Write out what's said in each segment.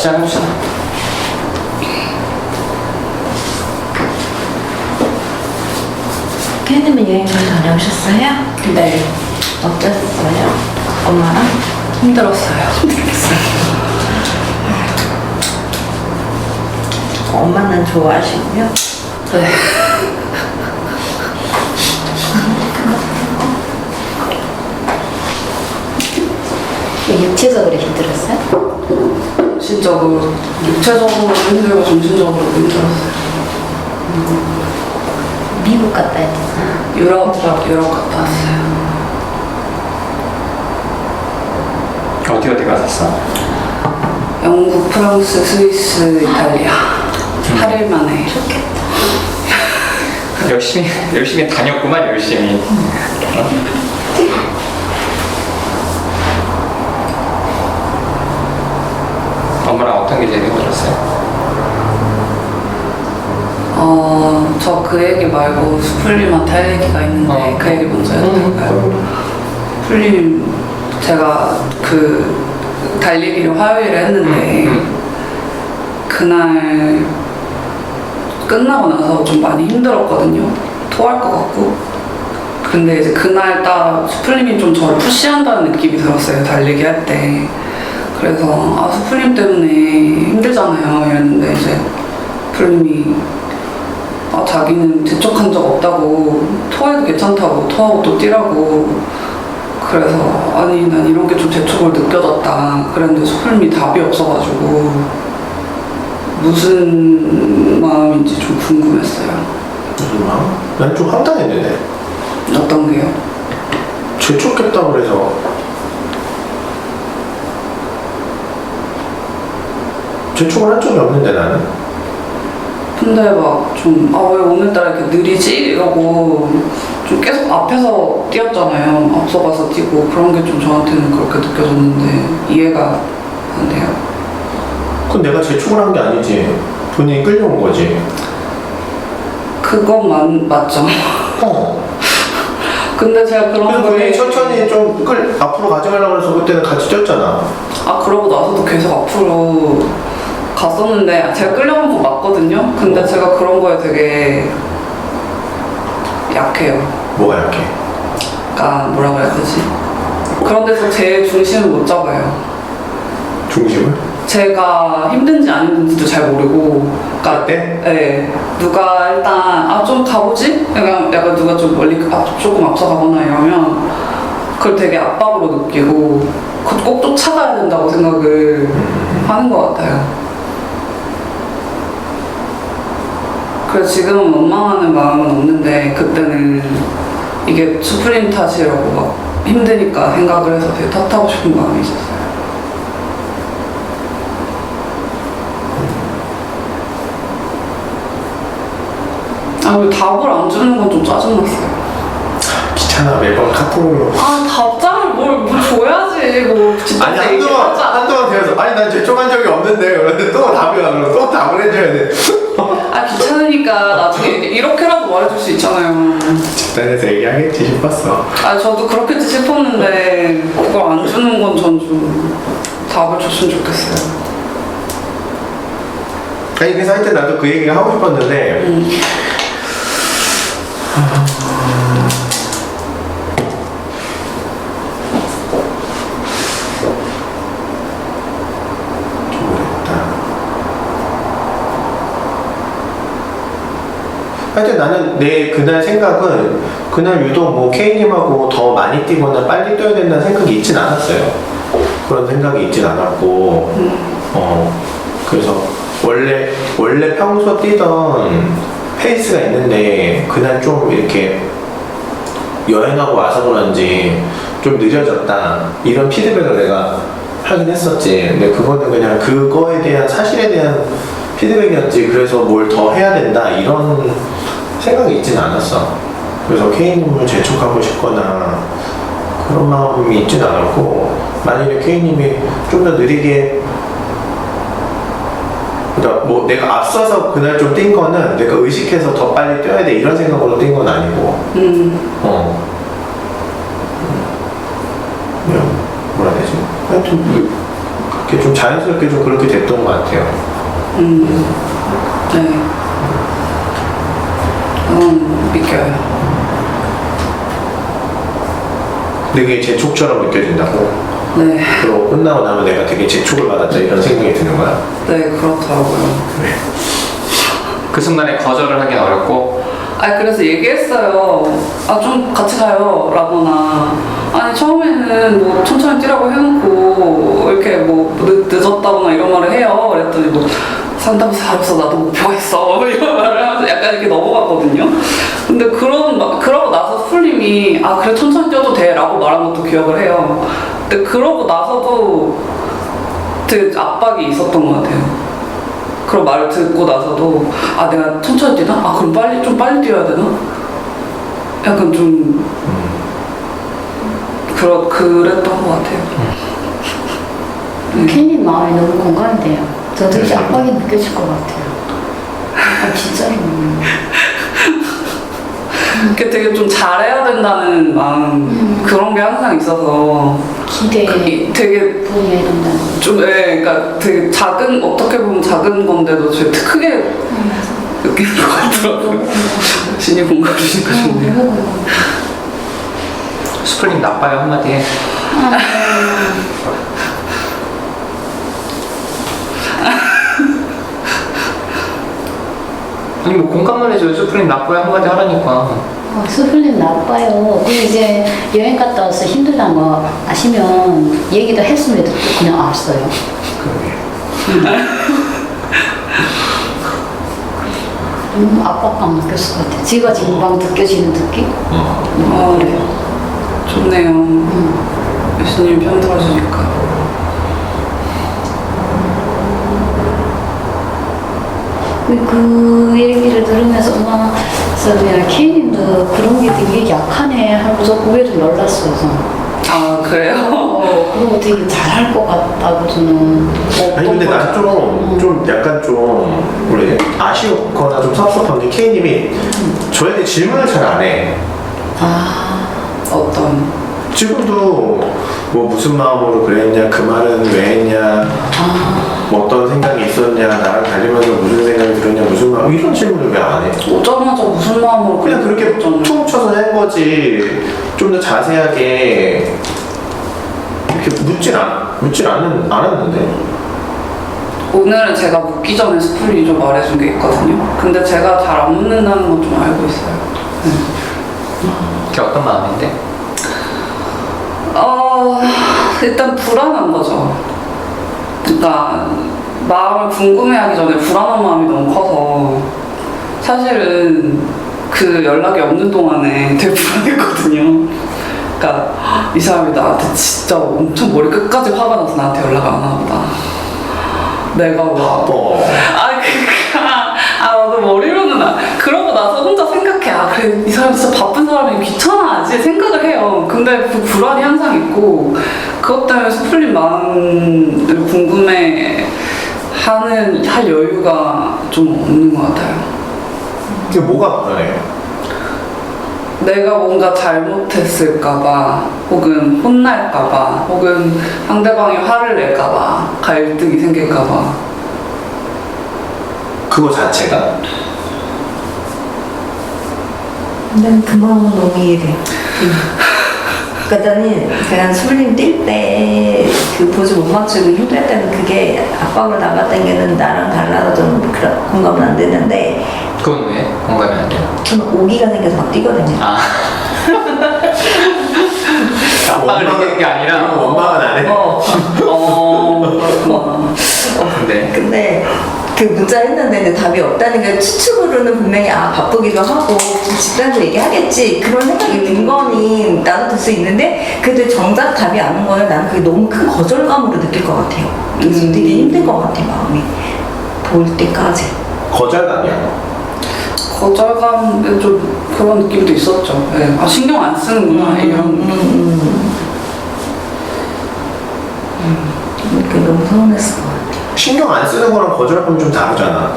시작합시다. 케이님은 여행 잘 다녀오셨어요? 네, 어땠어요? 엄마랑? 힘들었어요. 엄마는 좋아하시고요? 네. 육체적으로 힘들었어요? 정신적으로, 육체적으로도 힘들고 정신적으로도 힘들었어요. 미국 갔다 했잖아. 유럽 갔다 왔어요. 어디 갔었어? 영국, 프랑스, 스위스, 이탈리아. 8일 만에. 열심히 다녔구만, 열심히. 엄마랑 어떤 게 제일 힘들었어요? 저 그 얘기 말고 수풀님한테 할 얘기가 있는데 그 얘기 먼저 해도 될까요? 풀님, 제가 그 달리기를 화요일에 했는데 그날 끝나고 나서 좀 많이 힘들었거든요. 토할 것 같고. 근데 이제 그날따라 수풀님이 좀 저를 푸시한다는 느낌이 들었어요, 달리기 할 때. 그래서 수풀님 때문에 힘들잖아요 이랬는데 이제 수풀님이 자기는 재촉한 적 없다고, 토해도 괜찮다고, 토하고 또 뛰라고. 그래서 아니 난 이런 게 좀 재촉을 느껴졌다 그랬는데 수풀님이 답이 없어가지고 무슨 마음인지 좀 궁금했어요. 무슨 마음? 난 좀 황당했는데. 어떤 게요? 재촉했다고 그래서 재촉을 한 적이 없는데 나는. 근데 막 좀 왜 오늘따라 이렇게 느리지? 이러고 좀 계속 앞에서 뛰었잖아요. 앞서가서 뛰고 그런 게 좀 저한테는 그렇게 느껴졌는데 이해가 안 돼요. 그건 내가 재촉을 한 게 아니지. 본인이 끌려온 거지. 그것만 맞죠. 근데 제가 그런 그래서 거에 본인이 천천히 좀 앞으로 가지 말라고 해서 그때는 같이 뛰었잖아. 그러고 나서도 계속 앞으로 갔었는데 제가 끌려간 건 맞거든요. 근데 제가 그런 거에 되게 약해요. 뭐가 약해? 그러니까 뭐라 그래야 되지? 그런 데서 제 중심을 못 잡아요. 중심을? 제가 힘든지 안 힘든지도 잘 모르고. 그러니까 그때? 네, 누가 일단 좀 가보지? 약간 누가 좀 멀리 조금 앞서 가거나 이러면 그걸 되게 압박으로 느끼고 꼭 쫓아가야 된다고 생각을 하는 것 같아요. 그래서 지금은 원망하는 마음은 없는데 그때는 이게 수프림 탓이라고 막 힘드니까 생각을 해서 되게 탓하고 싶은 마음이 있었어요. 그리고 답을 안 주는 건 좀 짜증났어요. 귀찮아 매번 카톡으로. 답장을 뭘 줘야지. 뭐 진짜 아니 한동안 되어서 아니 난 재촉한 적이 없는데 그러는데 또 답이 와. 그러면 또 답을 해줘야 돼. 귀찮으니까 나중에 이렇게라도 말해줄 수 있잖아요. 집단에서 얘기하겠지 싶었어. 저도 그렇겠지 싶었는데 그걸 안 주는 건 전 좀 답을 줬으면 좋겠어요. 아니 그래서 하여튼 나도 그 얘기를 하고 싶었는데 좀 그랬다. 하여튼 나는 내 그날 생각은 그날 유독 뭐 K님하고 더 많이 뛰거나 빨리 뛰어야 된다는 생각이 있진 않았어요. 그런 생각이 있진 않았고 그래서 원래 평소 뛰던 페이스가 있는데 그날 좀 이렇게 여행하고 와서 그런지 좀 느려졌다 이런 피드백을 내가 하긴 했었지. 근데 그거는 그냥 그거에 대한 사실에 대한 피드백이었지. 그래서 뭘 더 해야 된다 이런 생각이 있진 않았어. 그래서 K님을 재촉하고 싶거나 그런 마음이 있진 않았고, 만약에 K님이 좀 더 느리게, 그러니까 뭐 내가 앞서서 그날 좀 뛴 거는 내가 의식해서 더 빨리 뛰어야 돼 이런 생각으로 뛴 건 아니고 그냥 뭐라 해야 되지? 하여튼 그렇게 그게 좀 자연스럽게 좀 그렇게 됐던 것 같아요. 네. 믿겨요. 근데 그게 재촉처럼 느껴진다고? 네. 그러고 끝나고 나면 내가 되게 재촉을 받았다 이런 생각이 드는 거야? 네, 그렇더라고요. 그 순간에 거절을 하긴 어렵고. 그래서 얘기했어요. 좀 같이 가요. 라거나. 아니, 처음에는 뭐 천천히 뛰라고 해놓고, 이렇게 뭐 늦었다거나 이런 말을 해요. 그랬더니 뭐, 산다고 살았어. 나도 목표가 있어. 이런 말을 하면서 약간 이렇게 넘어갔거든요. 근데 그러고 나서 스풀님이, 그래, 천천히 뛰어도 돼. 라고 말한 것도 기억을 해요. 근데 그러고 나서도 되게 압박이 있었던 것 같아요. 그런 말을 듣고 나서도 내가 천천히 뛰나? 그럼 좀 빨리 뛰어야 되나? 약간 좀 그랬던 것 같아요. 케이님 마음이 너무 공감이 돼요. 저도 이제 압박이 느껴질 것 같아요. 진짜로. 그게 되게 좀 잘해야 된다는 마음 그런 게 항상 있어서 기대에 되게 부응해야 된다는 거. 좀 그러니까 되게 어떻게 보면 작은 건데도 되게 크게 느끼는 것 같더라고요. 신이 공감 주시니까 좋네요. 스프링 나빠요 한마디 해. 아니 뭐 공감만 해줘요. 스프링 나빠요 한마디 하라니까. 스플린 나빠요. 근데 이제 여행 갔다 와서 힘들다는 거 아시면 얘기도 했음에도 또 그냥 앞서요. 압박감 느꼈을 것 같아요. 지가 지금 막 느껴지는 느낌? 그래요. 좋네요. 예수님 편 들어주니까. 그 얘기를 들으면서 엄마가 케이님도 그런 게 되게 약하네 하고서 오히려 놀랐어요. 그래요? 그런 거 되게 잘할 것 같다고 저는. 아니 근데 난 좀 약간 좀 우리 아쉬웠거나 좀 섭섭한 게 K님이 저에게 질문을 잘 안 해. 어떤? 지금도 뭐 무슨 마음으로 그랬냐, 그 말은 왜 했냐, 뭐 어떤 생각이 있었냐, 나랑 달리면서 무슨 생각이 들었냐, 무슨 마음, 이런 질문을 왜 안 해? 오자마자 무슨 마음으로 그냥 그렇게 퉁 쳐서 한 거지. 좀 더 자세하게 이렇게 묻질 않았는데. 오늘은 제가 묻기 전에 스프린이 좀 말해준 게 있거든요. 근데 제가 잘 안 묻는다는 건 좀 알고 있어요. 그게 어떤 마음인데? 일단 불안한 거죠. 그러니까 마음을 궁금해하기 전에 불안한 마음이 너무 커서 사실은 그 연락이 없는 동안에 되게 불안했거든요. 그러니까 이 사람이 나한테 진짜 엄청 머리 끝까지 화가 나서 나한테 연락 안 하나 보다. 내가 뭐 나도 머리로는 그러고 나서 혼자 생각해. 그래 이 사람 진짜 바쁜 사람이 귀찮아하지 생각을 해요. 근데 그 불안이 항상 있고 그것 때문에 스플린 마음을 할 여유가 좀 없는 것 같아요. 이게 뭐가 불안해요? 내가 뭔가 잘못했을까봐, 혹은 혼날까봐, 혹은 상대방이 화를 낼까봐, 갈등이 생길까봐. 그거 자체가? 난 그 마음은 너무 이해돼. 그러니까 나는 그냥 스물림 뛸 때 그 포즈 못 맞추고 힘들 때는 그게 압박으로 나갔던 게는 나랑 달라서 좀 그런 공감은 안 되는데 그건 왜 공감이 안 돼요? 저는 오기가 생겨서 막 뛰거든요. 압박을 느끼는 게 아니라. 원망은 안 해? 그렇구나. 근데 그 문자를 했는데 이제 답이 없다는 게 추측으로는 분명히 바쁘기도 하고 집단도 얘기하겠지 그런 생각이 든 거니 나도 들 수 있는데 그래도 정작 답이 안 온 거는 나는 그게 너무 큰 거절감으로 느낄 것 같아요. 그래서 되게 힘든 것 같아 마음이 볼 때까지. 거절감이야? 거절감 좀 그런 느낌도 있었죠. 네. 신경 안 쓰는구나 이런. 그게 너무 서운했을 것 같아. 신경 안 쓰는 거랑 거절감은 좀 다르잖아.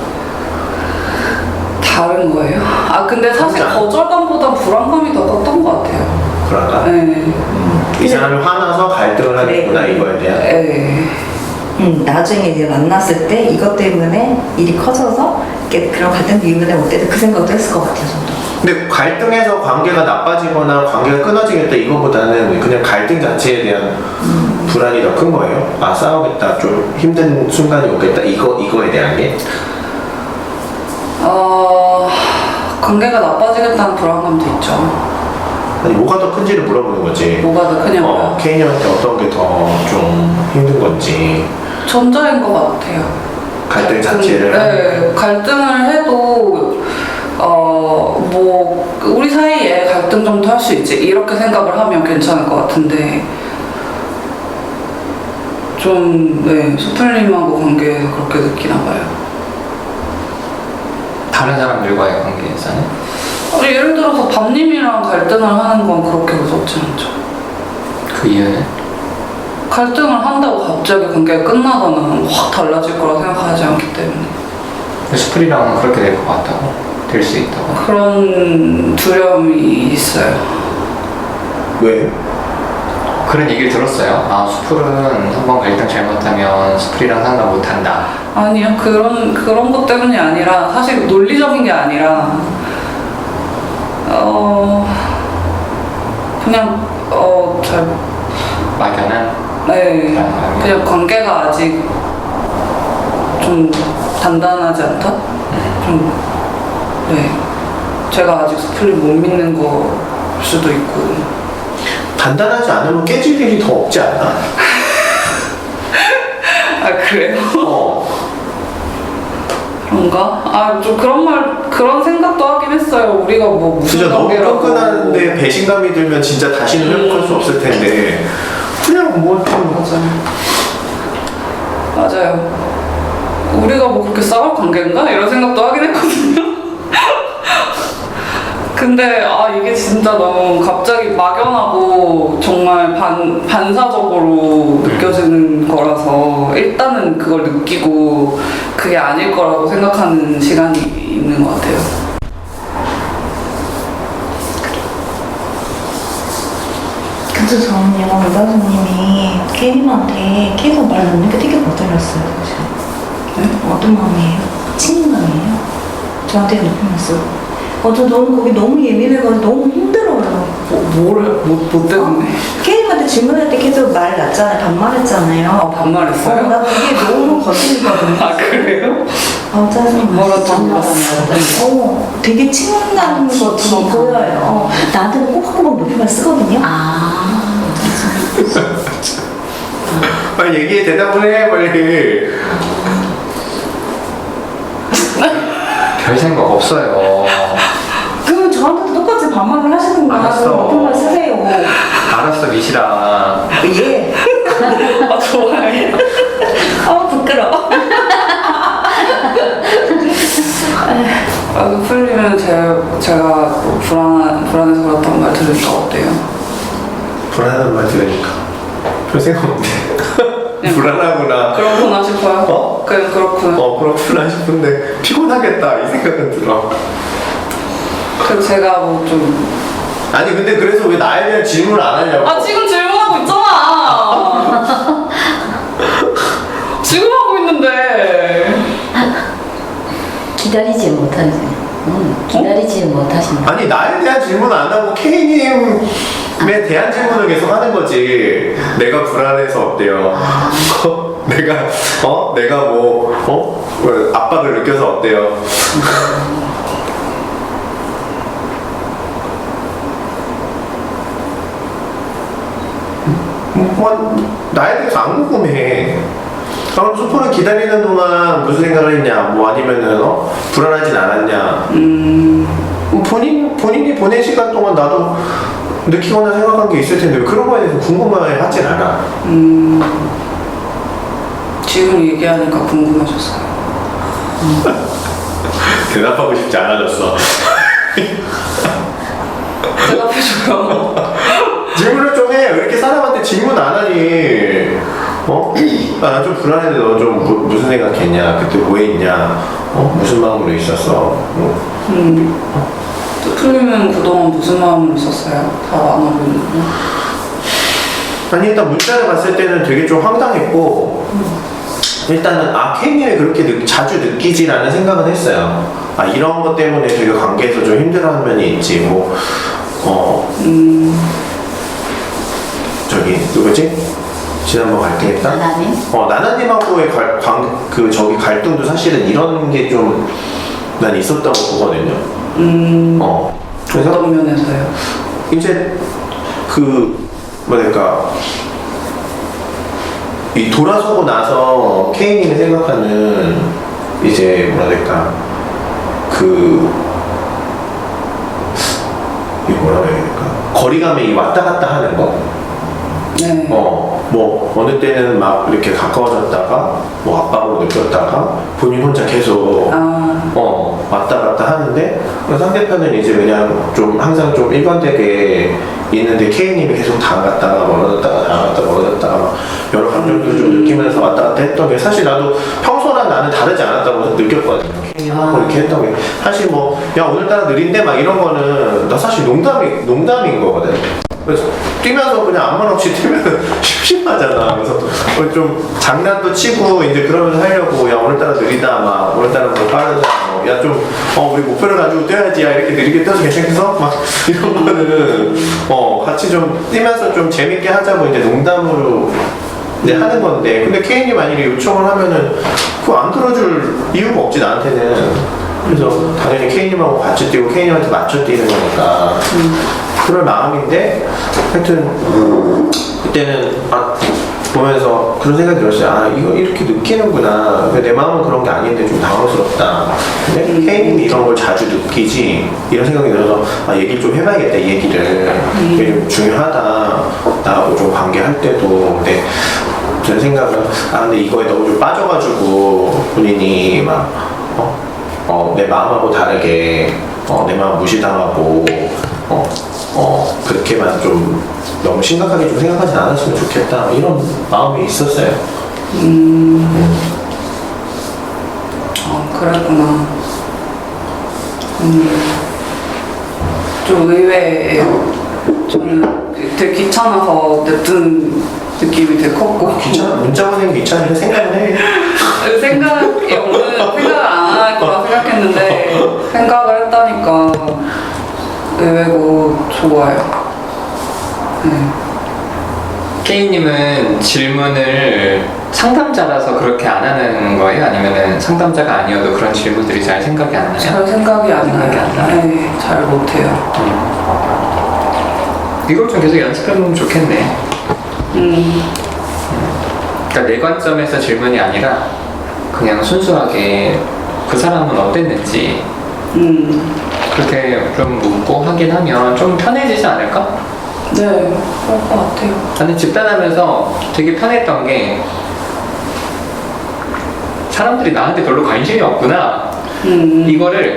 다른 거예요? 근데 사실 그러니까. 거절감보다 불안감이 더 컸던 것 같아요. 그런가? 네. 이 사람이 화나서 갈등을 하겠구나 이거에 대한. 네. 나중에 이제 만났을 때 이것 때문에 일이 커져서 이렇게 그런 갈등도 이유가 못 돼도 그 생각도 했을 것 같아요, 저도. 근데 갈등해서 관계가 나빠지거나 관계가 끊어지겠다 이거보다는 그냥 갈등 자체에 대한 불안이 더 큰 거예요. 아, 싸우겠다, 좀 힘든 순간이 오겠다, 이거에 대한 게. 관계가 나빠지겠다는 불안감도 있죠. 아니, 뭐가 더 큰지를 물어보는 거지. 뭐가 더 크냐고요? 케이님한테 어떤 게 더 좀 힘든 건지. 전자인 것 같아요. 갈등 자체를. 네, 갈등을 해도 뭐 우리 사이에 갈등 정도 할 수 있지 이렇게 생각을 하면 괜찮을 것 같은데 좀 수플님하고 관계에서 그렇게 느끼나 봐요. 다른 사람들과의 관계에서는 예를 들어서 밤님이랑 갈등을 하는 건 그렇게 무섭지 않죠. 그 이유는 갈등을 한다고 갑자기 관계가 끝나거나 확 달라질 거라 생각하지 않기 때문에 수프리랑은 그렇게 될 것 같다고, 될 수 있다고. 그런 두려움이 있어요. 왜? 그런 얘기를 들었어요. 아, 수풀은 한번 갈등 잘못하면 수풀이랑 상관 못한다. 아니요, 그런 것 때문이 아니라 사실 논리적인 게 아니라 그냥 잘 막연한. 그냥 관계가 아직 좀 단단하지 않다? 제가 아직 스플릿 못 믿는 걸 수도 있고. 단단하지 않으면 깨질 일이 더 없지 않나? 아, 그래요? 그런가? 좀 그런 생각도 하긴 했어요. 우리가 뭐 무슨 진짜 너무 관계라고. 끈끈한데 배신감이 들면 진짜 다시는 회복할 수 없을 텐데 그냥 뭐 좀 맞아요. 우리가 뭐 그렇게 싸울 관계인가? 이런 생각도 하긴 했거든요. 근데 이게 진짜 너무 갑자기 막연하고 정말 반사적으로 느껴지는 거라서 일단은 그걸 느끼고 그게 아닐 거라고 생각하는 시간이 있는 것 같아요. 그래서 저는요, 유가수님이 케이님한테 계속 말 놓는 게 되게 거슬렸어요, 사실. 어떤 마음이에요? 친근감이에요? 저한테 높은 말씀. 저 너무 거기 너무 예민해가지고 너무 힘들어요. 뭐 때문에? 케이님한테 질문할 때 계속 말 났잖아요. 반말했잖아요. 반말했어요? 나 그게 너무 거슬리거든요. 아, 그래요? 짜증나. 뭐라 좀 되게 친근한 것처럼 보여요. 나한테는 꼭 하고 막 높임말 쓰거든요. 빨리 얘기해, 대답을 해, 빨리. 별 생각 없어요. 그러면 저한테도 똑같이 반말을 하시는 거야. 알았어. 높임말 쓰세요. 알았어, 미시라. 예. 좋아요. 부끄러워. 풀리면 제가 불안해서 그렇다는 말 들으니까 어때요? 불안한 말 들으니까 별 생각 없네. 불안하구나. 그렇구나 싶어요? 그냥 그렇구나. 그렇구나 싶은데 피곤하겠다 이 생각은 들어. 그래서 제가 뭐 좀 아니 근데 그래서 왜 나에 대한 질문을 안 하냐고. 지금 질문하고 있잖아. 지금 하고 있는데. 기다리지 못하지. 기다리지 못하신다. 아니 나에 대한 질문을 안 하고 K님에 대한 질문을 계속 하는 거지. 내가 불안해서 어때요? 내가 뭐 압박을 느껴서 어때요? 나에 대해서 안 궁금해. 그럼 수포는 기다리는 동안 무슨 생각을 했냐, 뭐 아니면은 불안하진 않았냐. 본인이 보낸 시간 동안 나도 느끼거나 생각한 게 있을 텐데 왜 그런 거에 대해서 궁금해 하진 않아. 지금 얘기하니까 궁금해졌어요. 대답하고 싶지 않아졌어. 대답해줘요. 질문을 좀 해. 왜 이렇게 사람한테 질문 안 하니? 나 좀 불안했는데 너 좀 무슨 생각했냐? 그때 뭐 했냐? 무슨 마음으로 있었어? 풀리면 그동안 무슨 마음으로 있었어요? 다 안 하고 있는데. 아니 일단 문자를 봤을 때는 되게 좀 황당했고 일단은 케이님이 그렇게 자주 느끼지라는 생각은 했어요. 이런 것 때문에 되게 관계에서 좀 힘들어하는 면이 있지. 저기 누구지? 지난번 갈등했다? 나나님? 나나님하고의 갈등도 사실은 이런 게 좀 난 있었다고 보거든요. 그래서 어떤 면에서요? 이제 이 돌아서고 나서 K님이 생각하는 이제 이 뭐라고 해야 될까? 거리감에 이 왔다 갔다 하는 거. 네. 어느 때는 막 이렇게 가까워졌다가 압박으로 느꼈다가 본인 혼자 계속 왔다 갔다 하는데 상대편은 이제 그냥 좀 항상 좀 일관되게 있는데 K님이 계속 다가갔다가 멀어졌다가 막 여러 감정들을 좀 느끼면서 왔다 갔다 했던 게 사실 나도 평소랑 나는 다르지 않았다고 느꼈거든요. K님하고 이렇게 했던 게 사실 야 오늘따라 느린데 막 이런 거는 나 사실 농담인 거거든. 그래서 뛰면서 그냥 아무 말 없이 뛰면 심심하잖아. 그래서 좀 장난도 치고 이제 그러면서 하려고 야 오늘따라 느리다 막 오늘따라 뭐 빠르다 야 좀 우리 목표를 가지고 뛰어야지 야 이렇게 느리게 뛰어서 괜찮겠어? 막 이런 거는 같이 좀 뛰면서 좀 재밌게 하자고 이제 농담으로 이제 하는 건데 근데 케인이 만약에 요청을 하면은 그거 안 들어줄 이유가 없지 나한테는. 그래서 당연히 케인님하고 같이 뛰고 케인님한테 맞춰 뛰는 거니까 그럴 마음인데 하여튼 그때는 보면서 그런 생각이 들었어요. 이거 이렇게 느끼는구나. 내 마음은 그런 게 아닌데 좀 당황스럽다. 근데 케이님이 이런 걸 자주 느끼지 이런 생각이 들어서 얘기를 좀 해봐야겠다. 이 얘기를 이게 좀 중요하다. 나하고 좀 관계할 때도. 근데 제 생각은 근데 이거에 너무 좀 빠져가지고 본인이 내 마음하고 다르게 내 마음 무시당하고 그렇게만 좀 너무 심각하게 좀 생각하지 않았으면 좋겠다 이런 마음이 있었어요. 그랬구나. 좀 의외예요. 저는 되게 귀찮아서 냅둔 느낌이 되게 컸고. 문자 보내기 귀찮은데 생각은 해. 생각을 안 할 거라 생각했는데 생각을 했다니까 의외고 좋아요. K님은 질문을 상담자라서 그렇게 안 하는 거예요? 아니면 상담자가 아니어도 그런 질문들이 잘 생각이 안 나요? 잘 생각이 안 나요. 네, 잘 못해요. 이걸 좀 계속 연습해보면 좋겠네. 그러니까 내 관점에서 질문이 아니라 그냥 순수하게 그 사람은 어땠는지 그렇게 좀 묻고 하긴 하면 좀 편해지지 않을까? 네, 그럴 것 같아요. 나는 집단하면서 되게 편했던 게 사람들이 나한테 별로 관심이 없구나. 이거를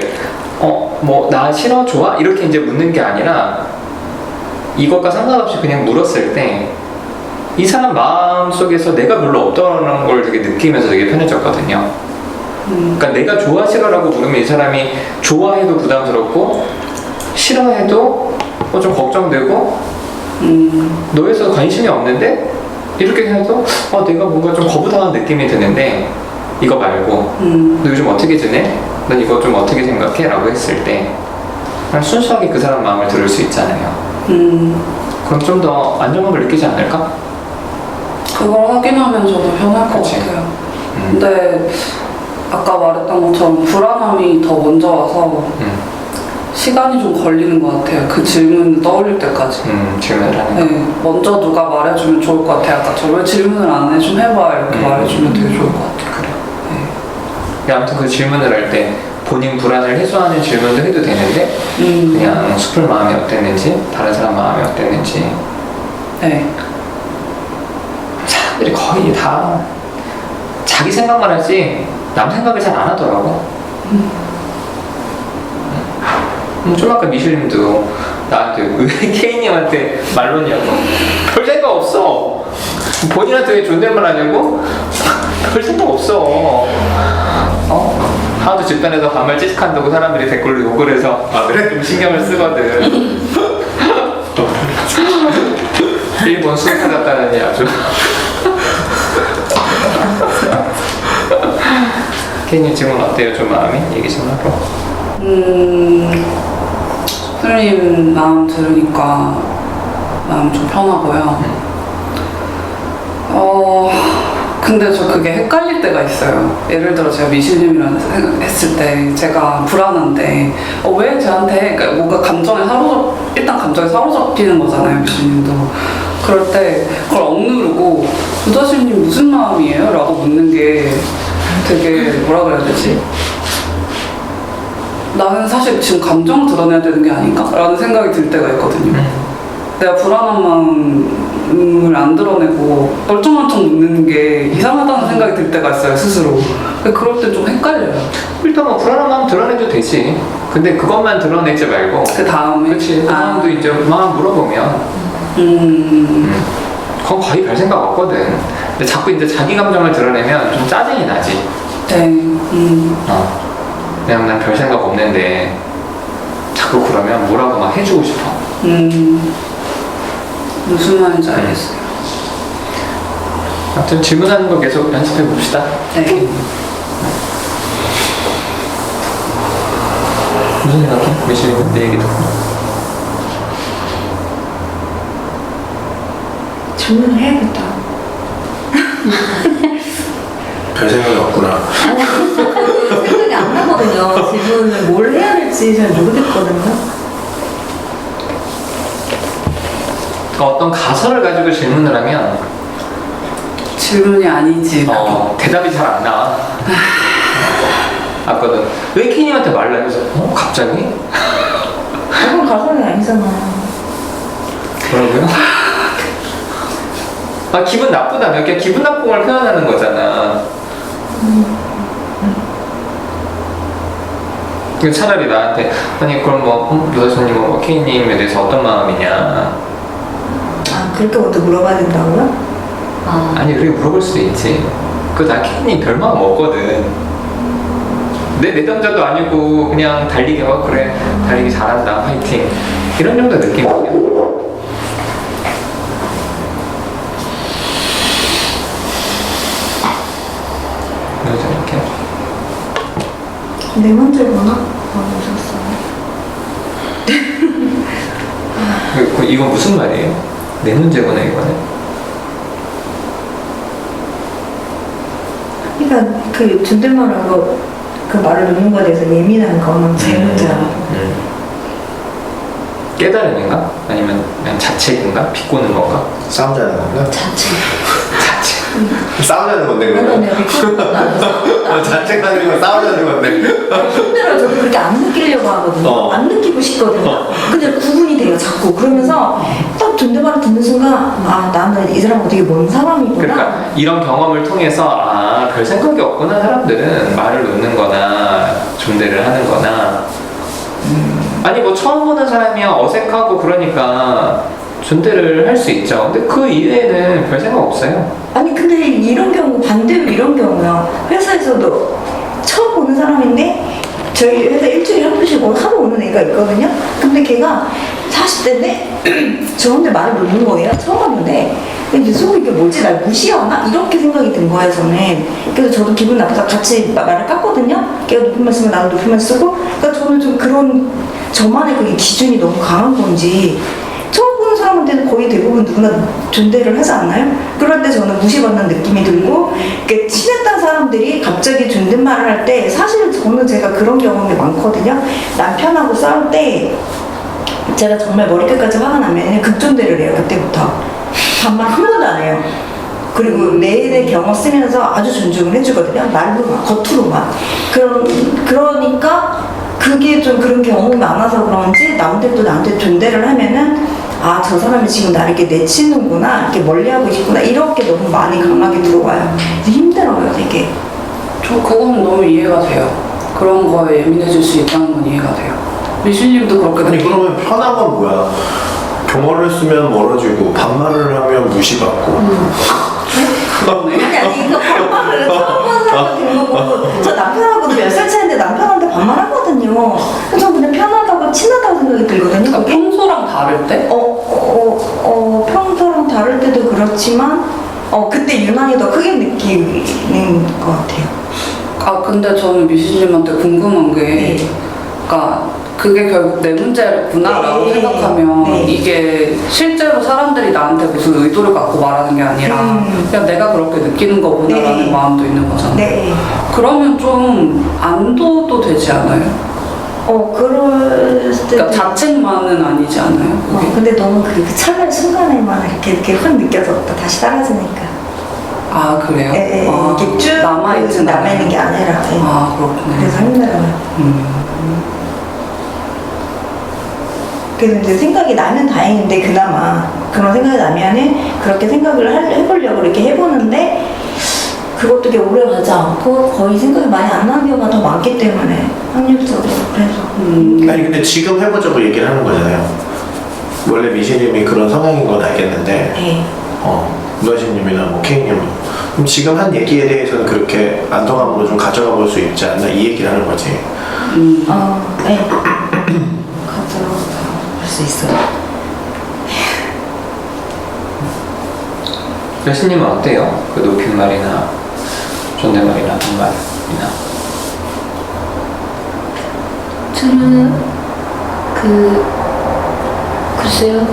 나 싫어 좋아 이렇게 이제 묻는 게 아니라 이것과 상관없이 그냥 물었을 때 이 사람 마음 속에서 내가 별로 없다는 걸 되게 느끼면서 되게 편해졌거든요. 그러니까 내가 좋아 싫어라고 물으면 이 사람이 좋아해도 부담스럽고 싫어해도 좀 걱정되고 너에서 관심이 없는데 이렇게 해도 내가 뭔가 좀 거부당한 느낌이 드는데 이거 말고 너 요즘 어떻게 지내? 난 이거 좀 어떻게 생각해? 라고 했을 때 그냥 순수하게 그 사람 마음을 들을 수 있잖아요. 그럼 좀 더 안정감을 느끼지 않을까? 그걸 확인하면 저도 편할 것 그치. 같아요. 근데 아까 말했던 것처럼 불안함이 더 먼저 와서 시간이 좀 걸리는 것 같아요. 그 질문을 떠올릴 때까지. 질문을 하는 거. 네, 먼저 누가 말해주면 좋을 것 같아요. 아까 왜 질문을 안 해? 좀 해봐. 이렇게 말해주면 되게 좋을 것 같아요. 그래. 아무튼 그 질문을 할 때 본인 불안을 해소하는 질문도 해도 되는데 그냥 수풀 마음이 어땠는지 다른 사람 마음이 어땠는지 네. 사람들이 거의 다 자기 생각만 하지 남 생각을 잘 안 하더라고. 좀 아까 미실님도 나한테 왜 K님한테 말로냐고. 별 생각 없어. 본인한테 왜 존댓말 하냐고? 별 생각 없어. 하도 집단에서 반말 찌직한다고 사람들이 댓글로 욕을 해서 그래? 좀 신경을 쓰거든. 일본 수학 같다더니 아주 케이님 지금 어때요? 좀 마음이? 얘기 좀 하고. 슈프림 마음 들으니까 마음 좀 편하고요. 근데 저 그게 헷갈릴 때가 있어요. 예를 들어 제가 미실님이랑 했을 때 제가 불안한데 왜 저한테 그러니까 뭔가 일단 감정에 사로잡히는 거잖아요, 미실님도. 그럴 때 그걸 억누르고 부자실님 무슨 마음이에요? 라고 묻는 게 되게 뭐라 그래야 되지? 나는 사실 지금 감정을 드러내야 되는 게 아닌가? 라는 생각이 들 때가 있거든요. 내가 불안한 마음을 안 드러내고 멀쩡멀쩡 묻는 게 이상하다는 생각이 들 때가 있어요, 스스로. 그럴 때 좀 헷갈려요. 일단 뭐 불안한 마음 드러내도 되지. 근데 그것만 드러내지 말고. 그 다음에? 그렇지. 그 다음도 이제 마음 물어보면. 그건 거의 별 생각 없거든. 근데 자꾸 이제 자기 감정을 드러내면 좀 짜증이 나지. 네. 그냥 난 별 생각 없는데 자꾸 그러면 뭐라고 막 해주고 싶어. 무슨 말인지 알겠어요. 아무튼 질문하는 거 계속 연습해 봅시다. 네. 무슨 생각해? 미실이 내 얘기 듣고. 질문을 해야겠다. 별 생각이 없구나. 생각이 안 나거든요. 질문을 뭘 해야 될지 잘 모르겠거든요. 어떤 가설을 가지고 질문을 하면 질문이 아니지. 대답이 잘 안 나와. 아까는 왜 케이님한테 말을 하면서 갑자기? 그건 가설이 아니잖아. 뭐라고요? 기분 나쁘다면 그냥 기분 나쁜 걸 표현하는 거잖아. 차라리 나한테 아니 그럼 뭐 노사선님 뭐 케이님에 대해서 어떤 마음이냐. 그렇게 먼저 물어봐야 된다고요? 아니 그렇게 물어볼 수도 있지. 나 케이님 별 마음 없거든. 내 내담자도 아니고 그냥 달리기 그래 달리기 잘한다 화이팅 이런 정도 느낌이야. 그래서 이렇게 내 문제구나? 오셨어요. 이건 무슨 말이에요? 내 문제구나 이거는. 그러니까 그 존댓말하고 그 말을 놓는 거에 대해서 예민한 거는 제 문제야. 깨달음인가? 아니면 그냥 자책인가? 비꼬는 건가? 싸우자는 건가? 자체. 자책. 싸우자는 건데 그러면? 내가 미쳤구나. 자책하는 건 싸우자는 건데. 힘들어. 저도 그렇게 안 느끼려고 하거든요. 안 느끼고 싶거든요. 근데 구분이 돼요, 자꾸. 그러면서 딱 존댓말을 듣는 순간, 나는 이 사람 어떻게 뭔 사람이구나. 그러니까 이런 경험을 통해서 별 생각이 없구나 사람들은 말을 놓는 거나 존대를 하는 거나 아니 뭐 처음 보는 사람이야 어색하고 그러니까 존대를 할 수 있죠. 근데 그 이외에는 별 생각 없어요. 아니 근데 이런 경우 반대로 이런 경우요. 회사에서도 처음 보는 사람인데 저희 회사 일주일에 한 번씩 하러 오는 애가 있거든요. 근데 걔가 40대인데 저한테 말을 놓는 거예요. 처음 봤는데 근데 속으로 이게 뭐지? 날 무시하나? 이렇게 생각이 든 거예요 저는. 그래서 저도 기분 나빠서 같이 말을 깠거든요. 걔가 높임말 쓰면 나도 높임말 쓰고. 그러니까 저는 좀 그런 저만의 그게 기준이 너무 강한 건지 처음 보는 사람한테는 거의 대부분 누구나 존대를 하지 않나요? 그럴 때 저는 무시받는 느낌이 들고 친했던 사람들이 갑자기 존댓말을 할 때 사실 저는 제가 그런 경험이 많거든요. 남편하고 싸울 때 제가 정말 머리끝까지 화가 나면 극존대를 해요. 그때부터 반말 한 번도 안 해요. 그리고 내내 경어 쓰면서 아주 존중을 해주거든요. 말로만, 겉으로만. 그러니까 그게 좀 그런 경험이 많아서 그런지 남들도 나한테 존대를 하면은 저 사람이 지금 나를 이렇게 내치는구나, 이렇게 멀리하고 싶구나 이렇게 너무 많이 강하게 들어와요. 그래서 힘들어요 되게. 저 그건 너무 이해가 돼요. 그런 거에 예민해질 수 있다는 건 이해가 돼요. 미실님도 그렇게 아니 그러면 편한 건 뭐야? 경어를 쓰면 멀어지고 반말을 하면 무시받고. 아니 이거 반말을 처음 보는 사람도 된 거고 저 남편하고도 몇 살 차이인데 남편한테 반말하거든요. 그래서 그냥 편하다고 친하다고 생각이 들거든요. 그러니까 그게 평소랑 다를 때? 평소랑 다를 때도 그렇지만 그때 유난히 더 크게 느끼는 것 같아요. 아 근데 저는 미시님한테 궁금한 게 네. 그러니까 그게 결국 내 문제구나라고 네. 생각하면 네. 이게 실제로 사람들이 나한테 무슨 의도를 갖고 말하는 게 아니라 그냥 내가 그렇게 느끼는 거구나라는 네. 마음도 있는 거잖아요. 네. 그러면 좀 안도도 되지 않아요? 그럴 때. 그러니까 자책만은 아니지 않아요? 그게? 근데 너무 그 찰나의 순간에만 이렇게 확 느껴졌다. 다시 사라지니까. 아 그래요? 예, 예. 아, 이게 쭉 남아있진 남아있는 게 아니라. 예. 아 그렇구나. 그래서 힘들어요. 그래서 이제 생각이 나면 다행인데 그나마 그런 생각이 나면은 그렇게 생각을 해보려고 이렇게 해보는데 그것도 되게 오래 가지 않고 거의 생각이 많이 안 나는 경우가 더 많기 때문에 확률적으로 그래서 아니 근데 지금 해보자고 얘기를 하는 거잖아요. 원래 미시님이 그런 성향인 건 알겠는데 네. 누아신님이나 뭐 케이님은 그럼 지금 한 얘기에 대해서는 그렇게 안정감으로 좀 가져가 볼 수 있지 않나 이 얘기를 하는 거지. 네. 가져볼 수 있어요. 여신님은 어때요? 그 높임말이나 존댓말이나 반말이나. 저는 글쎄요.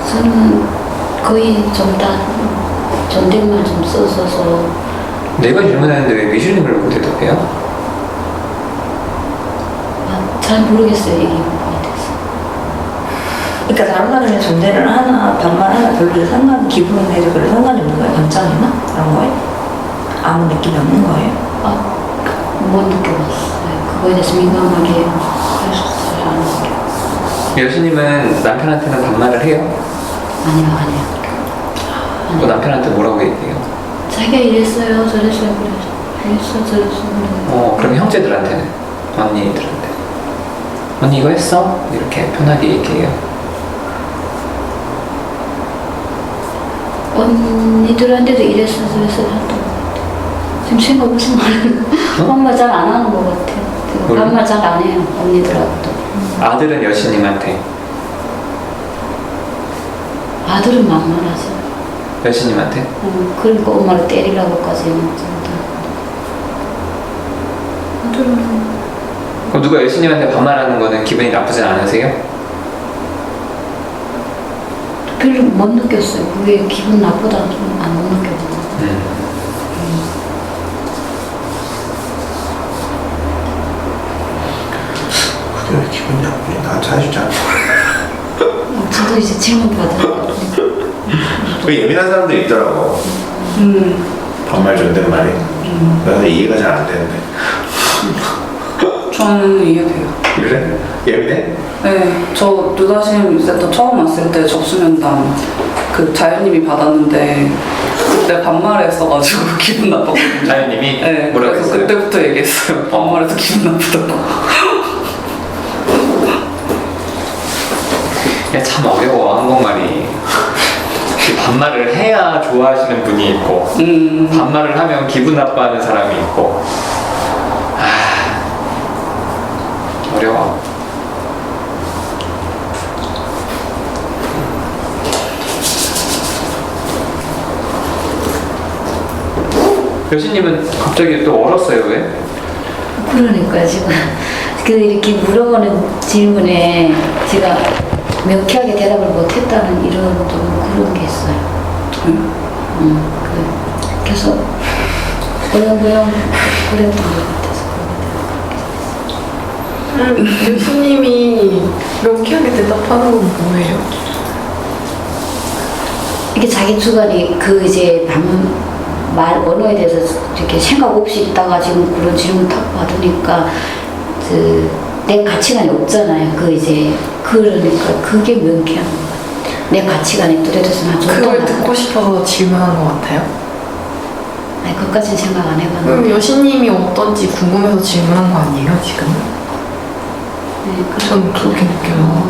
저는 거의 좀 다 존댓말 좀 써서 내가 질문했는데 왜 미실님을 못 대답해요? 잘 모르겠어요. 이게 뭐에 대해서. 그러니까 다른 사람이 존재를 하나 반말 하나 별로 기분에 별로 상관이 없는 거예요? 감정이나 그런 거에? 아무 느낌이 없는 거예요? 못 느껴봤어요. 그거에 대해서 민감하게 그래서 잘 안 느껴. 여신님은 남편한테는 반말을 해요? 아니요. 또 남편한테 뭐라고 얘기해요? 자기가 이랬어요, 저랬어요, 그랬어. 그럼 형제들한테는? 언니들한테? 언니 이거 했어? 이렇게 편하게 얘기해요. 언니들한테도 이랬어, 저랬어 했던 것 같아. 지금 생각 무슨 말을 반말 잘 안 하는 것 같아. 왜? 반말 잘 안 해요, 언니들하고도. 아들은 여신님한테, 아들은 막말하죠. 여신님한테? 그러니까 엄마를 때리려고까지 했는데. 아들은 그럼 누가 여신님한테 반말하는 거는 기분이 나쁘지 않으세요? 별로 못 느꼈어요. 그게 기분 나쁘다는 좀안 느꼈어요. 그게 왜 기분이 나쁘니? 나한테 해주지 않아. 저도 이제 질문 받아요. 그 예민한 사람들이 있더라고. 반말 존댓말이. 그래서 이해가 잘 안 되는데. 저는 이해돼요. 그래? 예민해? 네, 저 누다심 센터 처음 왔을 때 접수면담 그 자연님이 받았는데 그때 반말했어가지고 기분 나빴거든요. 자연님이 네, 뭐라고 그래서 했어요? 그때부터 얘기했어요. 반말해서 기분 나쁘다고. 야, 참 어려워 한국말이. 반말을 해야 좋아하시는 분이 있고 반말을 하면 기분 나빠하는 사람이 있고 어려워. 여신님은 갑자기 또 얼었어요. 왜? 그러니까 지금 이렇게 물어보는 질문에 제가 명쾌하게 대답을 못했다는 이런 좀 그런 게 있어요. 계속 보영보영 그랬던 것 같아서. 교수님이 명쾌하게 대답하는 건 뭐예요? 이게 자기 주관이 이제 말 언어에 대해서 이렇게 생각 없이 있다가 지금 그런 질문 탁 받으니까 내 가치관이 없잖아요. 그러니까 그게 명쾌한 것 같아요. 내 가치관이 뚜렷해서 그걸 듣고 싶어서 질문한 것 같아요? 아니 그것까지는 생각 안 해봤는데. 그럼 여신님이 어떤지 궁금해서 질문한 거 아니에요 지금? 네, 전 그렇게 느껴요.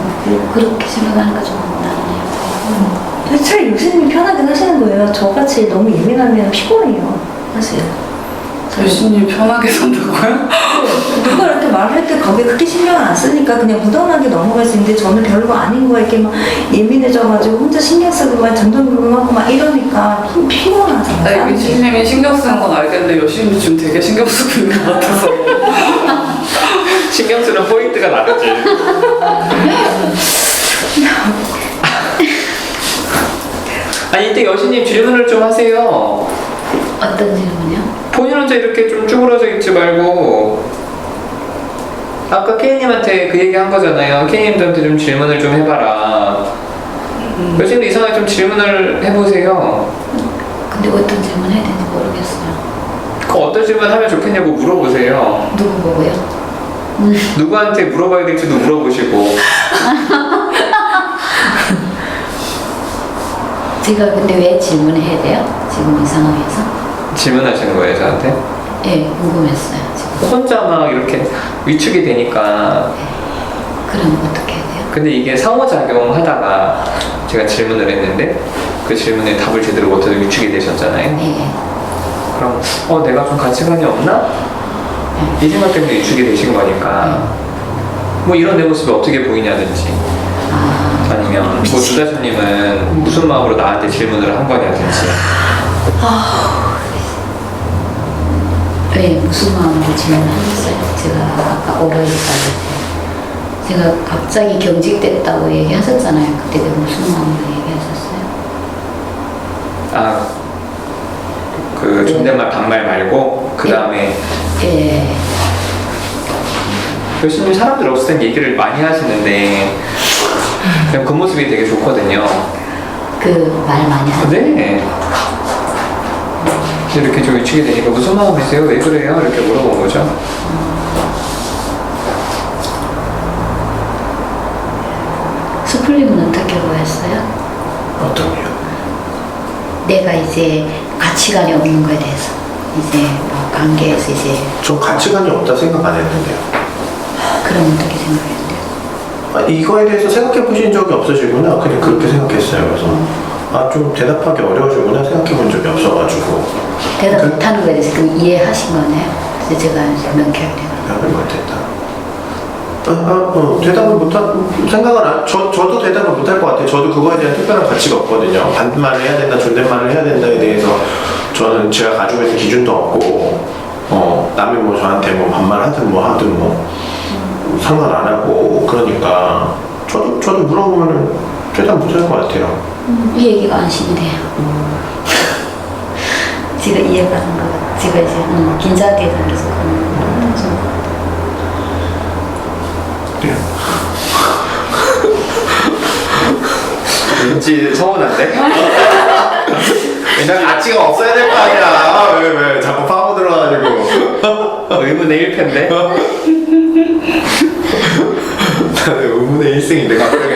그렇게 생각하니까 좀 나네요. 차라리 요새님이 편하긴 하시는 거예요. 저같이 너무 예민하면 피곤해요. 사실. 교수님 편하게 산다고요? 누가 이렇게 말할 때 거기에 그렇게 신경을 안 쓰니까 그냥 무던하게 넘어갈 수 있는데 저는 별거 아닌 거에 이렇게 막 예민해져가지고 혼자 신경 쓰고 막 전전긍긍하고 막 이러니까 좀 피곤하잖아요. 네, 교수님이 신경 쓰는 건 알겠는데 여신이 지금 되게 신경 쓰고 있는 것 같아서. 신경 쓰는 포인트가 다르지. 아니 이때 여신님 질문을 좀 하세요. 어떤 질문이요? 본인 혼자 이렇게 좀 쭈그러져 있지 말고 아까 케이님한테 그 얘기 한 거잖아요. 케이님한테 좀 질문을 좀 해봐라. 여신도 이상하게 좀 질문을 해보세요. 근데 어떤 질문 해야 되는지 모르겠어요. 그 어떤 질문 하면 좋겠냐고 물어보세요. 누구 보고요? 누구한테 물어봐야 될지도 물어보시고. 제가 근데 왜 질문을 해야 돼요? 지금 이 상황에서? 질문하시는 거예요 저한테? 예, 궁금했어요. 지금. 혼자 막 이렇게 위축이 되니까. 그럼 어떻게 해야 돼요? 근데 이게 상호작용 하다가 제가 질문을 했는데 그 질문에 답을 제대로 못해서 위축이 되셨잖아요. 예. 그럼 내가 좀 가치관이 없나? 이 생각 때문에 위축이 되신 거니까 뭐 이런 내 모습이 어떻게 보이냐든지 아니면 뭐 주다수님은 무슨 마음으로 나한테 질문을 한 거냐든지. 왜 무슨 마음으로 질문하셨어요? 제가 아까 오버헤드 받을 때 제가 갑자기 경직됐다고 얘기하셨잖아요. 그때 왜 무슨 마음으로 얘기하셨어요? 그 존댓말 반말 말고 그 다음에 예. 교수님 사람들 없을 땐 얘기를 많이 하시는데 그냥 그 모습이 되게 좋거든요. 그 말 많이 하죠. 네. 이렇게 좀 위축이 되니까 무슨 마음이세요? 왜 그래요? 이렇게 물어본 거죠. 스플림은 어떻게 보였어요? 어떤요? 내가 이제 가치관이 없는 거에 대해서 이제 뭐 관계에서 이제 전 가치관이 없다 생각 안 했는데요. 그럼 어떻게 생각했는데요? 이거에 대해서 생각해 보신 적이 없으시구나. 그냥 그렇게 생각했어요. 그래서 좀 대답하기 어려워지구나 생각해 본 적이 없어가지고 대답 못하는 거에 대해서 그럼 이해하신 거네요? 그래서 제가 이제 명쾌하게 되는 대답을 못했다. 대답을 못한 생각은 저도 대답을 못할 것 같아요. 저도 그거에 대한 특별한 가치가 없거든요. 반말을 해야 된다, 존댓말을 해야 된다에 대해서 저는 제가 가지고 있는 기준도 없고 남이 뭐 저한테 뭐 반말하든 뭐 하든 뭐 상관 안 하고 그러니까 저도 물어보면은 대답 못할 것 같아요. 이 얘기가 안심이 돼요. 제가 이해받은 거, 제가 이제 긴장되게 당겨서 그런 거. 왠지 서운한데? 왜냐면 가치가 없어야 될 거 아니야. 왜 자꾸 파고 들어가지고. 의문의 1패인데? 나는 의문의 1승인데 갑자기.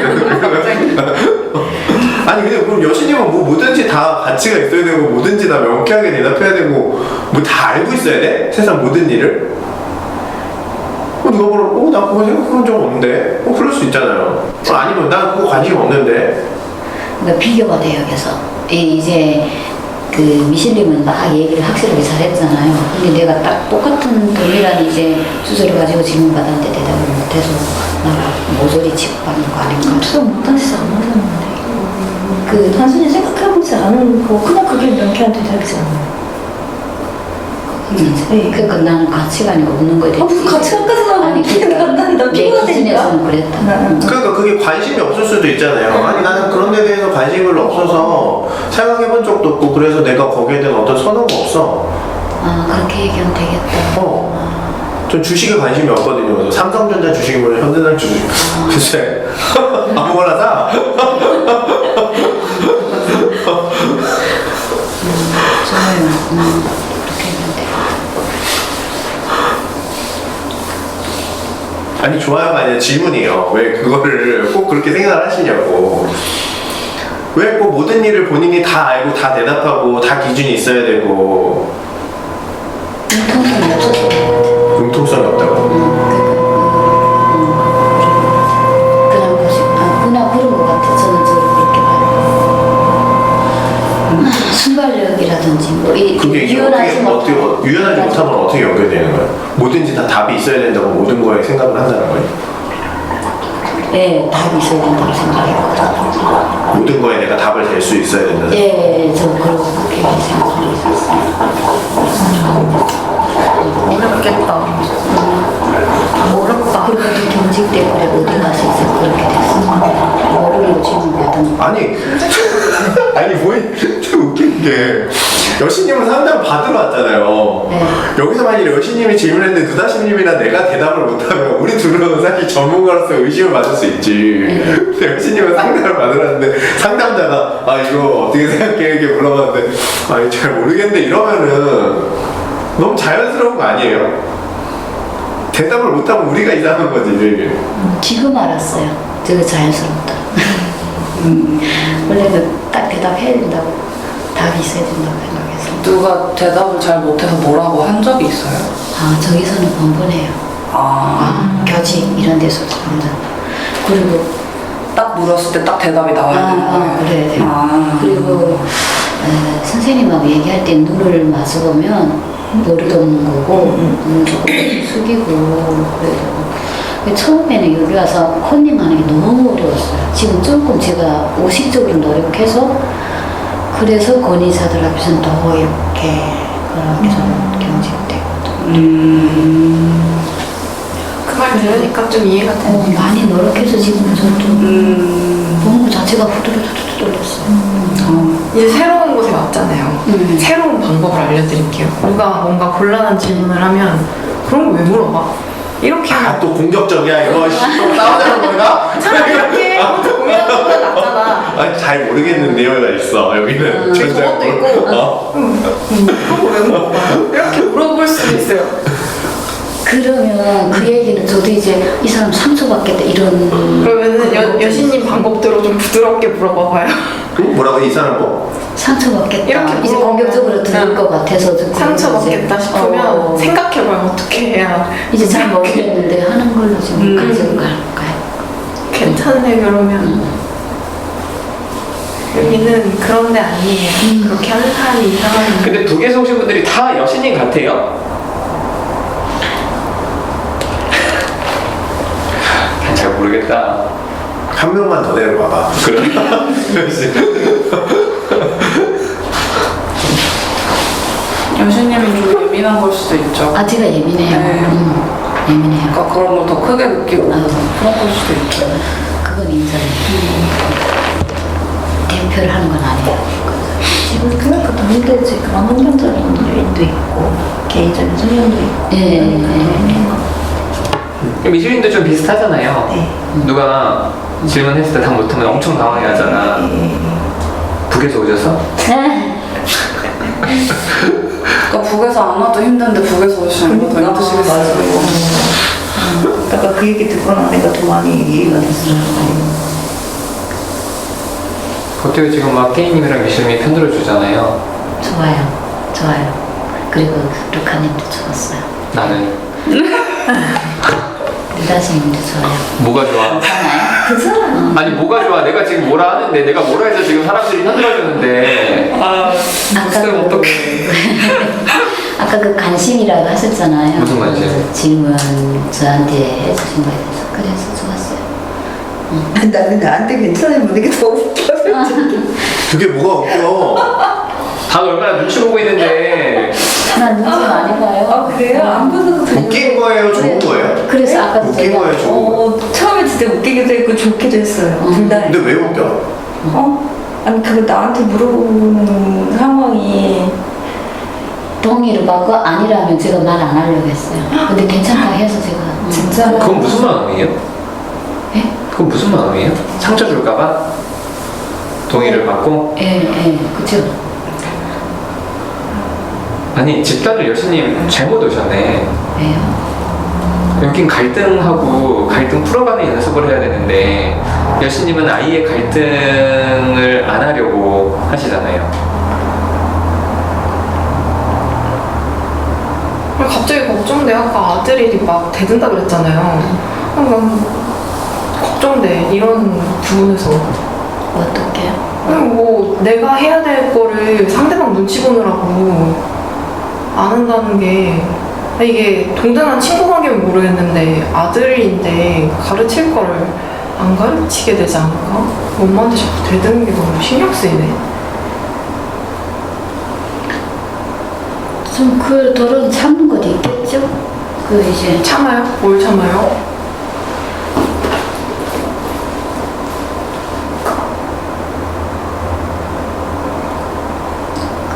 아니 근데 그럼 여신님은 뭐 뭐든지 다 가치가 있어야 되고 뭐든지 다 명쾌하게 대답해야 되고 뭐 다 알고 있어야 돼? 세상 모든 일을? 누가 보러 나 그거 생각해본 적 없는데? 그럴 수 있잖아요. 아니면 난 그거 관심 없는데? 그러니까 비교가 돼요, 계속. 이제 그 미실님은 막 얘기를 확실하게 잘했잖아요. 근데 내가 딱 똑같은 동일한 이제 주제를 가지고 질문 받았는데 대답을 못해서 나 모조리 치고 가는 거 아닌가? 대답 못하시지 않았는데 그 단순히 생각해보지 않은 거 그냥 그게 명쾌한 대답이지 않아요. 그러니까 나는 가치관이 없는 거에 대해서 무슨 가치관까지 나오는 게 난 내 피곤하니까. 기준에서는 그랬다. 그러니까 그게 관심이 없을 수도 있잖아요. 아니 나는 그런 데 대해서 관심이 별로 없어서 생각해본 적도 없고 그래서 내가 거기에 대한 어떤 선호가 없어. 그렇게 얘기하면 되겠다. 전 주식에 관심이 없거든요. 그래서 삼성전자 주식이면 현대장 주식 글쎄 아무거나 사. 좋아요. 그렇게 하면 돼. 아니 좋아요가 아니라 질문이에요. 왜 그거를 꼭 그렇게 생각을 하시냐고. 왜 꼭 모든 일을 본인이 다 알고 다 대답하고 다 기준이 있어야 되고. 융통성이 없어서 그런 것 같아. 융통성이 없다고. 그냥 그냥 그런 것 같아. 저는 그렇게 봐요. 순발력이라든지 건지 뭐 그게 이게 어떻게 유연하지 못하면 어떻게 연결되는 거예요? 뭐든지 다 답이 있어야 된다고 모든 거에 생각을 한다는 거예요? 네, 답이 있어야 된다고 생각했거든요. 모든 거에 내가 답을 댈 수 있어야 된다. 예, 저 그렇게 생각하고 있었어요. 어렵겠다. 어렵다. 그리고 또 경직 때문에 어디 가서 이제 그렇게 됐어. 모르는 거 질문 받은 거. 아니 좀 웃긴 게 여신님은 상담 받으러 왔잖아요. 네. 여기서 만약에 여신님이 질문했는데 누다심님이나 내가 대답을 못하면 우리 둘은 사실 전문가로서 의심을 받을 수 있지. 근데 여신님은 상담을 받으러 왔는데 상담자가 아 이거 어떻게 생각해 이렇게 물어봤는데 아니 잘 모르겠는데 이러면은 너무 자연스러운 거 아니에요? 대답을 못하면 우리가 이상한 거지. 지금 알았어요. 되게 자연스럽다. 원래는 딱 대답해야 된다고, 답이 있어야 된다고 생각해서. 누가 대답을 잘 못해서 뭐라고 한 적이 있어요? 아, 저기서는 번번해요. 교직 이런 데서도 번번. 그리고 딱 물었을 때 딱 대답이 나와야 되는 거예요? 그래야 돼요. 그리고 선생님하고 얘기할 때 눈을 마주보면 머리도 없는 거고 조금 숙이고 그래요. 처음에는 여기 와서 컨닝하는 게 너무 어려웠어요. 지금 조금 제가 의식적으로 노력해서 그래서 권위자들 앞에서는 더 이렇게 그렇게 좀 경직되거든요. 그 말 들으니까 좀 이해가 되네. 많이 노력해서 지금 저도 본부 자체가 후두두두두 떨렸어요. 이제 새로운 곳에 왔잖아요. 새로운 방법을 알려드릴게요. 누가 뭔가 곤란한 질문을 하면 그런 거 왜 물어봐? 이렇게 하면 또 공격적이야 이거 또 싸우자는 건가? 차라리 이렇게 혼자 고민하는 것보다 낫잖아. 아니 잘 모르겠는데요가 있어 여기는. 저것도 있고 그런 거 왜 물어봐? 이렇게 물어볼 수도 있어요. 그러면 그 얘기는 저도 이제 이 사람 상처받겠다 이런. 그러면은 여신님 방법대로 좀 부드럽게 물어봐봐요. 뭐라고 이 사람 뭐? 상처받겠다. 이렇게 이제 물어보면 공격적으로 들을 것 같아서 좀 상처받겠다 싶으면 생각해봐요. 어떻게 해야 이제 잘 모르겠는데 하는 걸로 지금 가지고 갈까요? 괜찮네 그러면. 여기는 그런 데 아니에요. 그렇게 하는 사람이 이상한. 근데 북에서 오신 분들이 다 여신님 같아요. 잘 모르겠다. 한 명만 더 데려와봐. 그래? 여신님이 좀 예민한 걸 수도 있죠. 아 제가 예민해요. 네. 예민해요. 그러니까 그런 걸 더 크게 느끼고 그런 걸 수도 있죠. 그건 인정해요. 대표를 하는 건 아니에요. 지금 생각보다 힘들지. 그런 환경적인 요인도 있고 개인적인 소견도 있고. 미술인도 좀 비슷하잖아요. 네. 누가 질문했을 때 답 못하면 엄청 당황해하잖아. 북에서 오셔서? 그러니까 북에서 안 와도 힘든데 북에서 오시면 더 힘드시겠어요. 아까 그 얘기 듣고 나니까 더 많이 이해가 됐어요. 어떻게 지금 막 케이님이랑 미술님이 편들어 주잖아요. 좋아요. 그리고 루카님도 좋았어요. 나는 유다스님도 좋아요. 뭐가 좋아? 괜찮아요. 아니 뭐가 좋아? 내가 지금 뭐라 하는데 내가 뭐라 해서 지금 사람들이 편들어 주는데 무슨 어떡해? 아까 그 관심이라고 하셨잖아요. 무슨 관심? 그 질문 저한테 해주신 거에 대해서 그래서 좋았어요. 나는 나한테 괜찮은 분위기 더 웃겨. 그게 뭐가 웃겨? 다 얼마나 눈치 보고 있는데 난 눈치 많이 봐요. 그래요? 안 보셔도 돼요. 웃긴 거예요? 좋은 거예요? 그래서 아까 웃긴 거예요? 좋은 거예요? 처음에 진짜 웃기기도 했고 좋기도 했어요. 둘 다. 근데 왜 웃겨? 아니 그거 나한테 물어보는 상황이 동의를 받고 아니라면 제가 말 안 하려고 했어요. 근데 괜찮다 해서 제가 진짜 그건 무슨 마음이에요? 예? 그건 무슨 마음이에요? 상처 줄까봐? 동의를 받고? 그죠. 아니 집단을 여신님 잘못 오셨네. 왜요? 여긴 갈등 풀어가는 연습을 해야 되는데 여신님은 아이의 갈등을 안 하려고 하시잖아요. 갑자기 걱정돼. 아까 아들이 막 대든다 그랬잖아요. 걱정돼. 이런 부분에서. 어떡해요? 그냥 뭐 내가 해야 될 거를 상대방 눈치 보느라고 안 한다는 게 이게 동등한 친구 관계면 모르겠는데 아들인데 가르칠 거를 안 가르치게 되지 않을까? 엄마한테 자꾸 대드는 게 너무 신경 쓰이네. 좀 그 도ron 참는 것도 있겠죠? 그 이제 참아요? 뭘 참아요?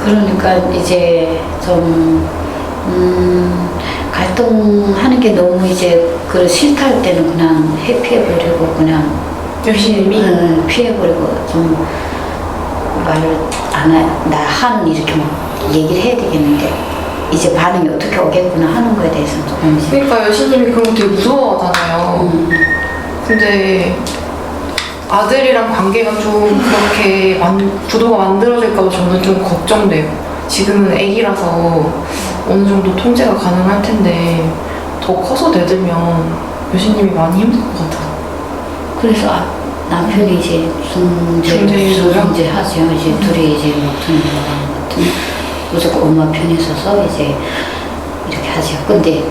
그러니까 이제 좀 갈등하는 게 너무 이제 그 싫다 할 때는 그냥 회피해버리고 그냥 열심히? 피해버리고 좀 말을 나한 이렇게 막 얘기를 해야 되겠는데 이제 반응이 어떻게 오겠구나 하는 거에 대해서는 조금 이제 그러니까 여신님이 그런 거 되게 무서워하잖아요. 근데 아들이랑 관계가 좀 그렇게 구도가 만들어질까봐 저는 좀 걱정돼요. 지금은 애기라서 어느 정도 통제가 가능할 텐데 더 커서 대들면 여신님이 많이 힘들 것 같아요. 그래서 남편이 이제 중재해줘요? 중재하죠. 이제 둘이 이제 같은 무조건 엄마 편에 서서 이제 이렇게 하죠. 근데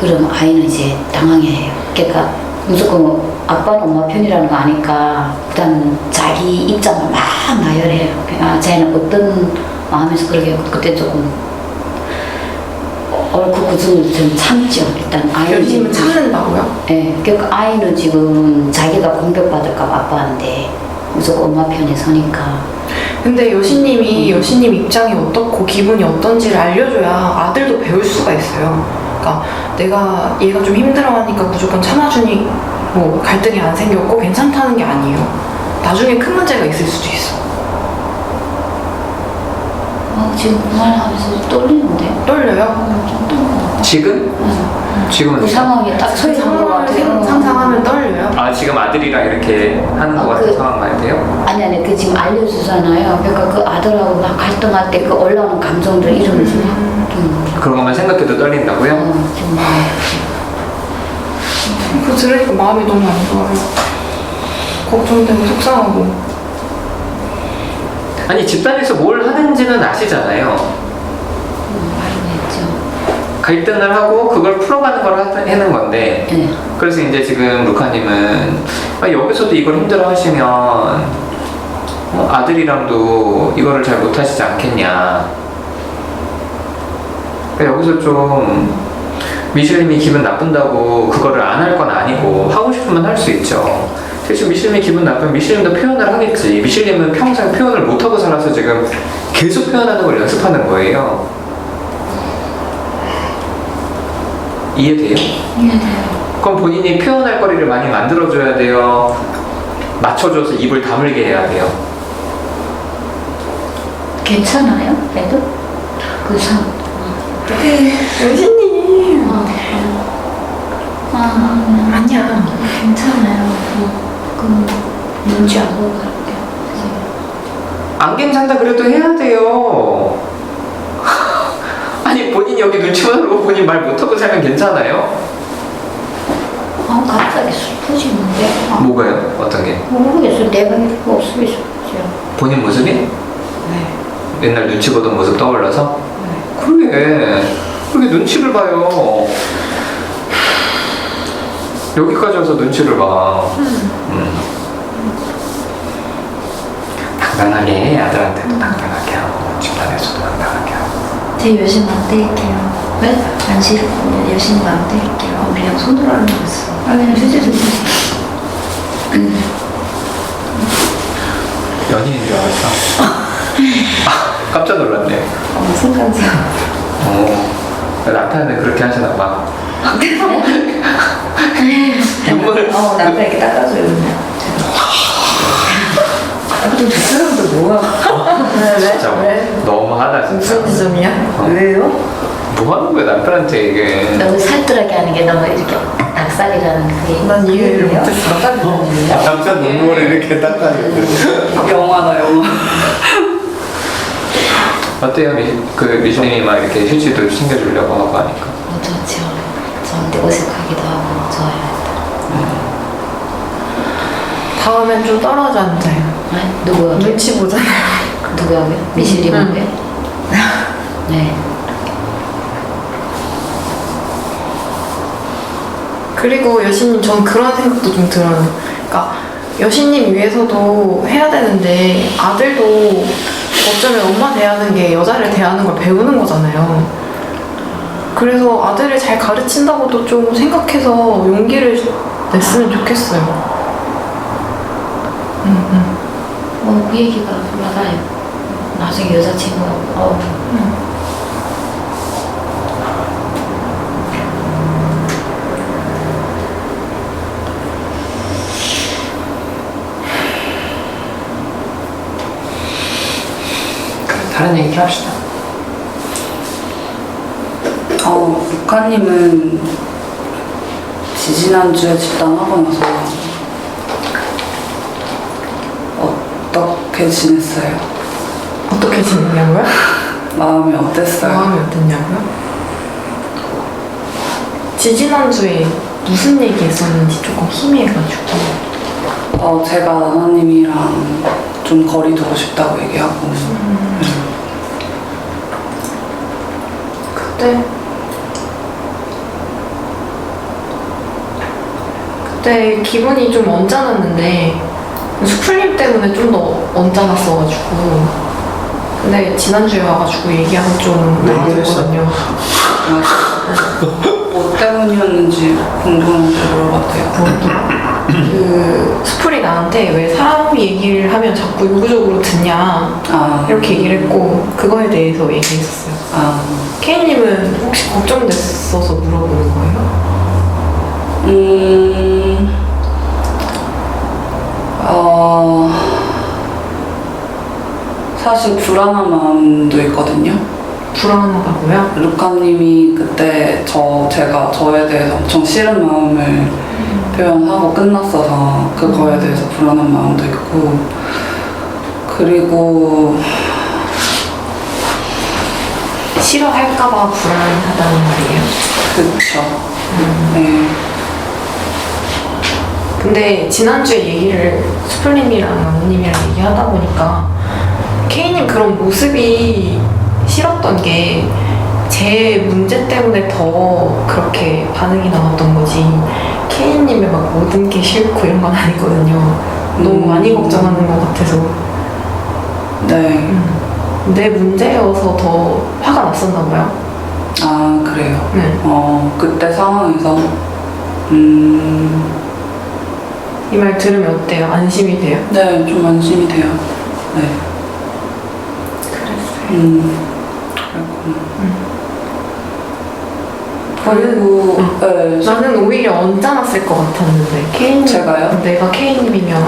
그럼 아이는 이제 당황해요. 그러니까 무조건 아빠는 엄마 편이라는 거 아니까 그다음 자기 입장을 막 나열해요. 자기는 어떤 마음에서 그러게 그때 조금 옳고 그중을 좀 참죠. 일단 아이는 여신님은 참는다고요? 네, 그러니까 아이는 지금 자기가 공격받을까 봐 아빠한테 무조건 엄마 편에 서니까. 근데 여신님이 여신님 입장이 어떻고 기분이 어떤지를 알려줘야 아들도 배울 수가 있어요. 그러니까 내가 얘가 좀 힘들어하니까 무조건 참아주니 뭐 갈등이 안 생겼고 괜찮다는 게 아니에요. 나중에 큰 문제가 있을 수도 있어. 지금 그 말하면서 떨리는데. 떨려요? 좀 떨려. 지금? 지금은 그 상황에 딱 서 그 있는 것 상황을 같아요. 상상하면 떨려요? 아 지금 아들이랑 이렇게 하는 것 아, 같은 그- 상황 말이에요? 아니 그 지금 알려주잖아요. 그러니까 그 아들하고 막 갈등할 때 그 올라오는 감정들 이러면서 좀 그런 것만 생각해도 떨린다고요? 좀 그거 들으니까 마음이 너무 안 좋아요. 걱정되고 속상하고. 아니 집단에서 뭘 하는지는 아시잖아요. 말했죠. 갈등을 하고 그걸 풀어가는 걸 하는 건데 네. 그래서 이제 지금 루카님은 여기서도 이걸 힘들어 하시면 아들이랑도 이거를 잘 못하시지 않겠냐. 그러니까 여기서 좀 미슐님이 기분 나쁜다고 그거를 안 할 건 아니고 하고 싶으면 할 수 있죠. 대신 미슐님이 기분 나쁘면 미슐님도 표현을 하겠지. 미슐님은 평생 표현을 못하고 살아서 지금 계속 표현하는 걸 연습하는 거예요. 이해돼요? 이해돼요. 그럼 본인이 표현할 거리를 많이 만들어줘야 돼요. 맞춰줘서 입을 다물게 해야 돼요. 괜찮아요? 그래도? 그 상. 여신님. 아니야. 괜찮아요. 그럼 눈치 안 보고 갈게요. 안 괜찮다 그래도 해야 돼요. 아니 본인이 여기 눈치만 보고 본인 말 못하고 살면 괜찮아요? 갑자기 슬퍼지는데. 뭐가요? 어떤 게? 모르겠어요. 내가 이렇게 없으면 슬퍼져. 본인 모습이? 네. 옛날 눈치 보던 모습 떠올라서? 그러게 눈치를 봐요. 여기까지 와서 눈치를 봐. 당당하게 해. 아들한테도 당당하게 하고 집안에서도 당당하게 하고. 제 여신 만들게요. 왜? 안 싫으면 여신 만들게요. 그냥 손으로 하는 거였어. 그냥 주제도 연인인 줄 알았어. 깜짝 놀랐네. 순간적. 남편은 그렇게 하시나 봐. 눈물을. 남편 이렇게 닦아줘요, 그냥. 또 두 사람도 뭐야? 진짜 너무하다 진짜. 무슨 지점이야? 왜요? 뭐 하는 거야 남편한테 이게. 너무 살뜰하게 하는 게 너무 이렇게 닭살이라는 그게. 난 이해를 못했어. 남편 눈물을 이렇게 닦아주고. 영화다 영화. 어때요? 미신님이 막 이렇게 휴지도 챙겨주려고 하고 하니까. 좋죠. 저한테 어색하기도 하고 좋아요. 다음엔 좀 떨어져 앉아요. 누구야? 눈치 보잖아요. 누구야? 미실님한테? 네. 그리고 여신님, 전 그런 생각도 좀 들어요. 그러니까 여신님 위해서도 해야 되는데 아들도 어쩌면 엄마 대하는 게 여자를 대하는 걸 배우는 거잖아요. 그래서 아들을 잘 가르친다고도 좀 생각해서 용기를 냈으면 좋겠어요. 그 얘기가 맞아요. 나중에 여자친구하고. 다른 얘기를 합시다. 루카님은 지지난주에 집단하고 나서 어떻게 지냈어요? 어떻게 지냈냐고요? 마음이 어땠어요? 마음이 어땠냐고요? 지지난주에 무슨 얘기 했었는지 조금 희미해가지고. 제가 나나님이랑 좀 거리 두고 싶다고 얘기하고. 그때 기분이 좀 언짢았는데 수풀님 때문에 좀 더 언짢았어가지고, 근데 지난주에 와가지고 얘기하면 좀 왜 얘기했어? 나아졌거든요. 뭐 때문이었는지 궁금해서 물어봐도 돼요? 그 수풀이 나한테 왜 사람 얘기를 하면 자꾸 요구적으로 듣냐 이렇게 얘기를 했고, 그거에 대해서 얘기했었어요. 케이님은 혹시 걱정됐어서 물어보는 거예요? 사실 불안한 마음도 있거든요. 불안하다고요? 루카님이 그때 제가 저에 대해서 엄청 싫은 마음을 표현하고 끝났어서 그거에 대해서 불안한 마음도 있고, 그리고 싫어할까봐 불안하다는 말이에요. 그쵸. 네. 근데 지난주에 얘기를 수풀님이랑 나무님이랑 얘기하다 보니까 케이님 그런 모습이 싫었던 게 제 문제 때문에 더 그렇게 반응이 나왔던 거지, 케이님의 막 모든 게 싫고 이런 건 아니거든요. 너무 많이 걱정하는 것 같아서. 네. 내 문제여서 더 화가 났었나 봐요. 그래요. 네. 그때 상황에서 이 말 들으면 어때요? 안심이 돼요? 네, 좀 안심이 돼요. 네. 그랬어요. 그리고 네, 나는 오히려 언짢았을 것 같았는데, 케이님. 제가요? 내가 케이님이면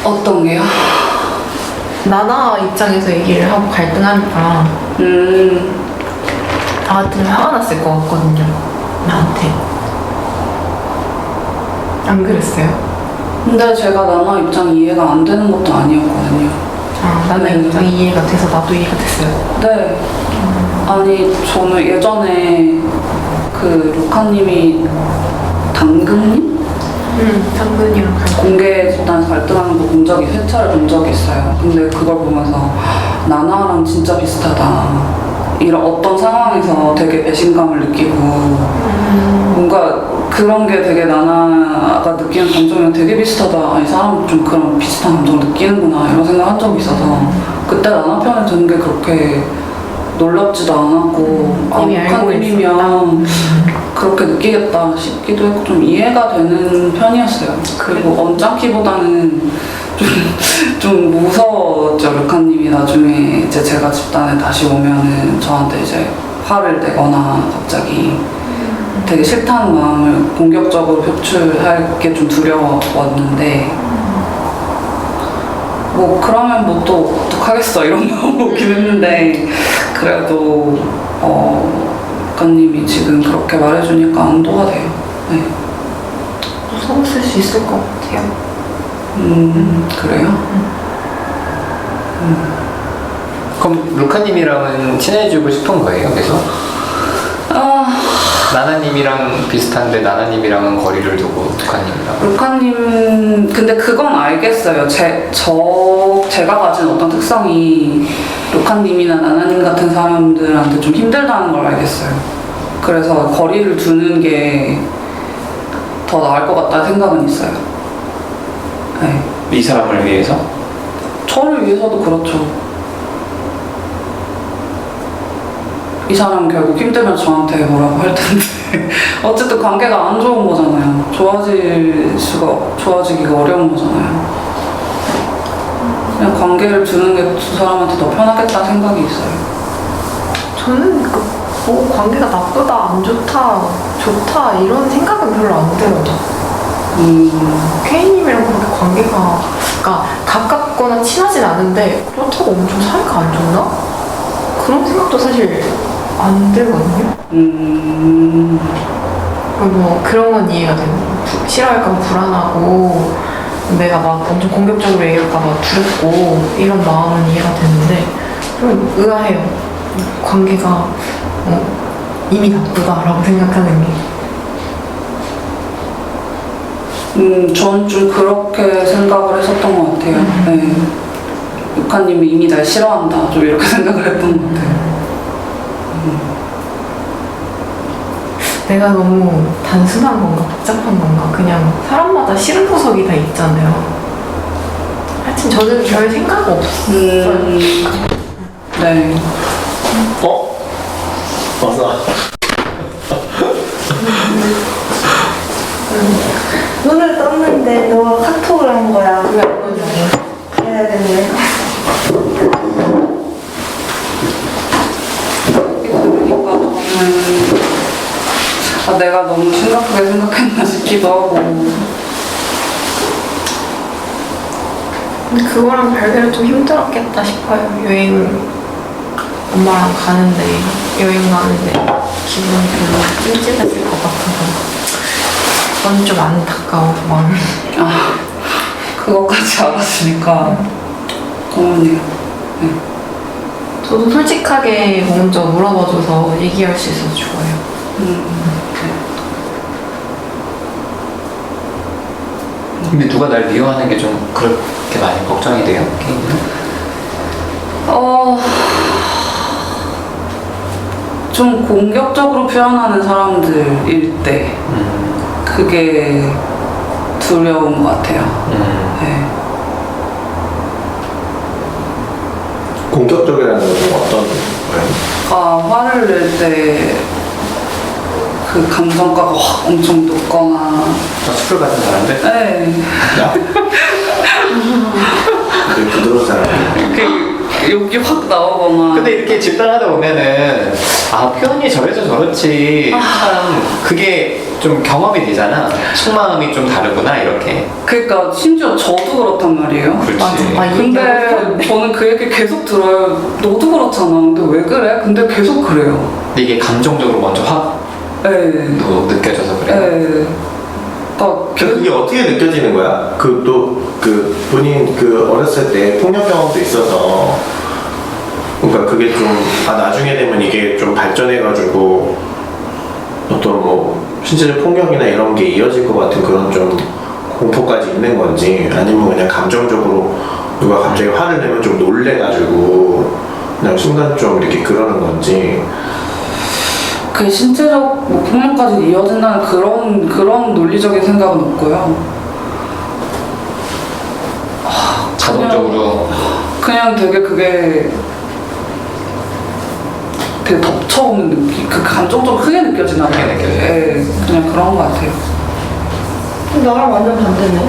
어떤 게요? 나나 입장에서 얘기를 하고 갈등하니까 아들 화가 났을 것 같거든요, 나한테. 안 그랬어요? 근데 제가 나나 입장 이해가 안 되는 것도 아니었거든요. 나나 네. 입장이 이해가 돼서 나도 이해가 됐어요. 네. 아니, 저는 예전에 그 루카님이 당근님? 당근이랑 공개 집단에서 갈등하는 거 본 적이 3차례 본 적이 있어요. 근데 그걸 보면서 나나랑 진짜 비슷하다. 이런 어떤 상황에서 되게 배신감을 느끼고 뭔가 그런 게 되게 나나가 느끼는 감정이랑 되게 비슷하다. 이 사람 좀 그런 비슷한 감정 느끼는구나 이런 생각한 적이 있어서 그때 나나 편을 드는 게 그렇게 놀랍지도 않았고 이미 알고 루카님이면 그렇게 느끼겠다 싶기도 했고 좀 이해가 되는 편이었어요. 그리고 언짢기보다는 좀 무서웠죠. 루카님이 나중에 이제 제가 집단에 다시 오면은 저한테 이제 화를 내거나 갑자기 되게 싫다는 마음을 공격적으로 표출할 게 좀 두려웠는데 뭐 그러면 뭐 또 어떡하겠어 이런 마음 오긴 했는데 그래도 작가님이 지금 그렇게 말해주니까 안도가 돼요. 네. 무서웠을 수 있을 것 같아요. 그래요? 그럼 루카님이랑은 친해지고 싶은 거예요, 계속? 나나님이랑 비슷한데 나나님이랑은 거리를 두고 루카님이랑. 루카님 근데 그건 알겠어요. 제가 가진 어떤 특성이 루카님이나 나나님 같은 사람들한테 좀 힘들다는 걸 알겠어요. 그래서 거리를 두는 게 더 나을 것 같다는 생각은 있어요. 네. 이 사람을 위해서? 저를 위해서도 그렇죠. 이 사람 결국 힘들면 저한테 뭐라고 할 텐데 어쨌든 관계가 안 좋은 거잖아요. 좋아지기가 어려운 거잖아요. 그냥 관계를 두는 게 두 사람한테 더 편하겠다는 생각이 있어요. 저는 뭐 관계가 나쁘다, 안 좋다, 좋다 이런 생각은 별로 안 들어요. K님이랑 그렇게 관계가 그러니까 가깝거나 친하진 않은데 그렇다고 엄청 사이가 안 좋나? 그런 생각도 사실 안 들거든요. 뭐 그런 건 이해가 되는 거예요. 싫어할까 봐 불안하고 내가 막 엄청 공격적으로 얘기할까 봐 두렵고 이런 마음은 이해가 되는데 좀 의아해요. 관계가 이미 나쁘다라고 생각하는 게. 전 좀 그렇게 생각을 했었던 것 같아요. 네. 루카님이 이미 날 싫어한다. 좀 이렇게 생각을 했던 것 같아요. 내가 너무 단순한 건가 복잡한 건가 그냥 사람마다 싫은 구석이 다 있잖아요. 하여튼 저는 별 생각 없어요. 네. 어서. 눈을 떴는데 너가 카톡을 한 거야. 해야겠네. 내가 너무 심각하게 생각했나 싶기도 하고. 근데 그거랑 별개로 좀 힘들었겠다 싶어요. 여행 엄마랑 가는데 여행 가는데 기분이 별로 찜찜했을 것 같아서 그건 좀 안타까워 마음이. 그것까지 알았으니까 고맙네요. 네. 저도 솔직하게 먼저 물어봐줘서 얘기할 수 있어서 좋아요. 근데 누가 날 미워하는 게 좀 그렇게 많이 걱정이 돼요? 케이님은? 좀 공격적으로 표현하는 사람들일 때 그게 두려운 것 같아요. 네. 공격적이라는 건 좀 어떤 거예요? 화를 낼 때 그 감정가가 확 엄청 높거나. 수풀 같은 사람들? 네. 나? 되게 부드러운 사람. 그 욕이 확 나오거나. 근데 이렇게 집단하다 보면은 표현이 저래서 저렇지 참 그게 좀 경험이 되잖아. 속마음이 좀 다르구나 이렇게. 그러니까 심지어 저도 그렇단 말이에요. 그렇지. 근데 저는 그 얘기 계속 들어요. 너도 그렇잖아. 근데 왜 그래? 근데 계속 그래요. 근데 이게 감정적으로 먼저 확 네. 느껴져서 그래. 네. 그러니까 그게 어떻게 느껴지는 거야? 본인 어렸을 때 폭력 경험도 있어서 그러니까 그게 좀 나중에 되면 이게 좀 발전해가지고 어떤 뭐 신체적 폭력이나 이런 게 이어질 것 같은 그런 좀 공포까지 있는 건지 아니면 그냥 감정적으로 누가 갑자기 화를 내면 좀 놀래가지고 그냥 순간 좀 이렇게 그러는 건지. 그 신체적 폭력까지 이어진다는 그런 논리적인 생각은 없고요. 자동적으로 그냥 되게 그게 되게 덮쳐오는 느낌. 그 감정적으로 크게 느껴지나 크게 느껴져요. 네, 그냥 그런 것 같아요. 나랑 완전 반대네.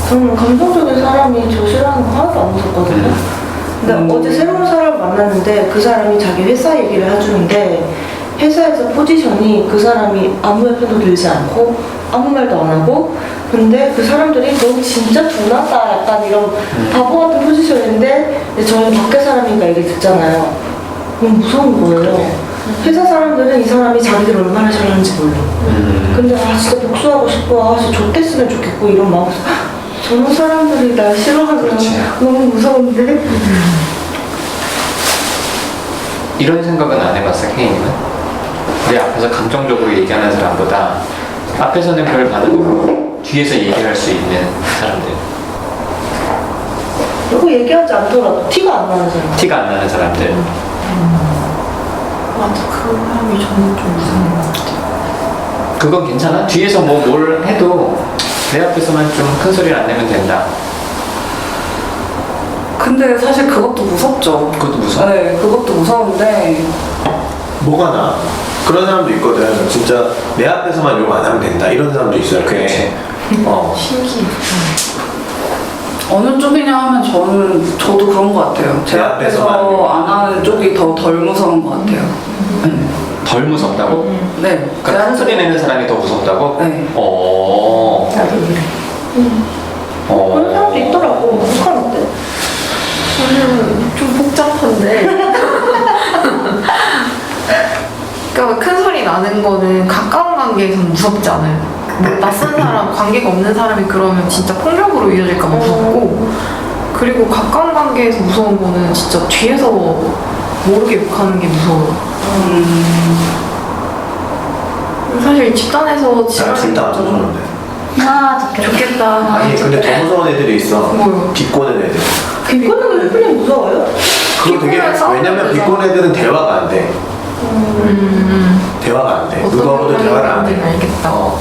저는 감정적인 사람이 저 싫어하는 거 하나도 안 무섭거든요. 근데 어제 새로운 사람을 만났는데 그 사람이 자기 회사 얘기를 해주는데 회사에서 포지션이 그 사람이 아무 옆에도 들지 않고 아무 말도 안 하고 근데 그 사람들이 너 진짜 둔하다 약간 이런 바보 같은 포지션인데 저는 밖에 사람이니까 얘기 듣잖아요. 너무 무서운 거예요. 회사 사람들은 이 사람이 자기들 얼마나 잘하는지 몰라. 근데 진짜 복수하고 싶어. 진짜 좆됐으면 좋겠고 이런 마음에서 저런 사람들이 날 싫어하면 너무 무서운데. 이런 생각은 안 해봤어, 케이님은? 내 앞에서 감정적으로 얘기하는 사람보다 앞에서는 별 반응 없고 뒤에서 얘기할 수 있는 사람들, 누구 얘기하지 않더라도 티가 안 나는 사람. 티가 안 나는 사람들. 맞아, 그 사람이 저는 좀 무서운 것 같아요. 그건 괜찮아? 뒤에서 뭐 뭘 해도 내 앞에서만 좀 큰 소리를 안 내면 된다. 근데 사실 그것도 무섭죠. 그것도 무서워. 네, 그것도 무서운데 뭐가 나? 그런 사람도 있거든. 진짜 내 앞에서만 욕 안 하면 된다. 이런 사람도 있어요. 그렇지. 신기해. 어느 쪽이냐 하면 저도 그런 것 같아요. 제 내 앞에서 앞에서만. 안 하는 쪽이 더 덜 무서운 것 같아요. 덜 무섭다고? 네. 그러니까 큰 소리 내는 사람이 더 무섭다고? 네. 나도 그래. 그런 사람도 있더라고. 북한 어때? 저는 좀 복잡한데. 그러니까 큰 소리 나는 거는 가까운 관계에서는 무섭지 않아요. 낯선 사람, 관계가 없는 사람이 그러면 진짜 폭력으로 이어질까 봐 무섭고, 그리고 가까운 관계에서 무서운 거는 진짜 뒤에서 모르게 욕하는 게 무서워요. 사실 집단에서 나 둘다 안 좋아하는데. 아, 좋겠다. 좋겠다. 아니 근데 더 무서운 애들이 있어. 뭐요? 비꼬는 애들. 비꼬는 게 슈플님 무서워요? 그거 되게 비꼬는 싸우는 왜냐면 거죠. 비꼬는 애들은 대화가 안 돼. 대화가 안 돼. 누가 봐도 대화를 안 건지는 해. 알겠다. 어.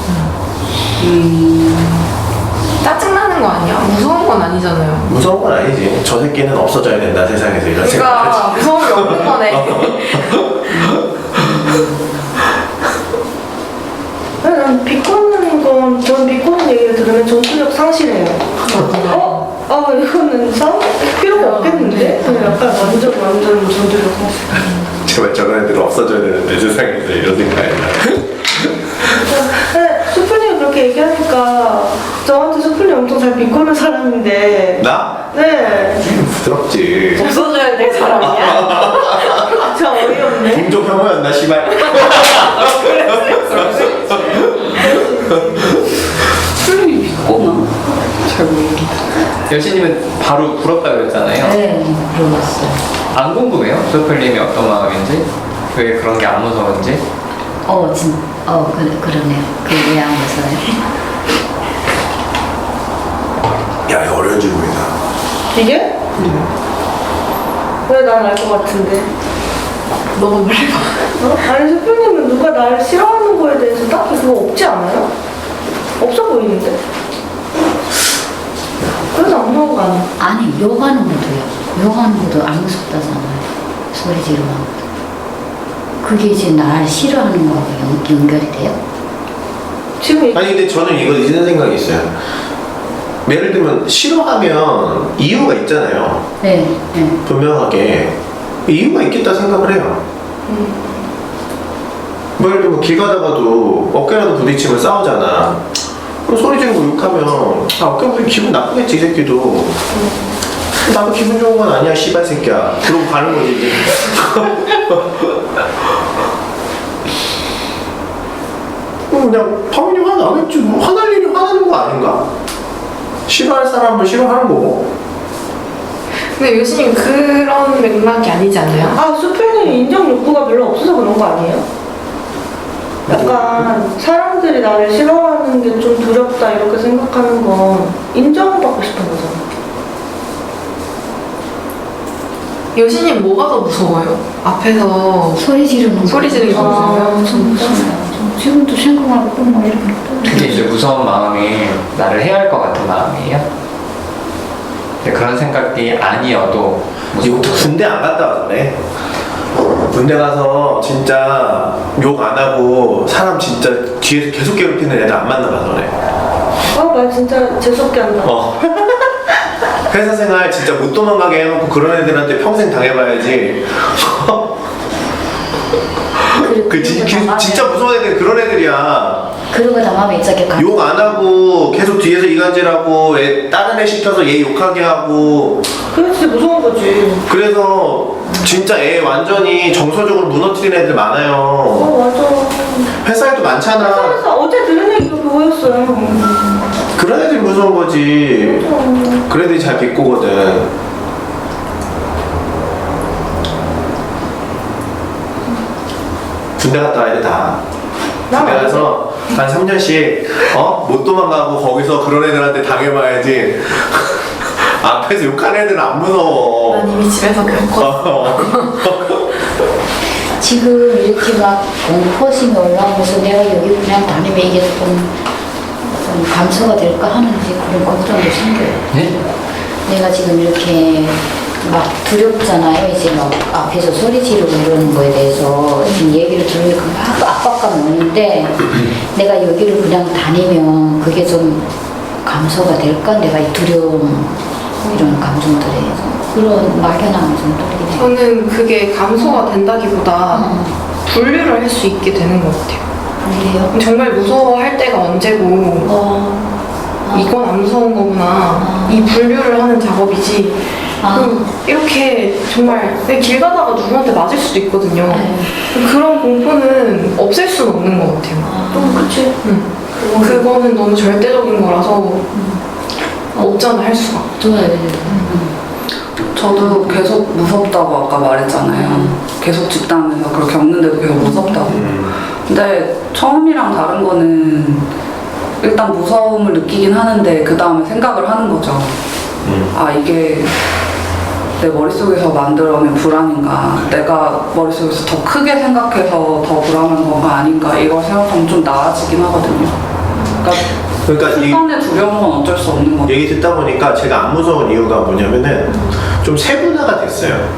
짜증나는 거 아니야? 무서운 건 아니잖아요. 무서운 건 아니지. 저 새끼는 없어져야 된다 세상에서 이런 생각하지. 그러니까 무서운 게 없는 거네. 난 비꼬는 건, 전 비꼬는 얘기를 들으면 전투력 상실해요. 이거는 싸울 필요가 없겠는데? 그냥 약간 완전 전투력 상실. 제발 저런 애들 없어져야 되는데 세상에서 이런 생각이 네, 수풀님 그렇게 얘기하니까 저한테 수풀님 엄청 잘 비꼬는 사람인데 나? 네 부드럽지. 없어져야 될 사람이야? 진짜 어이없네. 동족 혐오였나 씨발. 풀림이 비꼬나? 잘 모르겠다. 여신님은 바로 부럽다 그랬잖아요. 네, 물어봤어요. 안 궁금해요? 소플님이 어떤 마음인지? 왜 그런 게 안 무서운지? 그러네요. 그 왜안 무서워요? 야 이거 어려운 질문이다. 이게? 왜 난 알 것 같은데? 너가 말해봐. 아니 수풀님은 누가 날 싫어하는 거에 대해서 딱히 그거 없지 않아요? 없어 보이는데? 그래서 안 무서운 거 아니야? 아니, 욕하는 것도요. 욕하는 것도 안 무섭다잖아요. 소리 지르는 것도. 그게 이제 날 싫어하는 거하고 연결이 돼요? 지금 얘기 아니 근데 저는 이런 생각이 있어요. 예를 들면 싫어하면 이유가 있잖아요. 네, 네. 분명하게 이유가 있겠다 생각을 해요. 뭐 예를 들면 길 가다가도 어깨라도 부딪히면 싸우잖아. 그럼 소리 지르고 욕하면 어깨 부딪히면 기분 나쁘겠지 이 새끼도. 나도 기분 좋은 건 아니야 씨발 새끼야. 그러고 가는 거지 이제. 그냥 당연히 화나겠지. 뭐 화날 일이 화나는 거 아닌가? 싫어할 사람은 싫어하는 거고. 근데 요신님 그런 맥락이 아니지 않나요? 수풀님 인정 욕구가 별로 없어서 그런 거 아니에요? 약간 사람들이 나를 싫어하는 게 좀 두렵다 이렇게 생각하는 건 인정받고 싶은 거잖아. 요신님 뭐가 더 무서워요? 앞에서 소리 지르는 소리 지르는 거 무서워요? 좀 무서워요. 지금도 생각하고 막 이렇게. 그게 이제 무서운 마음이 나를 해야 할 것 같은 마음이에요? 근데 그런 생각이 아니어도 이것도 군대 안 갔다 와서 그래. 군대 가서 진짜 욕 안 하고 사람 진짜 뒤에서 계속 괴롭히는 애들 안 만나봐서 그래. 말 진짜 재수없게 한다. 회사 생활 진짜 못 도망가게 해놓고 그런 애들한테 평생 당해봐야지. 진짜 무서운 애들 그런 애들이야. 그런 거 다 마음에 있자게 가. 욕 안 하고 계속 뒤에서 이간질하고 다른 애 시켜서 얘 욕하게 하고. 그게 진짜 무서운 거지. 그래서 진짜 애 완전히 정서적으로 무너뜨린 애들 많아요. 맞아. 회사에도 많잖아. 회사에서 어제 들은 얘기가 그거였어요. 그런 애들이 무서운 거지. 그런 애들이 잘 비꼬거든. 군대 갔다 와야 돼 다. 군대 가서 한 3년씩 못 도망가고 거기서 그런 애들한테 당해봐야지. 앞에서 욕하는 애들은 안 무서워. 난 이미 집에서 겪었어. 지금 이렇게 막 공포심이 올라오면서 내가 여기 그냥 다니면 이게 좀 감소가 될까 하는지 그런 걱정도 생겨요. 네? 내가 지금 이렇게 막 두렵잖아요. 이제 막 앞에서 소리 지르고 이러는 거에 대해서 지금 얘기를 들으니까 막 압박감이 오는데 내가 여기를 그냥 다니면 그게 좀 감소가 될까? 내가 이 두려움 이런 감정들에 그런 막연함이 좀 들긴 해요. 저는 그게 감소가 된다기보다 분류를 할 수 있게 되는 것 같아요. 그래요? 정말 무서워할 때가 언제고 이건 안 무서운 거구나 이 분류를 하는 작업이지 이렇게 정말 길 가다가 누구한테 맞을 수도 있거든요. 그런 공포는 없앨 수는 없는 것 같아요. 그치. 그거는 너무 절대적인 거라서 없잖아 할 수가. 저도 계속 무섭다고 아까 말했잖아요. 계속 직장에서 그걸 겪는데도 계속 무섭다고. 근데 처음이랑 다른 거는 일단 무서움을 느끼긴 하는데 그 다음에 생각을 하는 거죠. 아 이게 내 머릿속에서 만들어낸 불안인가, 내가 머릿속에서 더 크게 생각해서 더 불안한 건가 아닌가, 이걸 생각하면 좀 나아지긴 하거든요. 그러니까 순간의 두려움은 어쩔 수 없는 거죠. 얘기 듣다 보니까 제가 안 무서운 이유가 뭐냐면은 좀 세분화가 됐어요.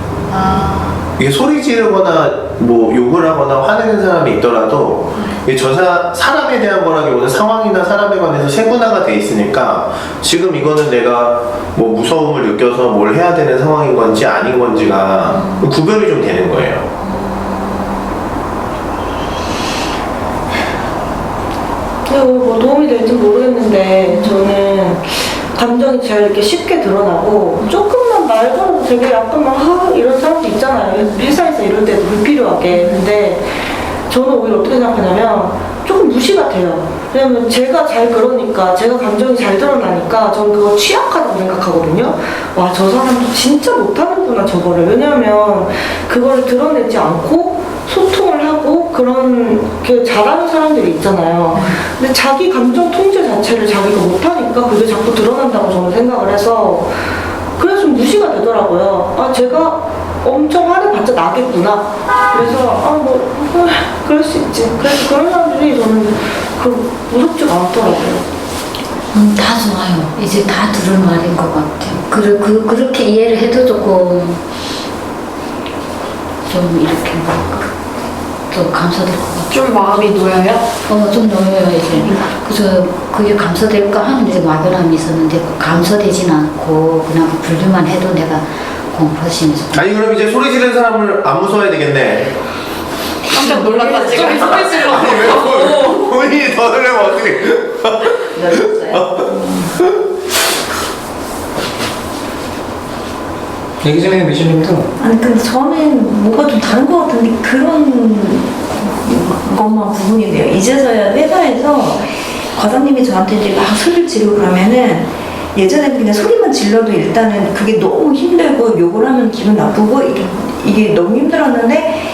이게 소리 지르거나 뭐 욕을 하거나 화내는 사람이 있더라도 이게 사람에 대한 거라기보다 상황이나 사람에 관해서 세분화가 돼 있으니까 지금 이거는 내가 뭐 무서움을 느껴서 뭘 해야 되는 상황인 건지 아닌 건지가 구별이 좀 되는 거예요. 뭐 도움이 될지 모르겠는데 저는 감정이 제일 이렇게 쉽게 드러나고 조금만 말 걸어도 되게 약간 막 이런 사람도 있잖아요. 회사에서 이럴 때도 불필요하게. 근데 저는 오히려 어떻게 생각하냐면 조금 무시가 돼요. 왜냐면 제가 잘 그러니까, 제가 감정이 잘 드러나니까 저는 그거 취약하다고 생각하거든요. 와, 저 사람도 진짜 못하는구나 저거를. 왜냐면 그거를 드러내지 않고 소통을 하고 그런 잘하는 사람들이 있잖아요. 근데 자기 감정 통제 자체를 자기가 못하니까 그게 자꾸 드러난다고 저는 생각을 해서 그래서 좀 무시가 되더라고요. 아, 제가 엄청 화내봤자 나겠구나. 그래서 그럴 수 있지. 그래서 그런 사람들이 저는 무섭지가 않더라고요. 다 좋아요. 이제 다 들은 말인 것 같아요. 그렇게 이해를 해도 조금 좀 이렇게 좀 감소될 것 같아요. 좀 마음이 놓여요? 좀 놓여요, 이제. 그래서 그게 감소될까 하는 이제 막연함이 있었는데 감소되진 않고 그냥 그 분류만 해도 내가 공포심이 좀. 아니 그럼 이제 소리 지르는 사람을 안 무서워야 되겠네. 깜짝 놀랐다 지금. 소리 질러. 아니 왜 본인이 더 들으면 어떻게? 얘기 좀 해요, 미주님도. 아니 근데 저는 뭐가 좀 다른 것 같은데 그런 것만 구분이 돼요. 이제서야 회사에서 과장님이 저한테 이제 막 소리를 지르고 그러면은 예전에는 그냥 소리만 질러도 일단은 그게 너무 힘들고 욕을 하면 기분 나쁘고 이게 너무 힘들었는데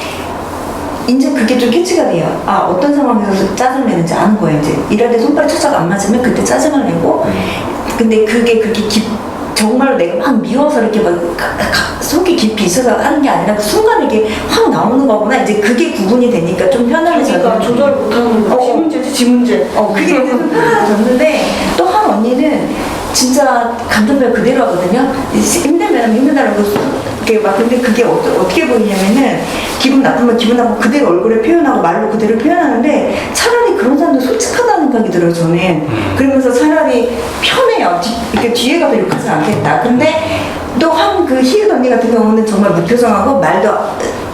이제 그게 좀 캐치가 돼요. 아, 어떤 상황에서 짜증을 내는지 아는 거예요. 이제 일할 때 손발이 찰싹 안 맞으면 그때 짜증을 내고 근데 그게 그렇게 정말로 내가 막 미워서 이렇게 막 속이 깊이 있어서 하는 게 아니라 그 순간에 이게 확 나오는 거구나. 이제 그게 구분이 되니까 좀 편안해져요. 자기가 조절 못하는 거. 지 문제지, 지 문제. 그게 이제 좀 편안해졌는데 또 한 언니는 진짜 감정별 그대로 하거든요. 힘들면 힘들다라고 이렇게 막 근데 그게 어떻게 보이냐면은 기분 나쁘면 기분 나쁘고 그대로 얼굴에 표현하고 말로 그대로 표현하는데 차라리 그런 사람도 솔직하다는 생각이 들어요. 저는 그러면서 차라리 편해요. 이렇게 뒤에 가도 욕하지 않겠다. 근데 또 한 그 희은 언니 같은 경우는 정말 무표정하고 말도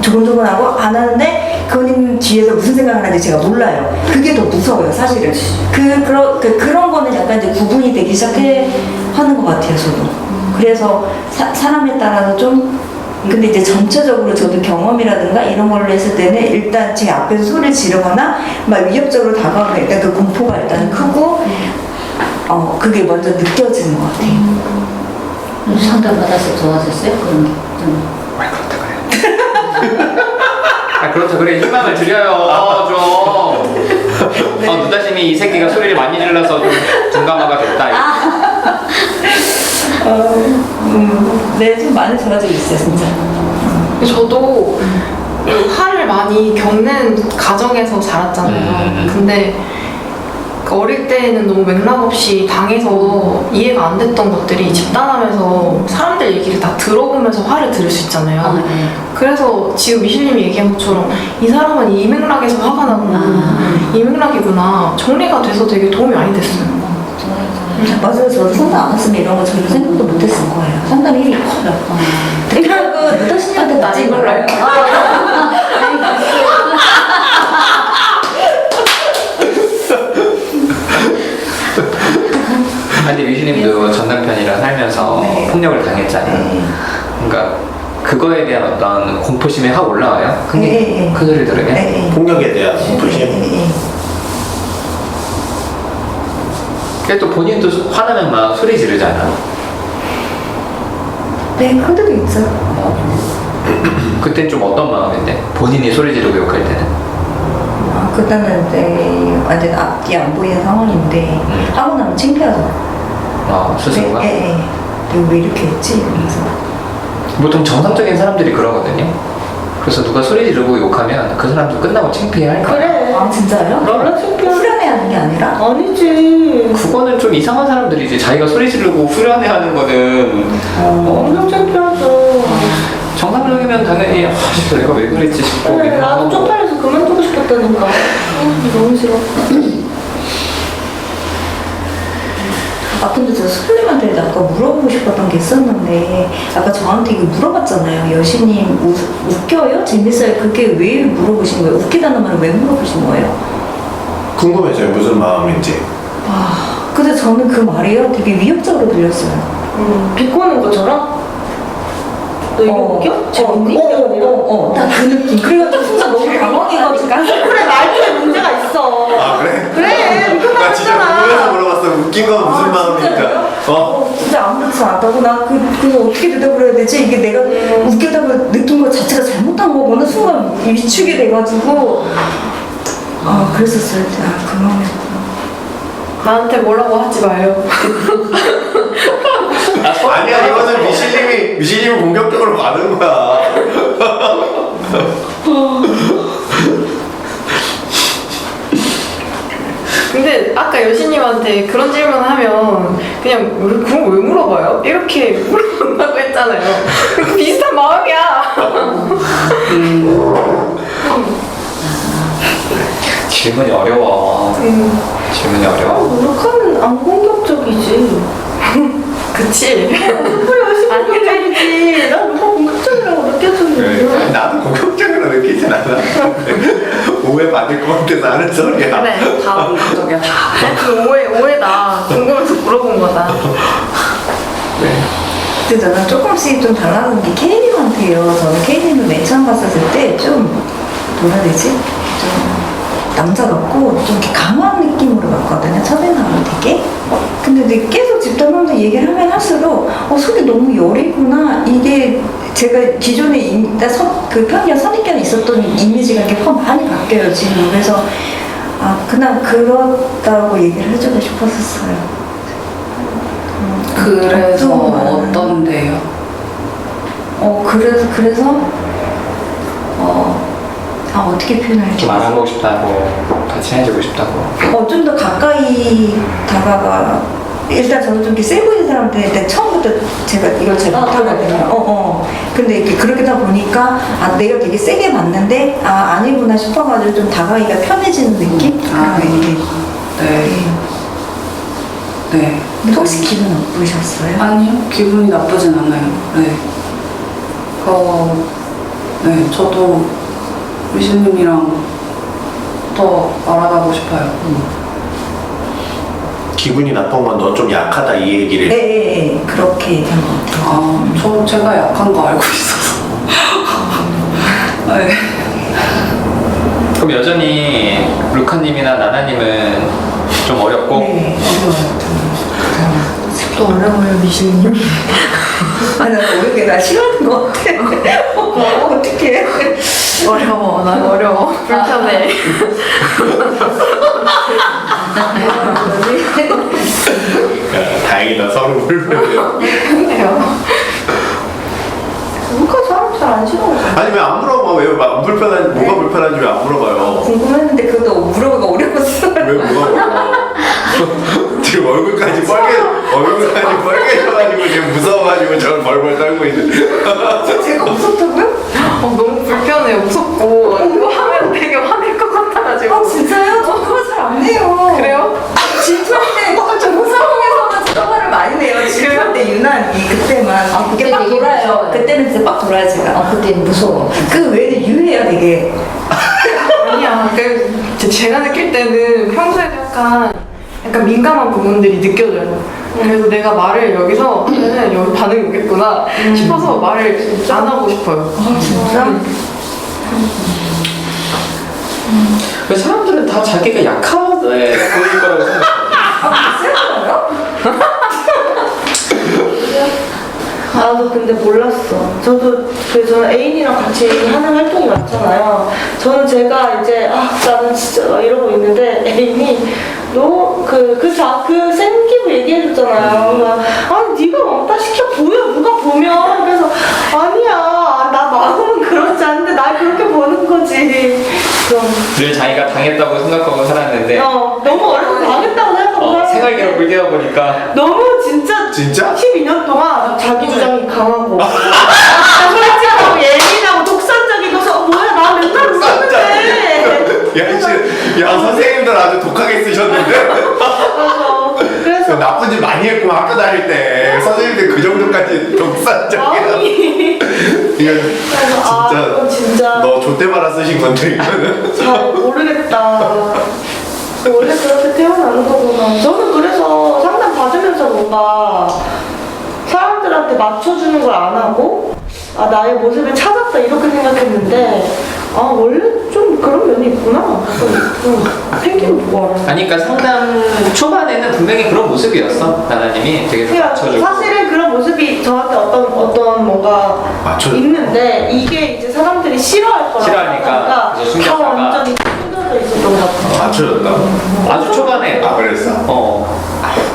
조곤조곤하고 안 하는데 그 언니는 뒤에서 무슨 생각을 하는지 제가 몰라요. 그게 더 무서워요, 사실은. 그런 거는 약간 이제 구분이 되기 시작해 하는 것 같아요, 저도. 그래서 사람에 따라서 좀 근데 이제 전체적으로 저도 경험이라든가 이런 걸로 했을 때는 일단 제 앞에서 소리를 지르거나 막 위협적으로 다가오면 일단 그 공포가 일단 크고 그게 먼저 느껴지는 것 같아요. 상담 받아서 좋아졌어요? 그런 게 좀. 말 그렇다고요. 그렇죠. 그래 희망을 드려요 좀. 누다심이 이 새끼가 소리를 많이 질러서 좀 둔감화가 됐다. 네, 좀 많이 좋아지고 있어요, 진짜. 저도 화를 많이 겪는 가정에서 자랐잖아요. 근데 어릴 때는 너무 맥락 없이 당해서 이해가 안 됐던 것들이 집단하면서 사람들 얘기를 다 들어보면서 화를 들을 수 있잖아요. 그래서 지금 미실님이 얘기한 것처럼 이 사람은 이 맥락에서 화가 나고 이 맥락이구나 정리가 돼서 되게 도움이 많이 됐어요. 맞아요. 저도 상담 안 했으면 이런 거 전혀 생각도 못 했을 거예요. 상담이 힘이 커요. 그리고 누다씨한테 나이 몰라요. 근데 미슈님도 전 남편이랑 살면서 네. 폭력을 당했잖아요. 그러니까 그거에 대한 어떤 공포심이 확 올라와요. 네. 그 소리를 들으면. 네. 폭력에 대한 공포심. 네. 근데 또 본인도 화나면 막 소리 지르잖아. 네, 그런 데도 있죠. 그땐 좀 어떤 마음인데? 본인이 소리 지르고 욕할 때는? 그때는 이제 완전 앞뒤 안 보이는 상황인데 하고 나면 창피하죠. 스스로가? 네. 내가 왜 이렇게 했지? 이러면서. 보통 정상적인 사람들이 그러거든요. 그래서 누가 소리 지르고 욕하면 그 사람도 끝나고 창피해할 거야. 그래. 아, 진짜요? 원래 창피해. 후련해하는 게 아니라? 아니지. 그거는 좀 이상한 사람들이지. 자기가 소리 지르고 후련해하는 거는 엄청 창피하죠. 정상적이면 당연히 진짜 내가 왜 그랬지 싶고 그래, 나도 민망하고. 쪽팔려서 그만두고 싶었다니까. 너무 싫어. 근데 저 스쿨님한테 아까 물어보고 싶었던 게 있었는데 아까 저한테 이거 물어봤잖아요. 여신님 웃겨요? 재밌어요? 그게 왜 물어보신 거예요? 웃기다는 말을 왜 물어보신 거예요? 궁금해져요. 무슨 마음인지. 근데 저는 그 말이요 되게 위협적으로 들렸어요. 비꼬는 것처럼? 너 이거 웃겨? 재밌니? 딱 그 느낌. 그래가지고 순간 너무 당황해가지고. 그래, 말투에 문제가 있어. 아 그래? 그래, 나 진짜 웃겨봤잖아. 궁금해서 물어봤어. 웃긴 건 무슨 마음이니까. 진짜 아무렇지 않다고 나 그거 어떻게 대답을 해야 되지? 이게 내가 웃기다고 느낀 것 자체가 잘못한 거구나 순간 위축이 돼가지고 그랬었어요. 그 마음이었구나. 나한테 뭐라고 하지 마요. 아니야 이거는 미실님이 공격적으로 가는 거야. 근데 아까 여신님한테 그런 질문을 하면 그냥 그걸 왜 물어봐요? 이렇게 물어본다고 했잖아요. 비슷한 마음이야. 질문이 어려워. 질문이 어려워. 노력하면 안 공격적이지. 그치? 그래, 훨씬 공격적이지. 난 누가 공격적이라고 느껴졌는데. 그래. 나도 공격적으로 느끼진 않아. 오해 받을 것 같아서 하는 소리야. 그래, 다 공격적이야. 그 오해다. 궁금해서 물어본 거다. 네. 근데 저는 조금씩 좀 달라는 게 K님한테요. 저는 K님을 맨 처음 봤었을 때 좀 뭐라 해야 되지? 좀 남자 같고 좀 이렇게 강한 느낌으로 봤거든요. 첫에 나오면 되게. 근데 계속 집단하면서 얘기를 하면 할수록 속이 너무 여리구나. 이게 제가 기존에 그 편견, 선입견이 있었던 이미지가 이렇게 많이 바뀌어요 지금. 그래서 그냥 그렇다고 얘기를 해주고 싶었었어요. 그래서 걱정은 어떤데요? 그래서 어떻게 표현할지 말하고 싶다고, 더 친해지고 싶다고. 좀 더 가까이 다가가. 일단 저는 좀 이렇게 세 보이는 사람들한테 처음부터 제가 이걸 잘 못하거든요. 근데 이렇게 그렇게 하다 보니까 내가 되게 세게 맞는데 아니구나 싶어가지고 좀 다가기가 편해지는 느낌? 네. 근데 혹시 기분 나쁘셨어요? 아니요, 기분이 나쁘진 않아요. 네. 네, 저도 미신님이랑 더 알아가고 싶어요. 기분이 나쁜 건 너 좀 약하다 이 얘기를. 네, 그렇게 얘기한 것 같아요. 제가 약한 거 알고 있어서. 네. 그럼 여전히 루카님이나 나나님은 좀 어렵고? 네, 또 어려워요, 미실님. 나 모르게 나 싫어하는 것 같아. 어떡해. 어려워. 난 어려워. 불편해. 다행이다 서로 불편해요. 해요. 누가 사람 잘 안 싫어하잖아. 아니 왜 안 물어봐? 왜 안 불편한 뭐가 불편한지 왜 안 물어봐요? 궁금했는데 그것도 물어보기가 어려웠어. 왜 뭐가 어려워? 지금 얼굴까지 빨개져가지고 지금 무서워가지고 저를 벌벌 떨고 있는. 제가 무섭다고요? 너무 불편해요. 무섭고 이거 하면 되게 화낼 것 같아가지고. 아 진짜요? 저 그거 잘 안 내요. 그래요? 질투할 때 저런 상황에서만 저화를 많이 내요. 질투할 때 유난히 그때만. 아, 그게 그때 막 되게 돌아요. 무서워요. 그때는 진짜 막 돌아요 제가. 그때는 무서워. 그 외에는 유해요 되게. 아니야. 제가 느낄 때는 평소에도 약간 민감한 부분들이 느껴져요. 그래서 내가 말을 여기서 하면은 여기 반응이 오겠구나 싶어서 말을 안 하고 싶어요. 아 진짜? 왜 사람들은 다 자기가 약하게 보일 거라고 생각해요. 아 싫어요? 나도 근데 몰랐어. 저는 애인이랑 같이 하는 활동이 많잖아요. 저는 제가 이제 나는 진짜 막 이러고 있는데 애인이 너 그 생기부 얘기해줬잖아요. 네가 왕따 시켜 보여 누가 보면. 그래서 아니야 나 마음은 그렇지 않은데 날 그렇게 보는 거지. 그럼 늘 자기가 당했다고 생각하고 살았는데 너무 어려서 당했다고 생각하고 살았는데 생활기로 물대어 보니까 너무 진짜 12년 동안 자기 주장이 강하고 솔직하고 예민하고 독선적이고 뭐야 나 맨날 웃었는데. 야 선생님들 아주 독하게 쓰셨는데. 그래서 나쁜 짓 많이 했구만 학교 다닐 때. 선생님들 그 정도까지 독산적이야. 아니 이건 이건 진짜 너 좆대바라 쓰신 건데 이거는. 잘 모르겠다. 원래 그렇게 태어나는 거구나. 저는 그래서 상담 받으면서 뭔가 사람들한테 맞춰주는 걸 안 하고 나의 모습을 찾았다 이렇게 생각했는데 원래 좀 그런 면이 있구나. 좀 생기는 거 알아. 아니 그러니까 상담 초반에는 분명히 그런 모습이었어. 나나님이 되게 그러니까 맞춰주고 사실은 그런 모습이 저한테 어떤 뭔가 맞춰. 있는데 이게 이제 사람들이 싫어할 거라고 싫어하니까 그래서 다 숨겼다가. 완전히 숨겨져 있었던 것 같아. 맞춰줬다고? 아주 초반에 그랬어?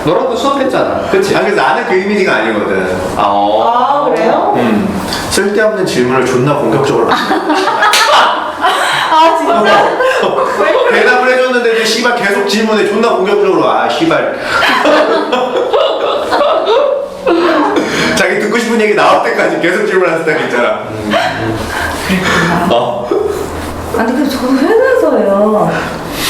너랑도 수업했잖아. 그치? 그래서 나는 그 이미지가 아니거든. 그래요? 쓸데없는 질문을 존나 공격적으로 진짜? 대답을 해줬는데도 씨발 계속 질문에 존나 공격적으로 씨발 자기 듣고 싶은 얘기 나올 때까지 계속 질문하는 스타일 있잖아. 아니 근데 저 회사에서요.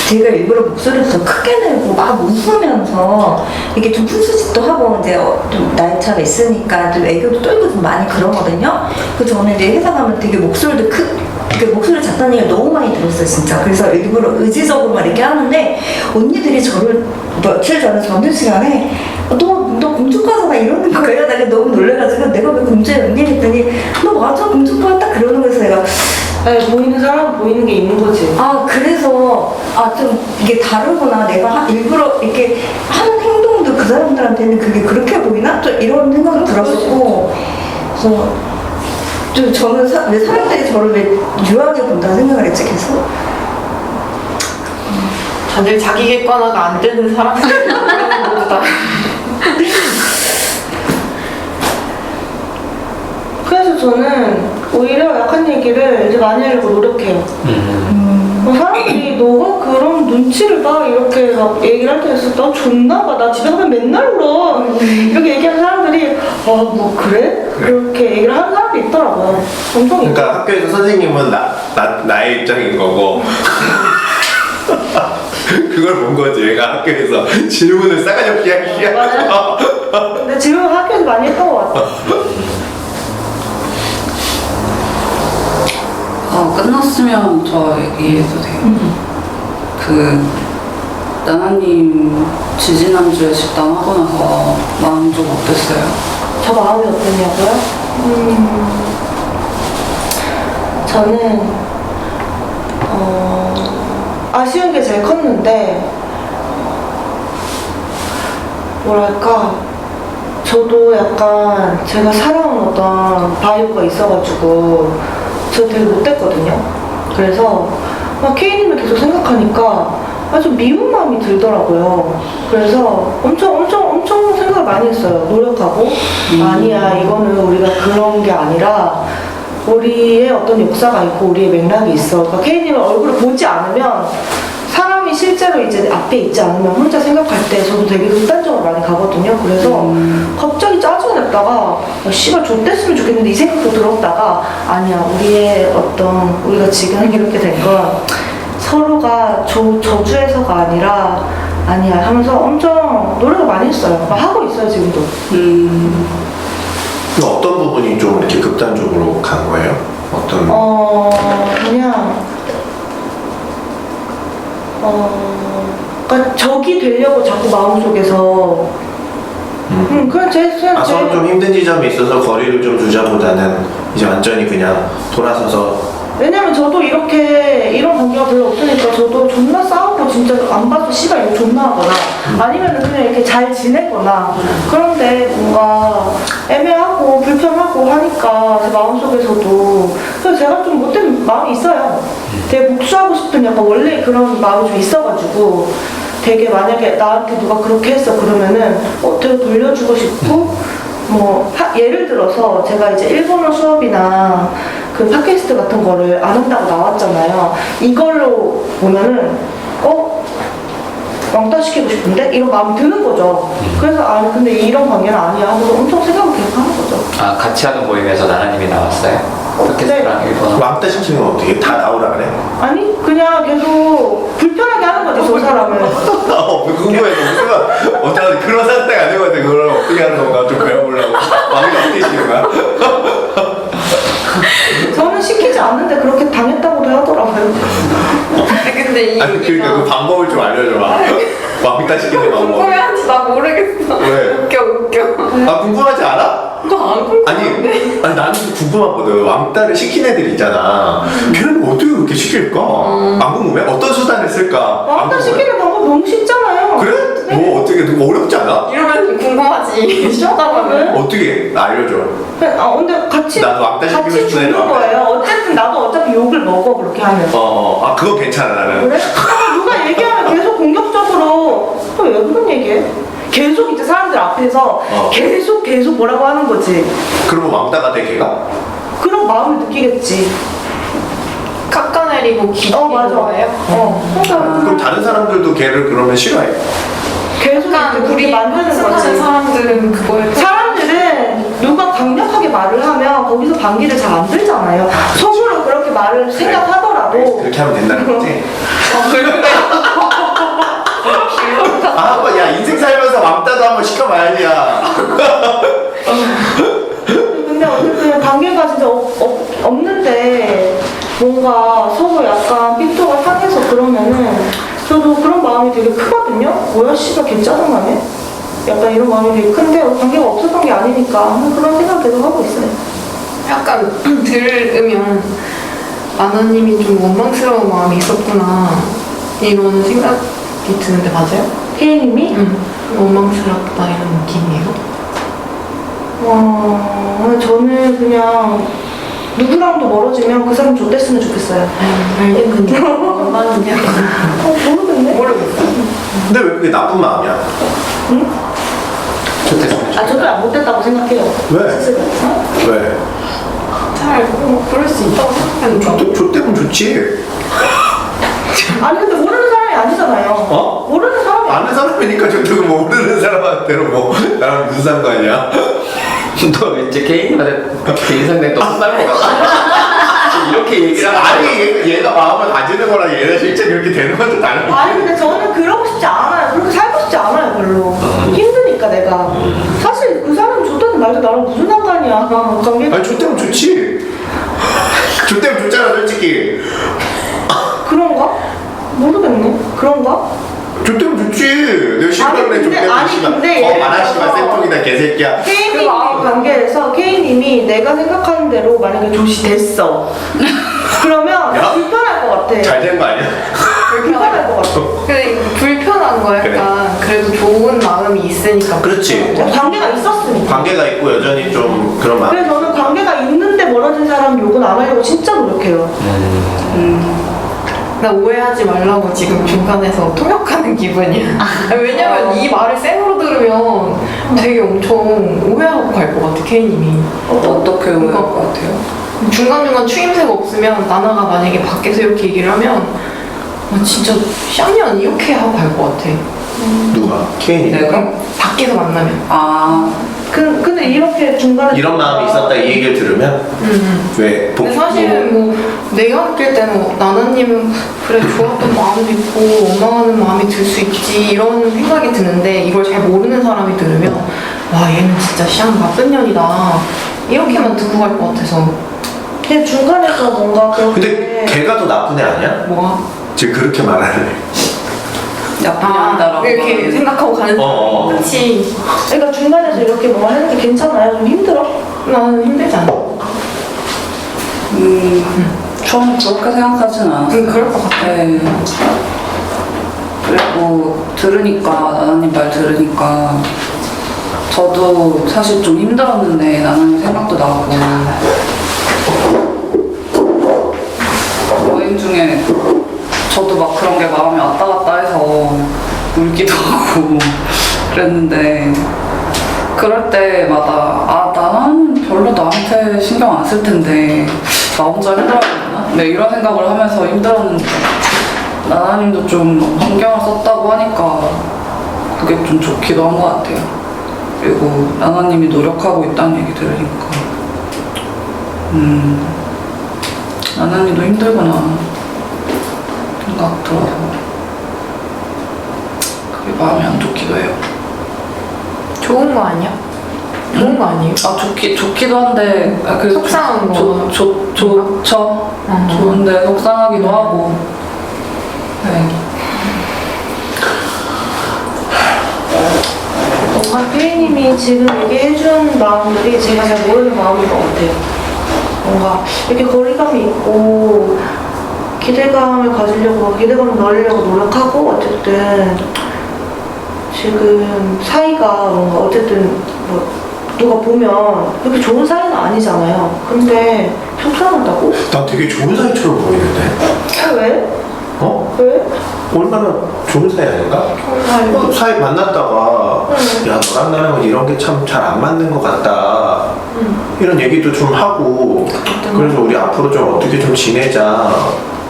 제가 일부러 목소리를 더 크게 내고 막 웃으면서 이렇게 좀 푼수짓도 하고 이제 좀 나이 차가 있으니까 좀 애교도 떨고 좀 많이 그러거든요. 그래서 저는 이제 회사 가면 되게 목소리도 목소리 작다는 얘기를 너무 많이 들었어요 진짜. 그래서 일부러 의지적으로 막 이렇게 하는데 언니들이 저를 며칠 전에 점심시간에 너 공주과잖아 이러는 거예요. 내가 너무 놀래가지고 내가 왜 공주였니 했더니 너 맞아 공주과 딱 그러는 거에서 내가 보이는 사람은 보이는 게 있는 거지. 그래서 좀 이게 다르구나. 내가 일부러 이렇게 하는 행동도 그 사람들한테는 그게 그렇게 보이나? 좀 이런 생각이 들었었고. 그래서 좀 저는 왜 사람들이 저를 왜 유하게 본다는 생각을 했지 계속. 다들 자기 객관화가 안 되는 사람들이 모두 다. 그래서 저는 오히려 약한 얘기를 이제 많이 하려고 노력해요. 사람들이 너가 그런 눈치를 봐 이렇게 막 얘기를 할 때 나 존나 봐. 나 집에 가면 맨날 울어. 이렇게 얘기하는 사람들이 뭐 그래? 그렇게 얘기를 하는 사람이 있더라고요. 엄청 그러니까 학교에서 선생님은 나의 입장인 거고 그걸 본 거지. 얘가 학교에서 질문을 싸가지 없게 하기 맞아요. 근데 질문 학교에서 많이 했던 것 같아. 끝났으면 저 얘기해도 돼요. 나나님 지지난주에 집단하고 나서 마음 좀 어땠어요? 저 마음이 어땠냐고요? 저는 아쉬운 게 제일 컸는데 뭐랄까 저도 약간 제가 살아온 어떤 바이브가 있어가지고 저 되게 못됐거든요. 그래서 K님을 계속 생각하니까 아주 미운 마음이 들더라고요. 그래서 엄청 생각을 많이 했어요. 노력하고 아니야, 이거는 우리가 그런 게 아니라 우리의 어떤 역사가 있고 우리의 맥락이 있어. 그러니까 K님을 얼굴을 보지 않으면 사람이 실제로 이제 앞에 있지 않으면 혼자 생각할 때 저도 되게 극단적으로 많이 가거든요. 그래서 갑자기 짜증이 났다가 씨발 좆됐으면 좋겠는데 이 생각도 들었다가 아니야, 우리의 어떤 우리가 지금 이렇게 된 건 서로가 저주해서가 아니라 아니야 하면서 엄청 노력을 많이 했어요. 막 하고 있어요 지금도. 어떤 부분이 좀 이렇게 극단적으로 간 거예요? 어떤? 그냥 그러니까 적이 되려고 자꾸 마음속에서 그냥 서로 좀 힘든 지점이 있어서 거리를 좀 두자보다는 이제 완전히 그냥 돌아서서. 왜냐면 저도 이런 관계가 별로 없으니까 저도 존나 싸우고 진짜 안 봐도 씨발 이거 존나 하거나 아니면은 그냥 이렇게 잘 지내거나 그런데 뭔가 애매하고 불편하고 하니까 제 마음속에서도 그래서 제가 좀 못된 마음이 있어요. 되게 복수하고 싶은 약간 원래 그런 마음이 좀 있어가지고 되게 만약에 나한테 누가 그렇게 했어 그러면은 되게 돌려주고 싶고 뭐 예를 들어서 제가 이제 일본어 수업이나 그 팟캐스트 같은 거를 안 한다고 나왔잖아요. 이걸로 보면은 왕따 시키고 싶은데 이런 마음이 드는 거죠. 그래서 아니 근데 이런 관계는 아니야 하면서 엄청 생각을 계속 하는 거죠. 아, 같이 하던 모임에서 나나님이 나왔어요? 팟캐스트랑 일본어? 왕따 시키는 건 어떻게 다 나오라 그래? 아니 그냥 계속 불편하게 하는 거죠 저 사람을. 궁금해서 무슨 어떤 그런 상태가 아니거든. 그걸 어떻게 하는 건가 좀 배워보려고. 왕이 어떻게 시키는 거야? 저는 시키지 않는데 그렇게 당했다고도 하더라고요. 근데 아니 그러니까 그 방법을 좀 알려줘봐. 왕따 시키는 방법. 궁금해하지 나 모르겠어. 왜? 웃겨. 아 궁금하지 않아? 너안 궁금해. 아니 나는 궁금하거든. 왕따를 시킨 애들 있잖아. 걔는 어떻게 그렇게 시킬까? 안 궁금해? 어떤 수단을 쓸까? 안 왕따 궁금해? 시키는 방법 너무 쉽잖아요. 그래? 네. 뭐 어떻게 너무 어렵지 않아? 이러면 궁금하지. 시작하면. 어떻게 알려줘? 근데 같이 나도 왕따 시키고 같이 싶은 애를 죽는 거예요. 어쨌든 나도 어차피 욕을 먹어 그렇게 하면. 아 그거 괜찮아 나는. 그래? 누가 얘기하면 계속 공격적으로 왜 그런 얘기해? 계속 이제 사람들 앞에서 계속 뭐라고 하는 거지. 그러면 왕따가 돼 걔가? 그런 마음을 느끼겠지. 깎아내리고 기다리는 맞아. 거예요? 그럼 다른 사람들도 걔를 그러면 싫어해? 계속 약간 이렇게 우리 만드는 만드는 거지. 사람들은 그거에 사람들은 누가 강력하게 말을 하면 거기서 반기를 잘 안 들잖아요. 속으로 그렇게 말을 생각하더라도 그렇게 하면 된다는 거지? 그래. 한번 야 인생 살면서 왕따도 한번 시켜봐야지 야. 근데 어쨌든 관계가 진짜 없는데 뭔가 서로 약간 삐뚤가 상해서 그러면은 저도 그런 마음이 되게 크거든요. 뭐야 씨발 개 짜증나네. 약간 이런 마음이 되게 큰데 관계가 없었던 게 아니니까 그런 생각 계속 하고 있어요. 약간 들으면 아나님이 좀 원망스러운 마음이 있었구나 이런 생각이 드는데 맞아요? 혜인님이? 원망스럽다 이런 느낌이에요? 저는 그냥 누구랑도 멀어지면 그 사람 좆됐으면 좋겠어요. 알겠는데 원망이냐? 모르겠네. 모르겠어. 근데 왜 그게 나쁜 마음이야? 좋댔으면 저도 안 못됐다고 생각해요. 왜? 스스로. 왜? 잘 그럴 수 있다고 생각하는데 좆되면 좋지. 아니 근데 모르는 사람이 아니잖아요. 모르는 사람이 아는 사람이니까 좋다고 모르는 사람한테는 뭐 나랑 무슨 상관이야? 너 왠지 개인한테 개인 상대 또 혼날 것 같아. 이렇게 얘기를 하면 아니 얘가 마음을 가지는 거랑 얘가 실제 그렇게 되는 건 좀 다른 거야. 아니 근데 저는 그러고 싶지 않아요. 그렇게 살고 싶지 않아요 별로. 힘드니까 내가. 사실 그 사람 좋다는 말도 나랑 무슨 상관이야. 관계가. 아니 좆되면 좋지. 좆되면 좋잖아 솔직히. 그런가? 모르겠네. 그런가? 좆되면 좋지. 내가 싫다 아니, 그래 근데- 좆되면 아니, 씨발. 근데 예를 만화씨발 들어서- 쌤통이다 개새끼야. K님이 관계에서 K님이 내가 생각하는 대로 만약에 조시 됐어. 그러면 야. 불편할 것 같아. 잘 된 거 아니야? 불편할 것 같아. 근데 불편한 거 약간 그래도 좋은 마음이 있으니까 그렇지. 관계가 있었으니까. 관계가 있고 여전히 좀 그런 마음. 그래서 저는 관계가 있는데 멀어진 사람 사람 욕은 안 하려고 진짜 노력해요. 나 오해하지 말라고 지금 중간에서 통역하는 기분이야. 왜냐면 이 말을 생으로 들으면 되게 엄청 오해하고 갈 것 같아, K님이. 어떻게 오해할 것 같아요? 중간중간 추임새가 없으면 나나가 만약에 밖에서 이렇게 얘기를 하면 진짜 쌍년 이렇게 하고 갈 것 같아. 누가? 케인이? 내가? 밖에서 만나면. 아, 근데 이렇게 중간에 이런 마음이 있었다 이 얘기를 들으면 왜? 근데 사실은 뭐 내가 느낄 때는 나나님은 그래 좋았던 마음도 있고 원망하는 마음이 들 수 있지 이런 생각이 드는데 이걸 잘 모르는 사람이 들으면 와 얘는 진짜 시향 나쁜 년이다 이렇게만 듣고 갈 것 같아서. 근데 중간에서 뭔가 그렇게 근데 걔가 더 나쁜 애 아니야? 뭐가? 지금 그렇게 말하는 애. 나쁜 년이다라고. 이렇게 생각하고 가는 어. 그렇지. 그러니까 중간에서 이렇게 뭔가 하는 게 괜찮아요? 좀 힘들어? 나는 힘들지 않아. 처음 그렇게 생각하진 않았어요. 그럴 것 같아. 네. 그리고 들으니까, 나나님 말 들으니까 저도 사실 좀 힘들었는데 나나님 생각도 나고 여행 중에 저도 막 그런 게 마음이 왔다 갔다 해서 울기도 하고 그랬는데 그럴 때마다 나는 별로 나한테 신경 안 쓸 텐데 나 혼자 힘들어하겠나? 네, 이런 생각을 하면서 힘들었는데 나나님도 좀 신경을 썼다고 하니까 그게 좀 좋기도 한 것 같아요. 그리고 나나님이 노력하고 있다는 얘기 들으니까 나나님도 힘들구나 생각 들어서 그게 마음이 안 좋기도 해요. 좋은 거 아니야? 좋은 거 아니에요? 아 좋기도 한데 속상한 거. 좋죠. 어. 좋은데 속상하기도 하고. 네. 뭔가 피디님이 지금 얘기해준 마음들이 제가 잘 모르는 마음인 것 같아요. 뭔가 이렇게 거리감이 있고 기대감을 가지려고 기대감을 넣으려고 노력하고 어쨌든 지금 사이가 뭔가 어쨌든 뭐 누가 보면 그렇게 좋은 사이는 아니잖아요. 근데 속상하다고? 난 되게 좋은 사이처럼 보이는데. 왜? 어? 왜? 얼마나 좋은 사이 아닌가? 사이 만났다가 야 너랑 나랑은 이런 게 참 잘 안 맞는 것 같다 이런 얘기도 좀 하고 그래서 우리 앞으로 좀 어떻게 좀 지내자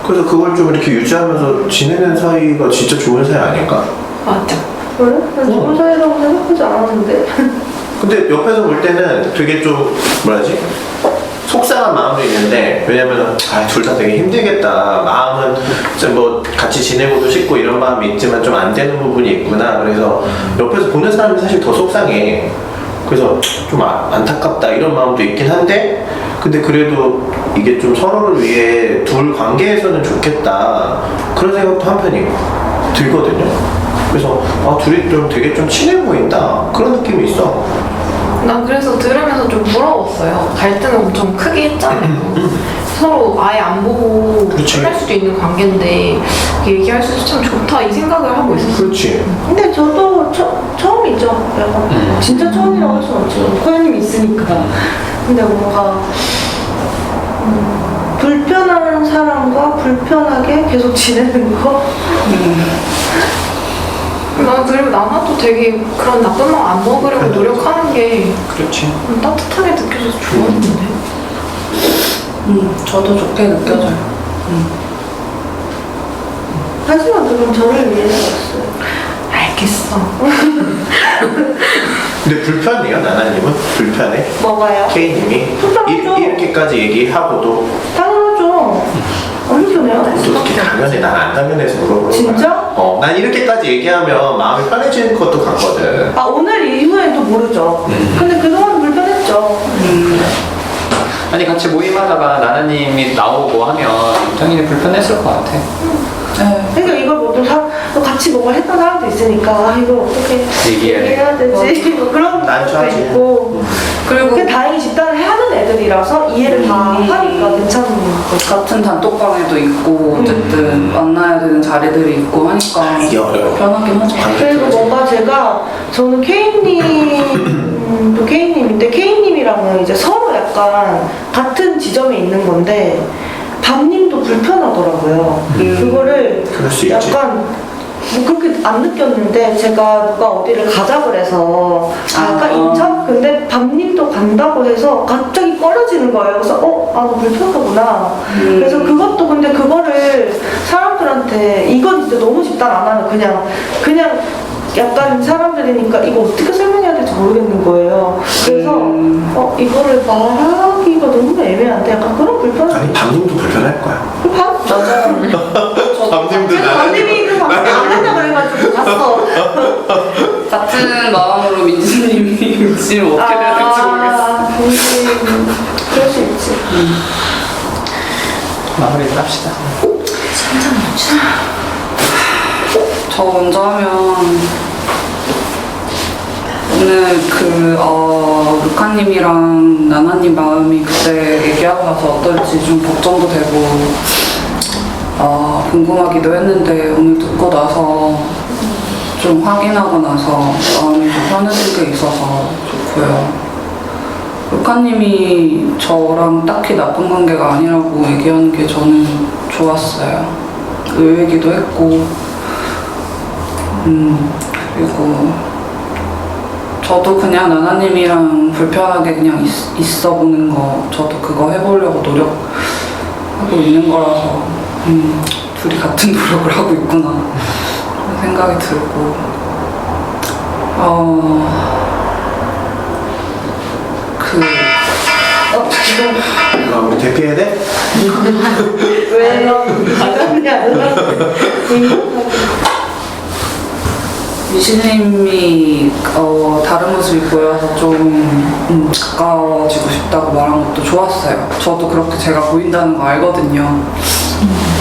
그래서 그걸 좀 이렇게 유지하면서 지내는 사이가 진짜 좋은 사이 아닐까? 맞아. 그래? 난 좋은 사이라고 생각하지 않았는데. 근데 옆에서 볼 때는 되게 좀 뭐라지? 속상한 마음도 있는데 왜냐면 둘 다 되게 힘들겠다 마음은 진짜 뭐 같이 지내고도 싶고 이런 마음이 있지만 좀 안 되는 부분이 있구나 그래서 옆에서 보는 사람이 사실 더 속상해 그래서 좀 안타깝다 이런 마음도 있긴 한데 근데 그래도 이게 좀 서로를 위해 둘 관계에서는 좋겠다 그런 생각도 한편이 들거든요 그래서 둘이 좀 되게 좀 친해 보인다 그런 느낌이 있어 난 그래서 들으면서 좀 부러웠어요. 갈등을 엄청 크게 했잖아요. 서로 아예 안 보고 그렇지. 끝날 수도 있는 관계인데 얘기할 수 있어서 참 좋다 이 생각을 하고 있었어요. 그렇지 근데 저도 처음이죠. 약간 진짜 처음이라고 할 수는 없죠. 코야님이 있으니까. 근데 뭔가 불편한 사람과 불편하게 계속 지내는 거? 난 그리고 나나도 되게 그런 나쁜 마음 안 먹으려고 노력하는 게 그렇지. 따뜻하게 느껴져서 좋았는데. 저도 좋게 느껴져요. 하지만 그건 저를 위해서 왔어요. 알겠어. 근데 불편해요 나나님은? 불편해? 뭐가요? K님이 불편하죠. 이렇게까지 얘기하고도 당연하죠. 안 불편해요. 어떻게 당연해 난 안 당연해서 물어보는 거야 진짜? 난 이렇게까지 얘기하면 마음이 편해지는 것도 같거든 오늘 이후엔 또 모르죠. 근데 그동안 불편했죠. 아니 같이 모임하다가 나나님이 나오고 하면 당연히 불편했을 것 같아. 네. 그러니까 이걸 또 같이 뭔가 했던 사람도 있으니까 이걸 어떻게 얘기해야 되지? 뭐 그런 난처하지. 것도 있고 그리고 그게 다행히 집단을 하는 애들이라서 이해를 다 하니까 괜찮은 거 같은 단톡방에도 있고 어쨌든 만나야 되는 자리들이 있고 하니까 이게 어려워. 편하긴 하죠. 그리고 뭔가 저는 K님도 K님인데 K님이 수프림이랑은 이제 서로 약간 같은 지점에 있는 건데 밤님도 불편하더라고요. 그거를 그럴 수 있지. 약간 뭐 그렇게 안 느꼈는데 제가 누가 어디를 가자 그래서 약간 인천? 근데 밤님도 간다고 해서 갑자기 꺼려지는 거예요. 그래서 너 불편하구나. 그래서 그것도 근데 그거를 사람들한테 이건 진짜 너무 집단 안 하면 그냥 약간 사람들이니까 이거 어떻게 설명해야 될지 모르겠는 거예요. 그래서 이거를 말하기가 너무 애매한데 약간 그런 불편함이 아니 밤님도 불편할 거야. 맞아요. 밤님도 밤님이 그 방송 안 한다 그래가지고 갔어. 같은 마음으로 민지님이 지금 어떻게 해야 될지 모르겠어요. 그럴 수 있지. 마무리를 합시다. 저 먼저 하면 오늘 루카님이랑 나나님 마음이 그때 얘기하고 나서 어떨지 좀 걱정도 되고 궁금하기도 했는데 오늘 듣고 나서 좀 확인하고 나서 마음이 좀 편해진 게 있어서 좋고요. 루카님이 저랑 딱히 나쁜 관계가 아니라고 얘기하는 게 저는 좋았어요. 의외기도 했고 그리고 저도 그냥 나나님이랑 불편하게 그냥 있어 보는 거 저도 그거 해보려고 노력하고 있는 거라서 둘이 같은 노력을 하고 있구나 그런 생각이 들고 지금 우리 대피해야 돼? 왜 나가느냐? 미신님이 다른 모습이 보여서 좀 가까워지고 싶다고 말한 것도 좋았어요. 저도 그렇게 제가 보인다는 거 알거든요.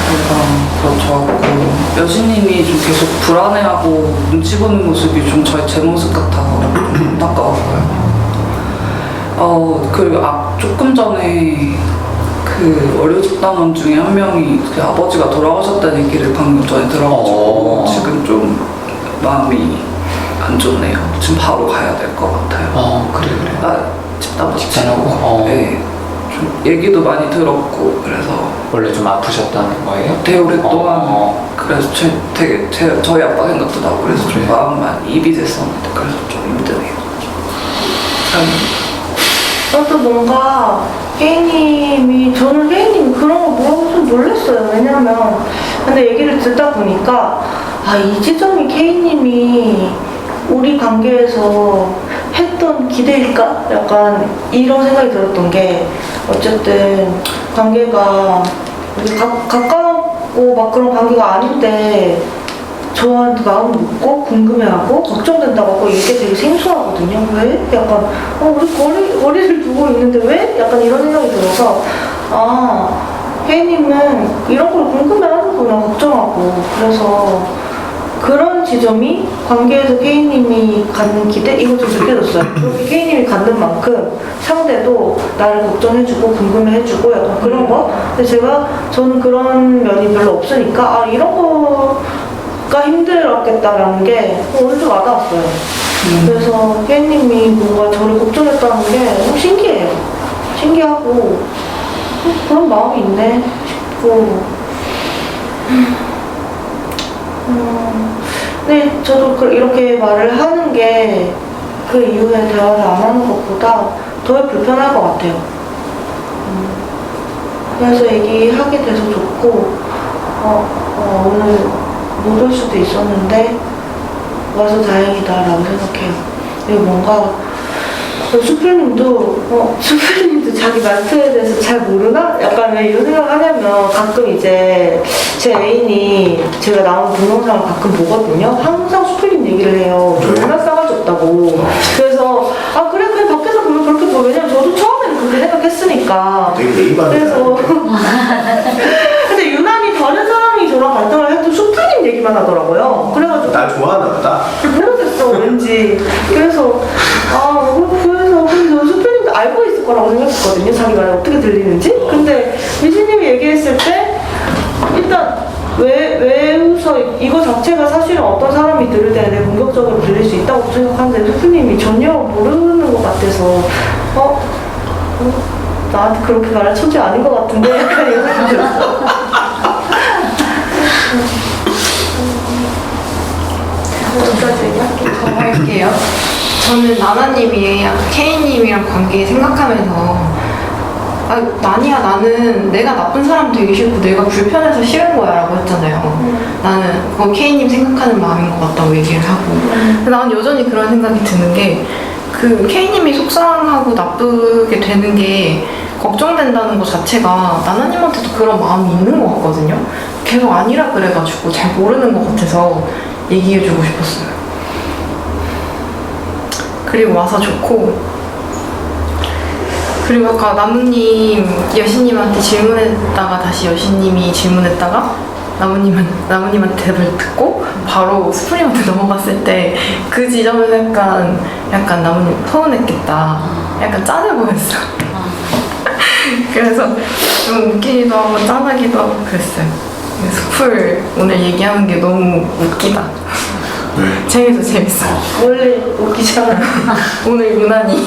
그래서 그거 좋았고 여신님이 좀 계속 불안해하고 눈치 보는 모습이 좀 제 모습 같아서 좀 안타까웠어요. 그리고 조금 전에 그 월요 집단원 중에 한 명이 그 아버지가 돌아가셨다는 얘기를 방금 전에 들어가지고 지금 좀 마음이 안 좋네요. 지금 바로 가야 될 것 같아요. 그래. 집단하고 네, 좀 얘기도 많이 들었고 그래서 원래 좀 아프셨다는 거예요? 되게 오랫동안 그래서 저희 아빠 생각도 나고 그래서 좀 마음만 입이 됐었는데 그래서 좀 힘드네요. 저도 뭔가 저는 혜인님이 그런 거 뭐라고 좀 놀랐어요. 왜냐면 근데 얘기를 듣다 보니까 이 지점이 K님이 우리 관계에서 했던 기대일까? 약간 이런 생각이 들었던 게 어쨌든 관계가 가깝고 막 그런 관계가 아닌데 저한테 마음 묻고 궁금해하고 걱정된다고 하고 이게 되게 생소하거든요. 왜? 약간 우리 거리를 두고 있는데 왜? 약간 이런 생각이 들어서 혜인님은 이런 걸 궁금해하는구나 걱정하고 그래서 그런 지점이 관계에서 K님이 갖는 기대? 이거 좀 느껴졌어요. 그렇게 K님이 갖는 만큼 상대도 나를 걱정해주고 궁금해해주고 약간 그런 거? 근데 저는 그런 면이 별로 없으니까 이런 거가 힘들었겠다라는 게 오늘 좀 와닿았어요. 그래서 K님이 뭔가 저를 걱정했다는 게 너무 신기해요. 신기하고 그런 마음이 있네 싶고 근데 저도 이렇게 말을 하는 게 그 이후에 대화를 안 하는 것보다 더 불편할 것 같아요. 그래서 얘기하게 돼서 좋고 오늘 못 올 수도 있었는데 와서 다행이다라고 생각해요. 그리고 뭔가 수프림님도 자기 말투에 대해서 잘 모르나? 약간 왜 이런 생각을 하냐면 가끔 이제 제 애인이 제가 나온 동영상을 가끔 보거든요. 항상 수프림 얘기를 해요. 존나 싸가지 없다고. 그래서 그래 그냥 밖에서 보면 그렇게 보여. 왜냐면 저도 처음에는 그렇게 생각했으니까. 되게 네이버네. 그래서 근데 유난히 다른 사람이 저랑 갈등을 해도 수프림 얘기만 하더라고요. 그래가지고 나 좋아하나 보다. 모르겠어 왠지. 그래서 수프림도 알고 있을 거라고 생각했거든요. 자기 말이 어떻게 들리는지. 근데 미신님이 얘기했을 때 일단 왜 웃어? 이거 자체가 사실은 어떤 사람이 들을 때 되게 공격적으로 들릴 수 있다고 생각하는데 스프님이 전혀 모르는 것 같아서 나한테 그렇게 말할 처지 아닌 것 같은데 약간 이런 생각이 들었어. 여기까지 얘기할게요. 저 할게요. 저는 나나님이 K님이랑 관계 생각하면서 나니야 나는 내가 나쁜 사람 되기 싫고 내가 불편해서 싫은 거야 라고 했잖아요. 나는 그거 K님 생각하는 마음인 것 같다고 얘기를 하고 근데 나는 여전히 그런 생각이 드는 게 그 K님이 속상하고 나쁘게 되는 게 걱정된다는 것 자체가 나나님한테도 그런 마음이 있는 것 같거든요. 계속 아니라 그래가지고 잘 모르는 것 같아서 얘기해주고 싶었어요. 그리고 와서 좋고 그리고 아까 나무님 여신님한테 질문했다가 다시 여신님이 질문했다가 나무님한테 답을 듣고 바로 스프링한테 넘어갔을 때 그 지점은 약간 나무님 서운했겠다. 약간 짠해 보였어. 그래서 좀 웃기기도 하고 짠하기도 하고 그랬어요. 스풀 오늘 얘기하는 게 너무 웃기다. 재밌어. 원래 웃기잖아. 오늘 유난히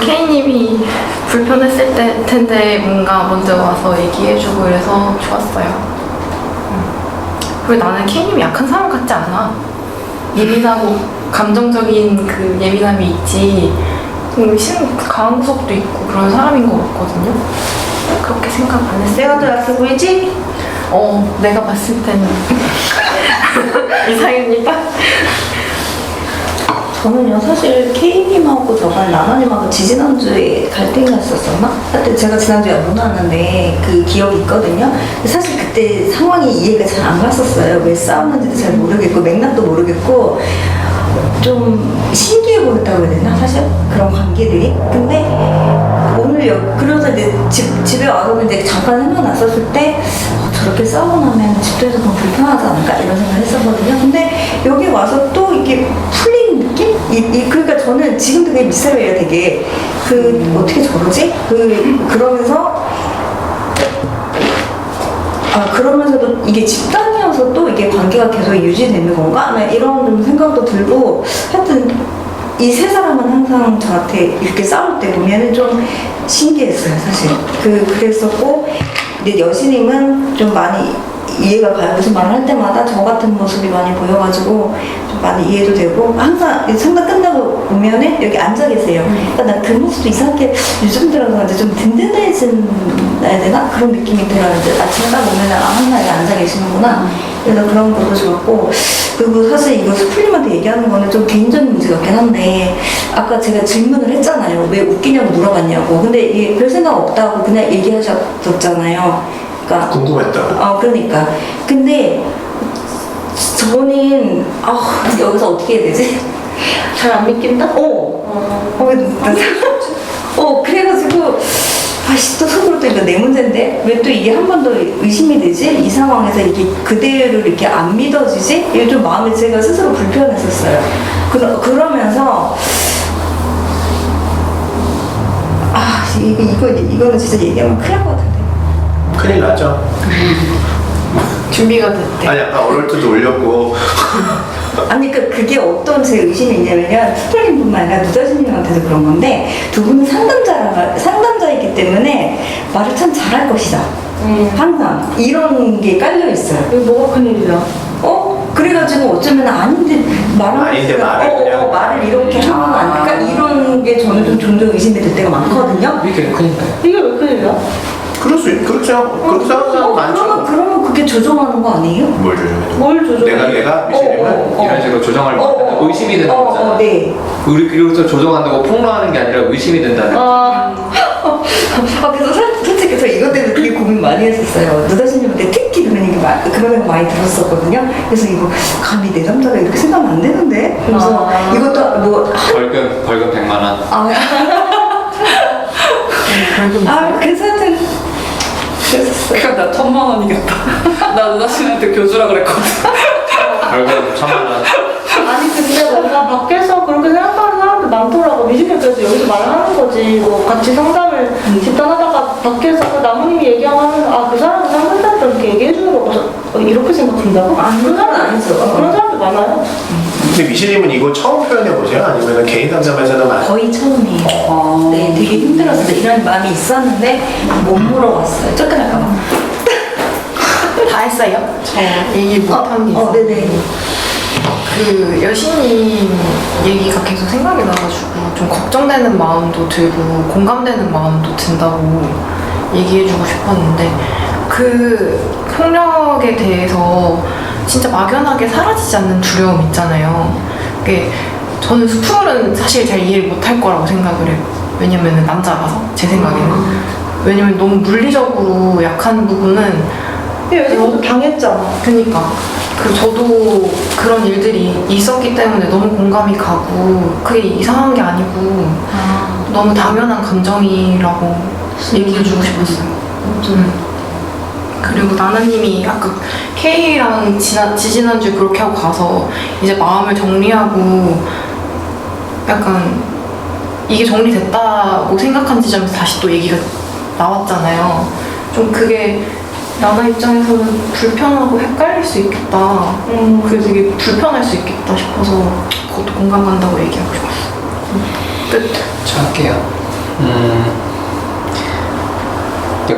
K님이 불편했을 텐데 뭔가 먼저 와서 얘기해주고 그래서 좋았어요. 그리고 나는 K님이 약한 사람 같지 않아. 예민하고 감정적인 그 예민함이 있지 강한 구석도 있고 그런 사람인 것 같거든요. 그렇게 생각 안 했어요. 내가 더 약해 보이지? 내가 봤을 때는 이상입니다. 저는요 사실 K님하고 저번 나나님하고 지지난주에 갈등이 났었었나? 하여튼 제가 지난주에 안 나왔는데 그 기억이 있거든요. 근데 사실 그때 상황이 이해가 잘 안 갔었어요. 왜 싸웠는지도 잘 모르겠고 맥락도 모르겠고 좀 신기해 보였다고 해야 되나 사실 그런 관계들이. 근데 오늘 그래서 이제 집에 와서는 이제 잠깐 생각났었을 때 저렇게 싸우고 나면 집도에서 너무 불편하지 않을까 이런 생각을 했었거든요. 근데 여기 와서 또 이게 풀린 느낌? 그러니까 저는 지금도 되게 미스터리예요. 되게 어떻게 저러지? 그러면서 그러면서도 이게 집단이어서 또 이게 관계가 계속 유지되는 건가? 이런 좀 생각도 들고 하여튼 이 세 사람은 항상 저한테 이렇게 싸울 때 보면은 좀 신기했어요, 사실. 그랬었고, 근데 여신님은 좀 많이 이해가 가요. 무슨 말을 할 때마다 저 같은 모습이 많이 보여가지고 좀 많이 이해도 되고, 항상 상담 끝나고 오면은 여기 앉아 계세요. 그러니까 난 그 모습도 이상하게 요즘 들어서 이제 좀 든든해진다야 되나? 그런 느낌이 들어요. 이제 아침에 딱 오면은 항상 여기 앉아 계시는구나. 그래서 그런 것도 좋았고, 그리고 사실 이거 스프림한테 얘기하는 거는 좀 개인적인 문제 같긴 한데 아까 제가 질문을 했잖아요. 왜 웃기냐고 물어봤냐고. 근데 이게 별 생각 없다고 그냥 얘기하셨잖아요. 그러니까 궁금했다고. 그러니까. 근데 저는 여기서 어떻게 해야 되지? 잘 안 믿긴다? 그래가지고 또 속으로 또 이거 내 문제인데 왜 또 이게 한 번 더 의심이 되지? 이 상황에서 이게 그대로 이렇게 안 믿어지지? 이게 좀 마음이 제가 스스로 불편했었어요. 그러면서 이거는 진짜 얘기하면 큰일 것 같은데. 큰일 나죠? 준비가 됐대. 아니 아까 어럴트도 올렸고 아니 그게 어떤 제 의심이 있냐면요. 스프링뿐만 아니라 누자신님한테도 그런 건데 두 분은 상담자이기 때문에 말을 참 잘할 것이다. 항상 이런 게 깔려 있어요. 이거 뭐가 큰일이야? 그래가지고 어쩌면 아닌데 아닌데 말을 이렇게 하면 안 될까? 이런 게 저는 좀 종종 의심이 될 때가 많거든요. 이게 큰일이다. 이게 왜 큰일이야? 그렇죠. 그렇게 생각하는 사람 많죠. 그러면 그게 조종하는 거 아니에요? 뭘 조정해? 뭘 조종해? 내가 미신이면 이런 식으로 조정을 의심이 되는 거잖아. 네. 그리고 또 조정한다고 폭로하는 게 아니라 의심이 된다는 그래서 솔직히 저 이것 때문에 되게 고민 많이 했었어요. 누다신님한테 특히 그런 생각 많이 들었었거든요. 그래서 이거 감히 내 남자가 이렇게 생각하면 안 되는데. 그래서 이것도 뭐 벌금 100만 원. 그래서 하여튼 그랬었어요. 그러니까 나 1000만 원이겠다. 나 누나씨한테 교주라 그랬거든. 벌금 1000만 원. 아니 근데 뭔가 밖에서 그렇게 생각하는 사람들 많더라고. 미신협회에서 여기서 말을 하는 거지. 뭐 같이 상담을 집단하다가 밖에서 그 나무님이 얘기하면 그 사람은 상담자한테 가끔 이렇게 얘기해주는 거 봐서 이렇게 생각한다고? 그건 아니죠. 그런 사람들 많아요. 근데 미실님은 이거 처음 표현해보세요? 아니면 개인 상담에서는 많이? 거의 처음이에요. 네, 되게 힘들었어요. 이런 마음이 있었는데 못 물어봤어요. 쫓겨날까봐. 다 했어요? 저 얘기 못한 게 있어요. 네네. 그 여신님 얘기가 계속 생각이 나가지고 좀 걱정되는 마음도 들고 공감되는 마음도 든다고 얘기해주고 싶었는데 그 폭력에 대해서 진짜 막연하게 사라지지 않는 두려움 있잖아요. 그게 저는 수풀은 사실 잘 이해를 못할 거라고 생각을 해요. 왜냐면 남자라서 제 생각에는. 왜냐면 너무 물리적으로 약한 부분은 요즘 모두 당했잖아. 그니까 저도 그런 일들이 있었기 때문에 너무 공감이 가고 그게 이상한 게 아니고 너무 당연한 감정이라고 얘기해주고 싶었어요. 그리고 나나님이 아까 K랑 지지난주에 그렇게 하고 가서 이제 마음을 정리하고 약간 이게 정리됐다고 생각한 지점에서 다시 또 얘기가 나왔잖아요. 좀 그게 나나 입장에서는 불편하고 헷갈릴 수 있겠다. 그게 되게 불편할 수 있겠다 싶어서 그것도 공감 간다고 얘기하고 싶었어. 끝. 저 할게요.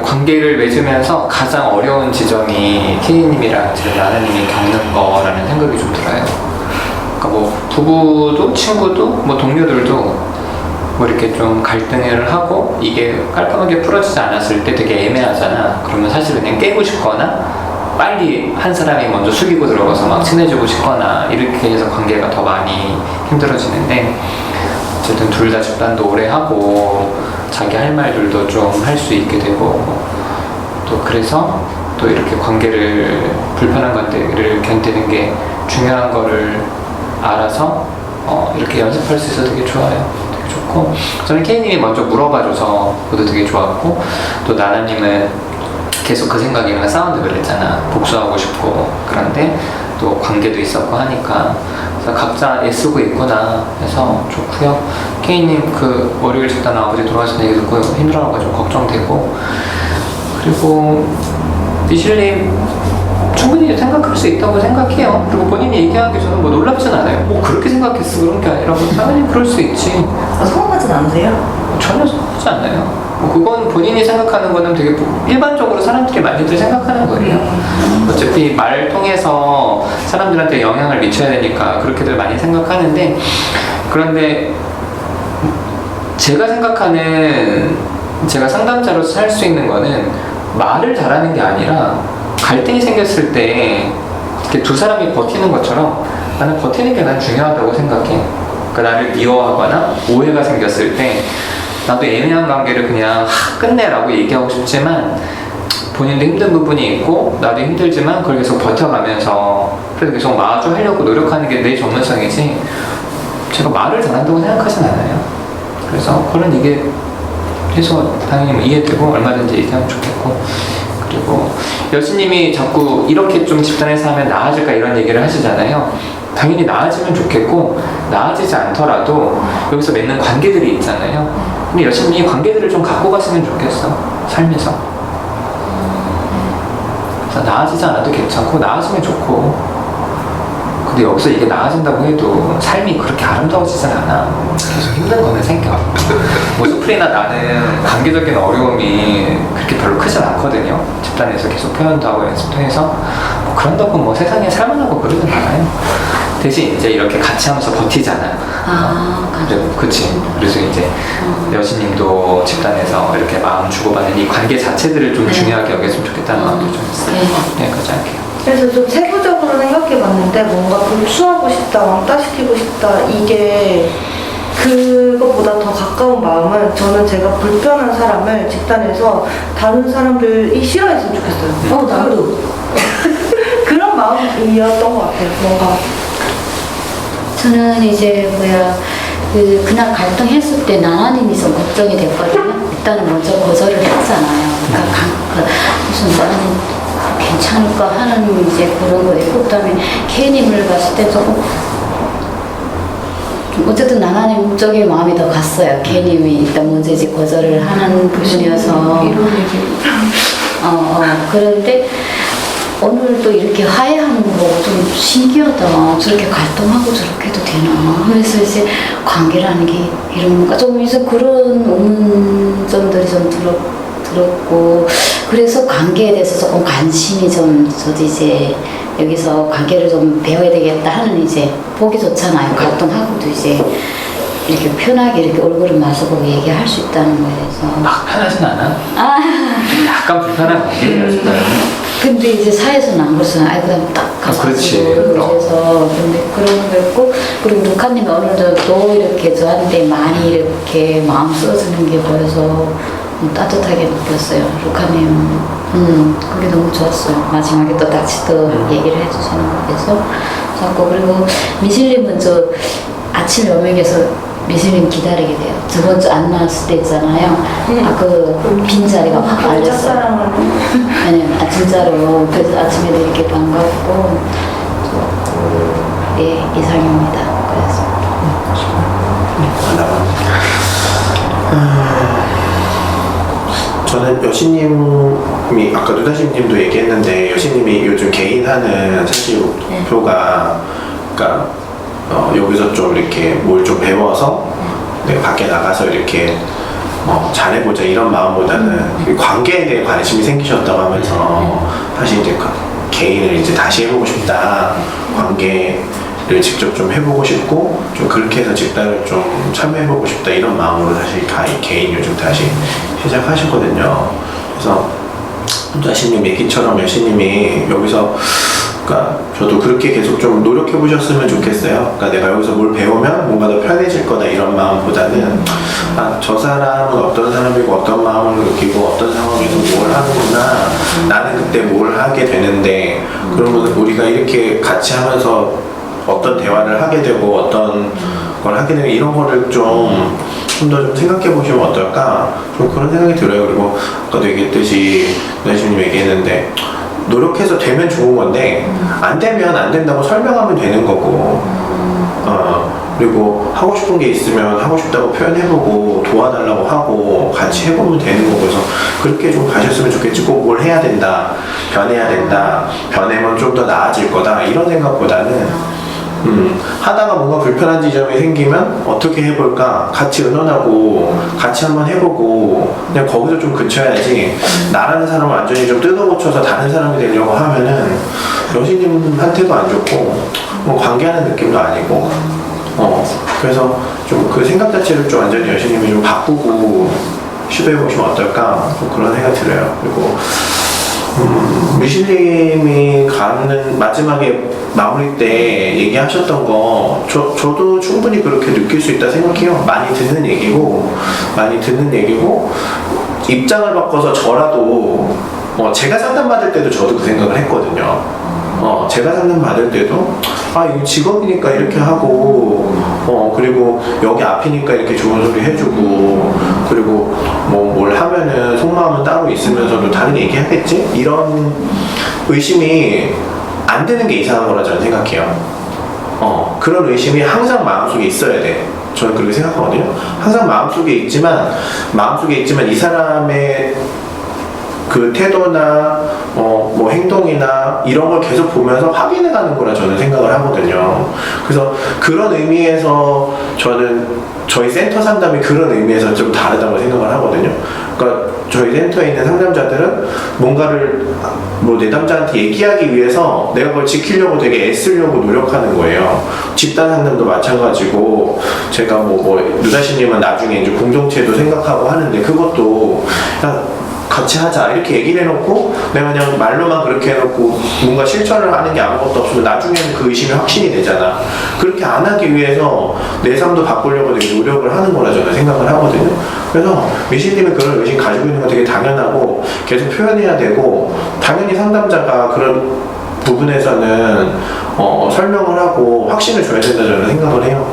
관계를 맺으면서 가장 어려운 지점이 K님이랑 지금 나나님이 겪는 거라는 생각이 좀 들어요. 그러니까 뭐 부부도 친구도 뭐 동료들도 뭐 이렇게 좀 갈등을 하고 이게 깔끔하게 풀어지지 않았을 때 되게 애매하잖아. 그러면 사실 그냥 깨고 싶거나 빨리 한 사람이 먼저 숙이고 들어가서 막 친해지고 싶거나 이렇게 해서 관계가 더 많이 힘들어지는데 어쨌든 둘 다 집단도 오래 하고 자기 할 말들도 좀 할 수 있게 되고 또 그래서 또 이렇게 관계를 불편한 것들을 견디는 게 중요한 거를 알아서 이렇게 연습할 수 있어서 되게 좋아요. 좋고 저는 K님이 먼저 물어봐줘서 그것도 되게 좋았고 또 나나님은 계속 그 생각이랑 사운드 그랬잖아. 복수하고 싶고 그런데 또 관계도 있었고 하니까 그래서 각자 애쓰고 있구나 해서 좋고요. K님 그 월요일 집단 아버지 돌아가신 얘기 듣고 힘들어가지고 걱정되고 그리고 미실님 충분히 생각할 수 있다고 생각해요. 그리고 본인이 얘기하기 저는 뭐 놀랍진 않아요. 뭐 그렇게 생각했어 그런 게 아니라 뭐 당연히 그럴 수 있지. 서운하진 않으세요? 전혀 서운하지 않아요. 뭐 그건 본인이 생각하는 거는 되게 일반적으로 사람들이 많이들 생각하는 거예요. 어차피 말을 통해서 사람들한테 영향을 미쳐야 되니까 그렇게들 많이 생각하는데 그런데 제가 생각하는 제가 상담자로서 할 수 있는 거는 말을 잘하는 게 아니라 갈등이 생겼을 때 이렇게 두 사람이 버티는 것처럼 나는 버티는 게 난 중요하다고 생각해. 그러니까 나를 미워하거나 오해가 생겼을 때 나도 애매한 관계를 그냥 끝내라고 얘기하고 싶지만 본인도 힘든 부분이 있고 나도 힘들지만 그걸 계속 버텨가면서 그래도 계속 마주하려고 노력하는 게 내 전문성이지 제가 말을 잘한다고 생각하진 않아요. 그래서 그런 얘기 해서 당연히 뭐 이해되고 얼마든지 얘기하면 좋겠고 그리고 여신님이 자꾸 이렇게 좀 집단에서 하면 나아질까 이런 얘기를 하시잖아요. 당연히 나아지면 좋겠고 나아지지 않더라도 여기서 맺는 관계들이 있잖아요. 근데 여신님이 관계들을 좀 갖고 갔으면 좋겠어. 삶에서. 그래서 나아지지 않아도 괜찮고 나아지면 좋고 근데 여기서 이게 나아진다고 해도 삶이 그렇게 아름다워지진 않아. 계속 힘든 거는 생겨. 뭐 수풀이나 나는 관계적인 어려움이 그렇게 별로 크진 않거든요. 집단에서 계속 표현도 하고 연습도 해서 뭐 그런다고 뭐 세상에 살만하고 그러진 않아요. 대신 이제 이렇게 같이 하면서 버티잖아. 그치. 그래서 이제 여신님도 집단에서 이렇게 마음 주고받는 이 관계 자체들을 좀 중요하게 여겼으면 좋겠다는 마음도 좀 있어요. 여기까지 할게요. 그래서 좀 세부적으로 생각해봤는데 뭔가 복수하고 싶다, 왕따시키고 싶다 이게 그것보다 더 가까운 마음은 저는 제가 불편한 사람을 집단에서 다른 사람들이 싫어했으면 좋겠어요. 나도. 그런 마음이었던 것 같아요. 뭔가 저는 이제 그날 갈등했을 때 나나님이 좀 걱정이 됐거든요. 일단은 먼저 거절을 했잖아요. 그러니까 무슨 나는 괜찮을까 하는 이제 그런 거 있고 그다음에 K님을 봤을 때 조금 어쨌든 나나님 쪽인 마음이 더 갔어요. K님이 일단 먼저 이제 거절을 하는 부분이어서 그런데 오늘도 이렇게 화해하는 거 보고 좀 신기하다. 저렇게 갈등하고 저렇게 해도 되나 하면서 이제 관계라는 게 이런 건가 좀 이제 그런 의문점들이 좀 들었고 그래서 관계에 대해서 조금 관심이 좀 저도 이제 여기서 관계를 좀 배워야 되겠다 하는 이제 보기 좋잖아요. 갈등하고도 이제 이렇게 편하게 이렇게 얼굴을 마주보고 얘기할 수 있다는 거에 대해서 막 편하진 않아? 아 약간 불편한 관계예요 지금. 근데 이제 사회에서는 안 그렇잖아요. 아이 그다음 딱 가서 그렇지. 그래서 근데 그런 거 있고 그리고 루카님이 오늘도 또 이렇게 저한테 많이 이렇게 마음 써주는 게 보여서 따뜻하게 느꼈어요. 루카님 그게 너무 좋았어요. 마지막에 또 같이 또 얘기를 해주시는 거 그래서 좋았고 그리고 미실님은 저 아침 여명에서 미실님 기다리게 돼요. 저번 주 안 나왔을 때 있잖아요. 그 빈 자리가 확 알렸어요. 짝사랑을. 아니, 진짜로. 그래서 아침에도 이렇게 반갑고, 예, 이상입니다. 그래서. 저는 여신님이 아까 누다심님도 얘기했는데 여신님이 요즘 개인하는 사실 목표가 그러니까 여기서 좀 이렇게 뭘 좀 배워서 내가 밖에 나가서 이렇게 잘해보자 이런 마음보다는 관계에 대해 관심이 생기셨다고 하면서 사실 이제 개인을 이제 다시 해보고 싶다 관계를 직접 좀 해보고 싶고 좀 그렇게 해서 집단을 좀 참여해보고 싶다 이런 마음으로 사실 개인 요즘 다시 시작하시거든요. 그래서 여신님 얘기처럼 여신님이 여기서 그러니까 저도 그렇게 계속 좀 노력해 보셨으면 좋겠어요. 그러니까 내가 여기서 뭘 배우면 뭔가 더 편해질 거다 이런 마음보다는 저 사람은 어떤 사람이고 어떤 마음을 느끼고 어떤 상황에서 뭘 하는구나 나는 그때 뭘 하게 되는데 그러면 우리가 이렇게 같이 하면서 어떤 대화를 하게 되고 어떤 걸 하게 되면 이런 거를 좀 더 좀 생각해 보시면 어떨까 좀 그런 생각이 들어요. 그리고 아까도 얘기했듯이 누나님이 얘기했는데 노력해서 되면 좋은 건데 안 되면 안 된다고 설명하면 되는 거고 그리고 하고 싶은 게 있으면 하고 싶다고 표현해보고 도와달라고 하고 같이 해보면 되는 거고 그래서 그렇게 좀 가셨으면 좋겠지. 꼭 뭘 해야 된다 변해야 된다 변하면 좀 더 나아질 거다 이런 생각보다는 하다가 뭔가 불편한 지점이 생기면 어떻게 해볼까 같이 의논하고 같이 한번 해보고 그냥 거기서 좀 그쳐야지 나라는 사람을 완전히 좀 뜯어고쳐서 다른 사람이 되려고 하면은 여신님한테도 안 좋고 뭐 관계하는 느낌도 아니고 그래서 좀 그 생각 자체를 좀 완전히 여신님이 좀 바꾸고 시도해보시면 어떨까 좀 그런 생각이 들어요. 그리고 미실님이 가는 마지막에 마무리 때 얘기하셨던 거 저도 충분히 그렇게 느낄 수 있다 생각해요. 많이 듣는 얘기고 입장을 바꿔서 저라도 제가 상담받을 때도 저도 그 생각을 했거든요. 제가 상담받을 때도 이거 직업이니까 이렇게 하고 그리고 여기 앞이니까 이렇게 좋은 소리 해주고 그리고 뭐 뭘 하면은 속마음은 따로 있으면서도 다른 얘기 하겠지? 이런 의심이 안 드는 게 이상한 거라 저는 생각해요. 그런 의심이 항상 마음속에 있어야 돼. 저는 그렇게 생각하거든요. 항상 마음속에 있지만 이 사람의 그 태도나 뭐 행동이나 이런 걸 계속 보면서 확인해 가는 거라 저는 생각을 하거든요. 그래서 그런 의미에서 저는 저희 센터 상담이 그런 의미에서 좀 다르다고 생각을 하거든요. 그러니까 저희 센터에 있는 상담자들은 뭔가를 뭐 내담자한테 얘기하기 위해서 내가 그걸 지키려고 되게 애쓰려고 노력하는 거예요. 집단 상담도 마찬가지고 제가 뭐 누다씨님은 나중에 이제 공동체도 생각하고 하는데 그것도 같이 하자 이렇게 얘기를 해놓고 내가 그냥 말로만 그렇게 해놓고 뭔가 실천을 하는 게 아무것도 없으면 나중에는 그 의심이 확신이 되잖아. 그렇게 안 하기 위해서 내 삶도 바꾸려고 되게 노력을 하는 거라 저는 생각을 하거든요. 그래서 미실님이 그런 의심 가지고 있는 건 되게 당연하고 계속 표현해야 되고 당연히 상담자가 그런 부분에서는 설명을 하고 확신을 줘야 된다 저는 생각을 해요.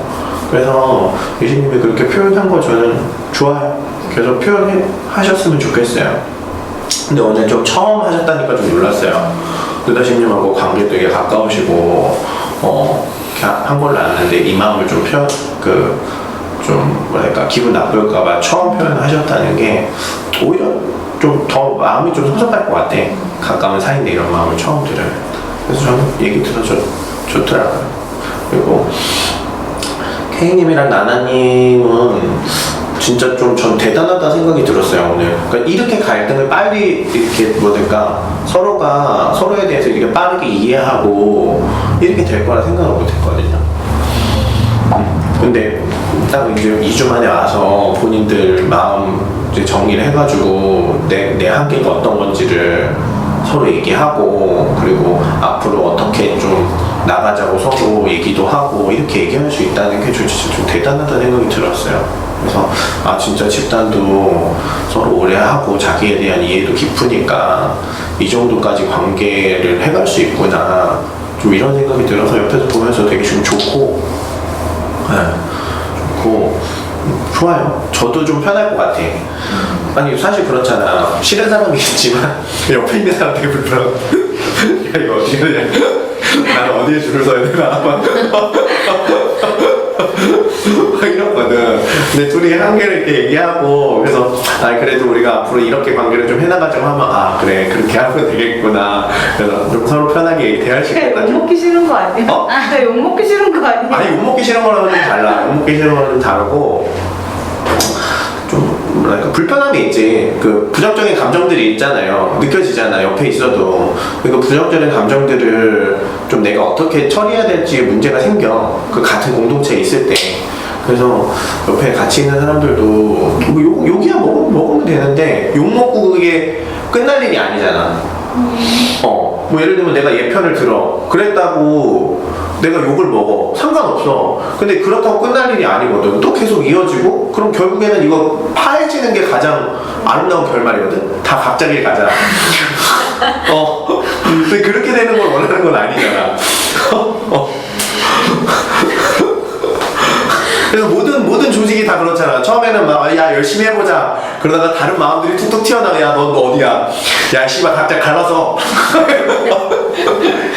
그래서 미실님이 그렇게 표현한 거 저는 좋아요. 계속 표현하셨으면 좋겠어요. 근데 오늘 좀 처음 하셨다니까 좀 놀랐어요. 누다심님하고 관계 되게 가까우시고 한 걸로 아는데 이 마음을 좀 좀 뭐랄까 기분 나쁠까봐 처음 표현하셨다는 게 오히려 좀 더 마음이 좀 섭섭할 것 같아. 가까운 사이인데 이런 마음을 처음 들어요. 그래서 저는 얘기 들어서 좋더라고요. 그리고 K님이랑 나나님은 진짜 좀 전 대단하다 생각이 들었어요 오늘. 그러니까 이렇게 갈등을 빨리 이렇게 뭐랄까 서로가 서로에 대해서 이렇게 빠르게 이해하고 이렇게 될 거라 생각을 못했거든요. 근데 딱 이제 2주 만에 와서 본인들 마음 이제 정리를 해가지고 내 한계가 어떤 건지를 서로 얘기하고 그리고 앞으로 어떻게 좀 나가자고 서로 얘기도 하고 이렇게 얘기할 수 있다는 게 진짜 좀 대단하다는 생각이 들었어요. 그래서 아 진짜 집단도 서로 오래 하고 자기에 대한 이해도 깊으니까 이 정도까지 관계를 해갈 수 있구나 좀 이런 생각이 들어서 옆에서 보면서 되게 좀 좋고 네, 좋고 좋아요. 저도 좀 편할 것 같아. 아니 사실 그렇잖아. 싫은 사람이 있지만 옆에 있는 사람 되게 불편하고 야 이거 어떻게 해야 되냐 나는 어디에 줄을 서야 되나 막 이렇거든. 근데 둘이 한계를 이렇게 얘기하고 그래서 아 그래도 우리가 앞으로 이렇게 관계를 좀 해나가자고 하면 아 그래 그렇게 하면 되겠구나. 그래서 좀 서로 편하게 대할 수 있겠다. 욕 먹기 싫은 거 아니에요? 어? 욕 먹기 싫은 거 아니에요? 아니 욕먹기 싫은 거랑은 좀 달라. 욕먹기 싫은 거는 좀 다르고 좀 뭐랄까 불편함이 있지. 그 부정적인 감정들이 있잖아요. 느껴지잖아 옆에 있어도. 그러니까 부정적인 감정들을 좀 내가 어떻게 처리해야 될지 문제가 생겨. 그 같은 공동체에 있을 때. 그래서 옆에 같이 있는 사람들도 뭐 욕이야 먹으면 되는데 욕 먹고 그게 끝날 일이 아니잖아. 뭐 예를 들면 내가 얘 편을 들어 그랬다고 내가 욕을 먹어 상관없어. 근데 그렇다고 끝날 일이 아니거든. 또 계속 이어지고 그럼 결국에는 이거 파헤치는 게 가장 아름다운 결말이거든. 다 각자 길 가자. 근데 그렇게 되는 걸 원하는 건 아니잖아. 그래서 모든 조직이 다 그렇잖아. 처음에는 막 야 열심히 해보자 그러다가 다른 마음들이 툭툭 튀어나와. 야 넌 어디야? 야 씨발 각자 갈라서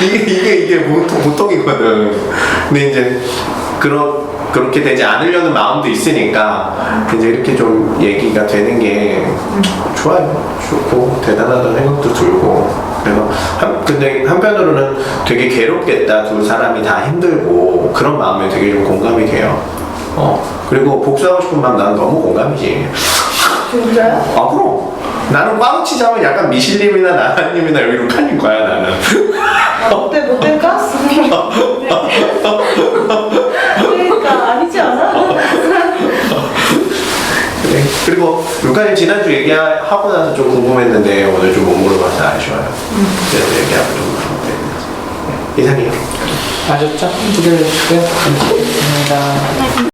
이게 보통이거든. 근데 이제 그렇게 되지 않으려는 마음도 있으니까 이제 이렇게 좀 얘기가 되는 게 좋아요. 좋고 대단하다는 생각도 들고. 그래서 근데 한편으로는 되게 괴롭겠다. 두 사람이 다 힘들고 그런 마음에 되게 좀 공감이 돼요. 그리고 복수하고 싶은 마음 난 너무 공감이지. 진짜요? 아 그럼 나는 꽝 치자면 약간 미실님이나 나나님이나 여기로 칼린 거야 나는. 못된 가스. 그러니까 아니지 않아? 그래. 그리고 루카님 지난주 얘기하고 나서 좀 궁금했는데 오늘 좀 못 물어봐서 아쉬워요. 그래서 얘기하고 좀 이상해요. 아셨죠? 기대해 주시고요. 감사합니다.